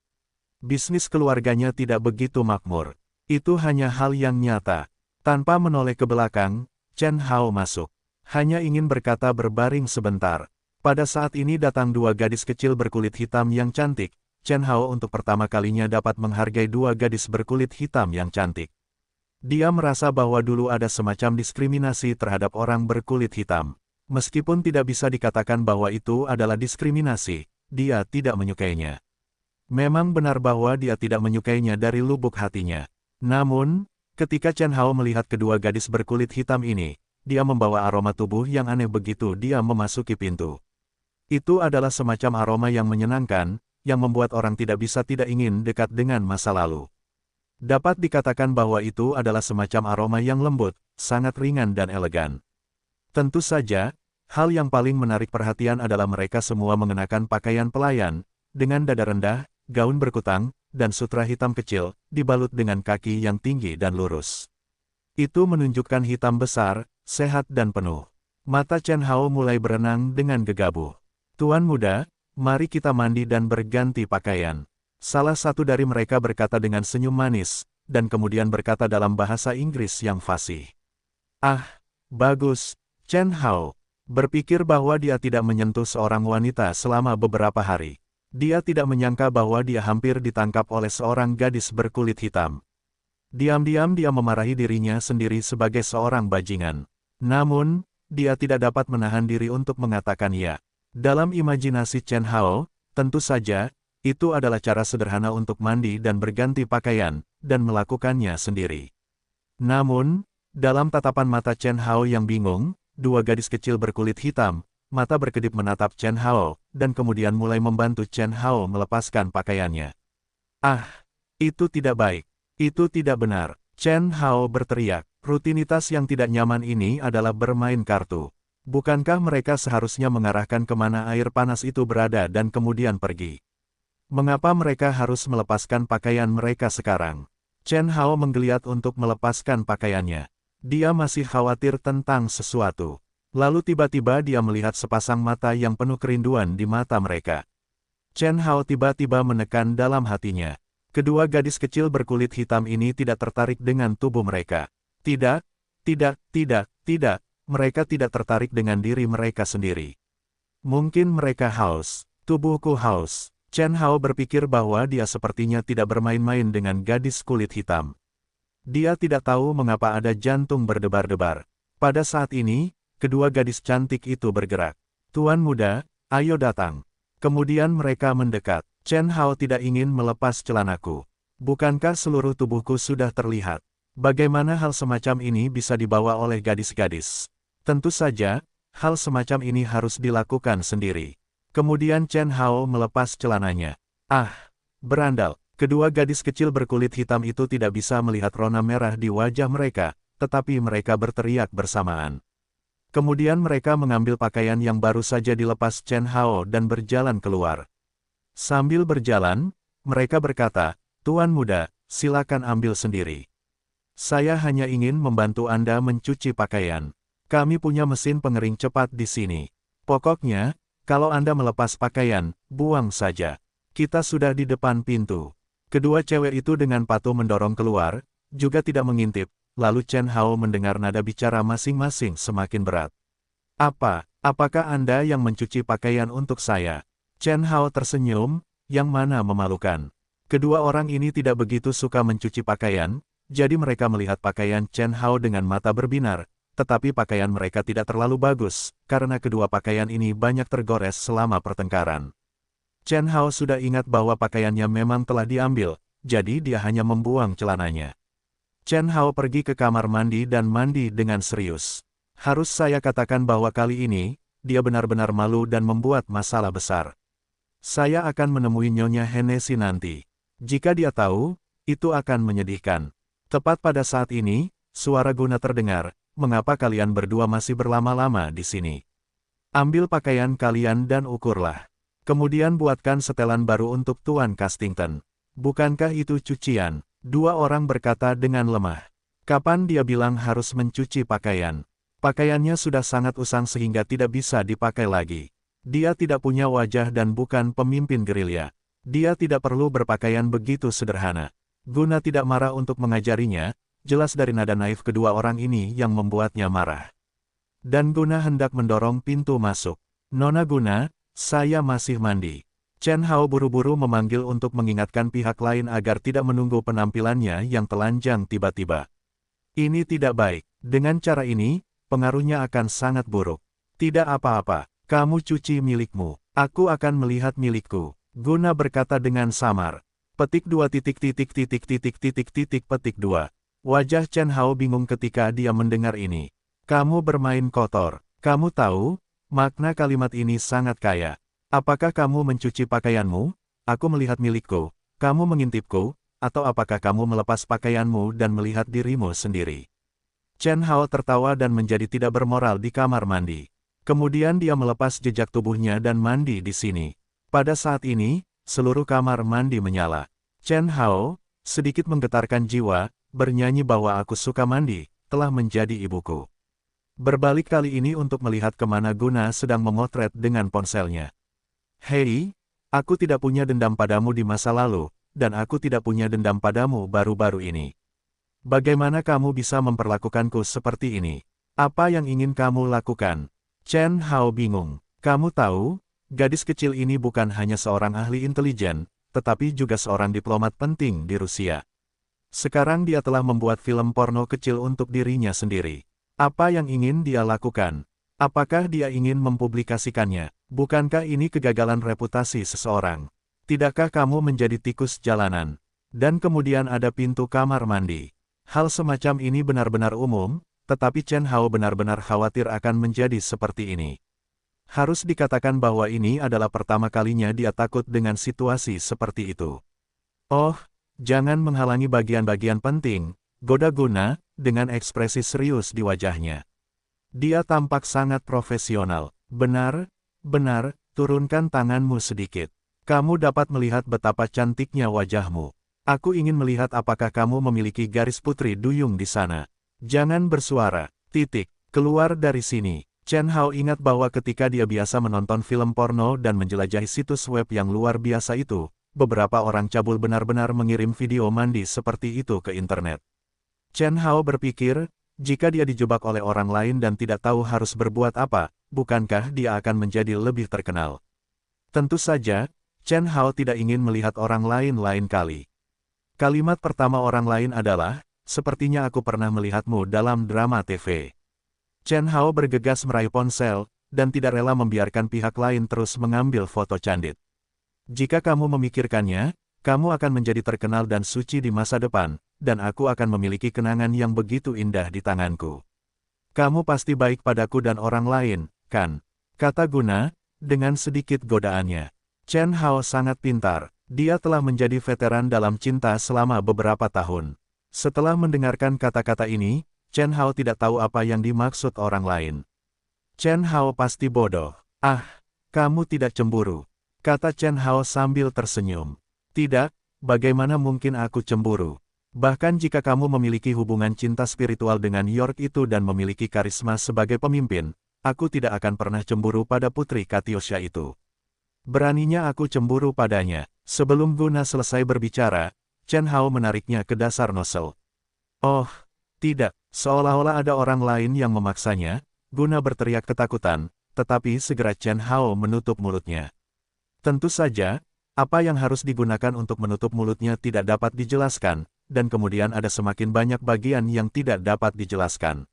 A: Bisnis keluarganya tidak begitu makmur. Itu hanya hal yang nyata. Tanpa menoleh ke belakang, Chen Hao masuk. Hanya ingin berkata berbaring sebentar. Pada saat ini datang dua gadis kecil berkulit hitam yang cantik. Chen Hao untuk pertama kalinya dapat menghargai dua gadis berkulit hitam yang cantik. Dia merasa bahwa dulu ada semacam diskriminasi terhadap orang berkulit hitam. Meskipun tidak bisa dikatakan bahwa itu adalah diskriminasi, dia tidak menyukainya. Memang benar bahwa dia tidak menyukainya dari lubuk hatinya. Namun, ketika Chen Hao melihat kedua gadis berkulit hitam ini, dia membawa aroma tubuh yang aneh begitu dia memasuki pintu. Itu adalah semacam aroma yang menyenangkan, yang membuat orang tidak bisa tidak ingin dekat dengan masa lalu. Dapat dikatakan bahwa itu adalah semacam aroma yang lembut, sangat ringan dan elegan. Tentu saja, hal yang paling menarik perhatian adalah mereka semua mengenakan pakaian pelayan, dengan dada rendah, gaun berkutang, dan sutra hitam kecil, dibalut dengan kaki yang tinggi dan lurus. Itu menunjukkan hitam besar, sehat dan penuh. Mata Chen Hao mulai berenang dengan gegabah. Tuan muda, mari kita mandi dan berganti pakaian. Salah satu dari mereka berkata dengan senyum manis, dan kemudian berkata dalam bahasa Inggris yang fasih. Ah, bagus, Chen Hao. Berpikir bahwa dia tidak menyentuh seorang wanita selama beberapa hari. Dia tidak menyangka bahwa dia hampir ditangkap oleh seorang gadis berkulit hitam. Diam-diam dia memarahi dirinya sendiri sebagai seorang bajingan. Namun, dia tidak dapat menahan diri untuk mengatakan ya. Dalam imajinasi Chen Hao, tentu saja, itu adalah cara sederhana untuk mandi dan berganti pakaian, dan melakukannya sendiri. Namun, dalam tatapan mata Chen Hao yang bingung, dua gadis kecil berkulit hitam, mata berkedip menatap Chen Hao, dan kemudian mulai membantu Chen Hao melepaskan pakaiannya. Ah, itu tidak baik. Itu tidak benar. Chen Hao berteriak. Rutinitas yang tidak nyaman ini adalah bermain kartu. Bukankah mereka seharusnya mengarahkan kemana air panas itu berada dan kemudian pergi? Mengapa mereka harus melepaskan pakaian mereka sekarang? Chen Hao menggeliat untuk melepaskan pakaiannya. Dia masih khawatir tentang sesuatu. Lalu tiba-tiba dia melihat sepasang mata yang penuh kerinduan di mata mereka. Chen Hao tiba-tiba menekan dalam hatinya. Kedua gadis kecil berkulit hitam ini tidak tertarik dengan tubuh mereka. Tidak, tidak. Mereka tidak tertarik dengan diri mereka sendiri. Mungkin mereka haus. Tubuhku haus. Chen Hao berpikir bahwa dia sepertinya tidak bermain-main dengan gadis kulit hitam. Dia tidak tahu mengapa ada jantung berdebar-debar. Pada saat ini, kedua gadis cantik itu bergerak. Tuan muda, ayo datang. Kemudian mereka mendekat. Chen Hao tidak ingin melepas celanaku. Bukankah seluruh tubuhku sudah terlihat? Bagaimana hal semacam ini bisa dibawa oleh gadis-gadis? Tentu saja, hal semacam ini harus dilakukan sendiri. Kemudian Chen Hao melepas celananya. Ah, berandal. Kedua gadis kecil berkulit hitam itu tidak bisa melihat rona merah di wajah mereka, tetapi mereka berteriak bersamaan. Kemudian mereka mengambil pakaian yang baru saja dilepas Chen Hao dan berjalan keluar. Sambil berjalan, mereka berkata, Tuan muda, silakan ambil sendiri. Saya hanya ingin membantu Anda mencuci pakaian. Kami punya mesin pengering cepat di sini. Pokoknya, kalau Anda melepas pakaian, buang saja. Kita sudah di depan pintu. Kedua cewek itu dengan patuh mendorong keluar, juga tidak mengintip. Lalu Chen Hao mendengar nada bicara masing-masing semakin berat. Apakah Anda yang mencuci pakaian untuk saya? Chen Hao tersenyum, yang mana memalukan. Kedua orang ini tidak begitu suka mencuci pakaian, jadi mereka melihat pakaian Chen Hao dengan mata berbinar, tetapi pakaian mereka tidak terlalu bagus, karena kedua pakaian ini banyak tergores selama pertengkaran. Chen Hao sudah ingat bahwa pakaiannya memang telah diambil, jadi dia hanya membuang celananya. Chen Hao pergi ke kamar mandi dan mandi dengan serius. Harus saya katakan bahwa kali ini, dia benar-benar malu dan membuat masalah besar. Saya akan menemui Nyonya Hennessy nanti. Jika dia tahu, itu akan menyedihkan. Tepat pada saat ini, suara Guna terdengar, mengapa kalian berdua masih berlama-lama di sini? Ambil pakaian kalian dan ukurlah. Kemudian buatkan setelan baru untuk Tuan Castington. Bukankah itu cucian? Dua orang berkata dengan lemah. Kapan dia bilang harus mencuci pakaian? Pakaiannya sudah sangat usang sehingga tidak bisa dipakai lagi. Dia tidak punya wajah dan bukan pemimpin gerilya. Dia tidak perlu berpakaian begitu sederhana. Guna tidak marah untuk mengajarinya, jelas dari nada naif kedua orang ini yang membuatnya marah. Dan Guna hendak mendorong pintu masuk. Nona Guna, saya masih mandi. Chen Hao buru-buru memanggil untuk mengingatkan pihak lain agar tidak menunggu penampilannya yang telanjang tiba-tiba. Ini tidak baik. Dengan cara ini, pengaruhnya akan sangat buruk. Tidak apa-apa, kamu cuci milikmu. Aku akan melihat milikku. Guna berkata dengan samar. Petik 2 petik 2. Wajah Chen Hao bingung ketika dia mendengar ini. Kamu bermain kotor. Kamu tahu, makna kalimat ini sangat kaya. Apakah kamu mencuci pakaianmu? Aku melihat milikku. Kamu mengintipku, atau apakah kamu melepas pakaianmu dan melihat dirimu sendiri? Chen Hao tertawa dan menjadi tidak bermoral di kamar mandi. Kemudian dia melepas jejak tubuhnya dan mandi di sini. Pada saat ini, seluruh kamar mandi menyala. Chen Hao, sedikit menggetarkan jiwa, bernyanyi bahwa aku suka mandi, telah menjadi ibuku. Berbalik kali ini untuk melihat kemana Guna sedang memotret dengan ponselnya. Hei, aku tidak punya dendam padamu di masa lalu, dan aku tidak punya dendam padamu baru-baru ini. Bagaimana kamu bisa memperlakukanku seperti ini? Apa yang ingin kamu lakukan? Chen Hao bingung. Kamu tahu, gadis kecil ini bukan hanya seorang ahli intelijen, tetapi juga seorang diplomat penting di Rusia. Sekarang dia telah membuat film porno kecil untuk dirinya sendiri. Apa yang ingin dia lakukan? Apakah dia ingin mempublikasikannya? Bukankah ini kegagalan reputasi seseorang? Tidakkah kamu menjadi tikus jalanan? Dan kemudian ada pintu kamar mandi. Hal semacam ini benar-benar umum, tetapi Chen Hao benar-benar khawatir akan menjadi seperti ini. Harus dikatakan bahwa ini adalah pertama kalinya dia takut dengan situasi seperti itu. Oh, jangan menghalangi bagian-bagian penting, goda Guna, dengan ekspresi serius di wajahnya. Dia tampak sangat profesional. Benar, turunkan tanganmu sedikit. Kamu dapat melihat betapa cantiknya wajahmu. Aku ingin melihat apakah kamu memiliki garis putri duyung di sana. Jangan bersuara, keluar dari sini. Chen Hao ingat bahwa ketika dia biasa menonton film porno dan menjelajahi situs web yang luar biasa itu, beberapa orang cabul benar-benar mengirim video mandi seperti itu ke internet. Chen Hao berpikir, jika dia dijebak oleh orang lain dan tidak tahu harus berbuat apa, bukankah dia akan menjadi lebih terkenal? Tentu saja, Chen Hao tidak ingin melihat orang lain lain kali. Kalimat pertama orang lain adalah, sepertinya aku pernah melihatmu dalam drama TV. Chen Hao bergegas meraih ponsel, dan tidak rela membiarkan pihak lain terus mengambil foto candid. Jika kamu memikirkannya, kamu akan menjadi terkenal dan suci di masa depan, dan aku akan memiliki kenangan yang begitu indah di tanganku. Kamu pasti baik padaku dan orang lain, kan? Kata Guna, dengan sedikit godaannya. Chen Hao sangat pintar, dia telah menjadi veteran dalam cinta selama beberapa tahun. Setelah mendengarkan kata-kata ini, Chen Hao tidak tahu apa yang dimaksud orang lain. Chen Hao pasti bodoh. Ah, kamu tidak cemburu, kata Chen Hao sambil tersenyum. Tidak, bagaimana mungkin aku cemburu? Bahkan jika kamu memiliki hubungan cinta spiritual dengan York itu dan memiliki karisma sebagai pemimpin, aku tidak akan pernah cemburu pada putri Katyusha itu. Beraninya aku cemburu padanya. Sebelum Guna selesai berbicara, Chen Hao menariknya ke dasar nozzle. Oh, tidak, seolah-olah ada orang lain yang memaksanya. Guna berteriak ketakutan, tetapi segera Chen Hao menutup mulutnya. Tentu saja, apa yang harus digunakan untuk menutup mulutnya tidak dapat dijelaskan, dan kemudian ada semakin banyak bagian yang tidak dapat dijelaskan.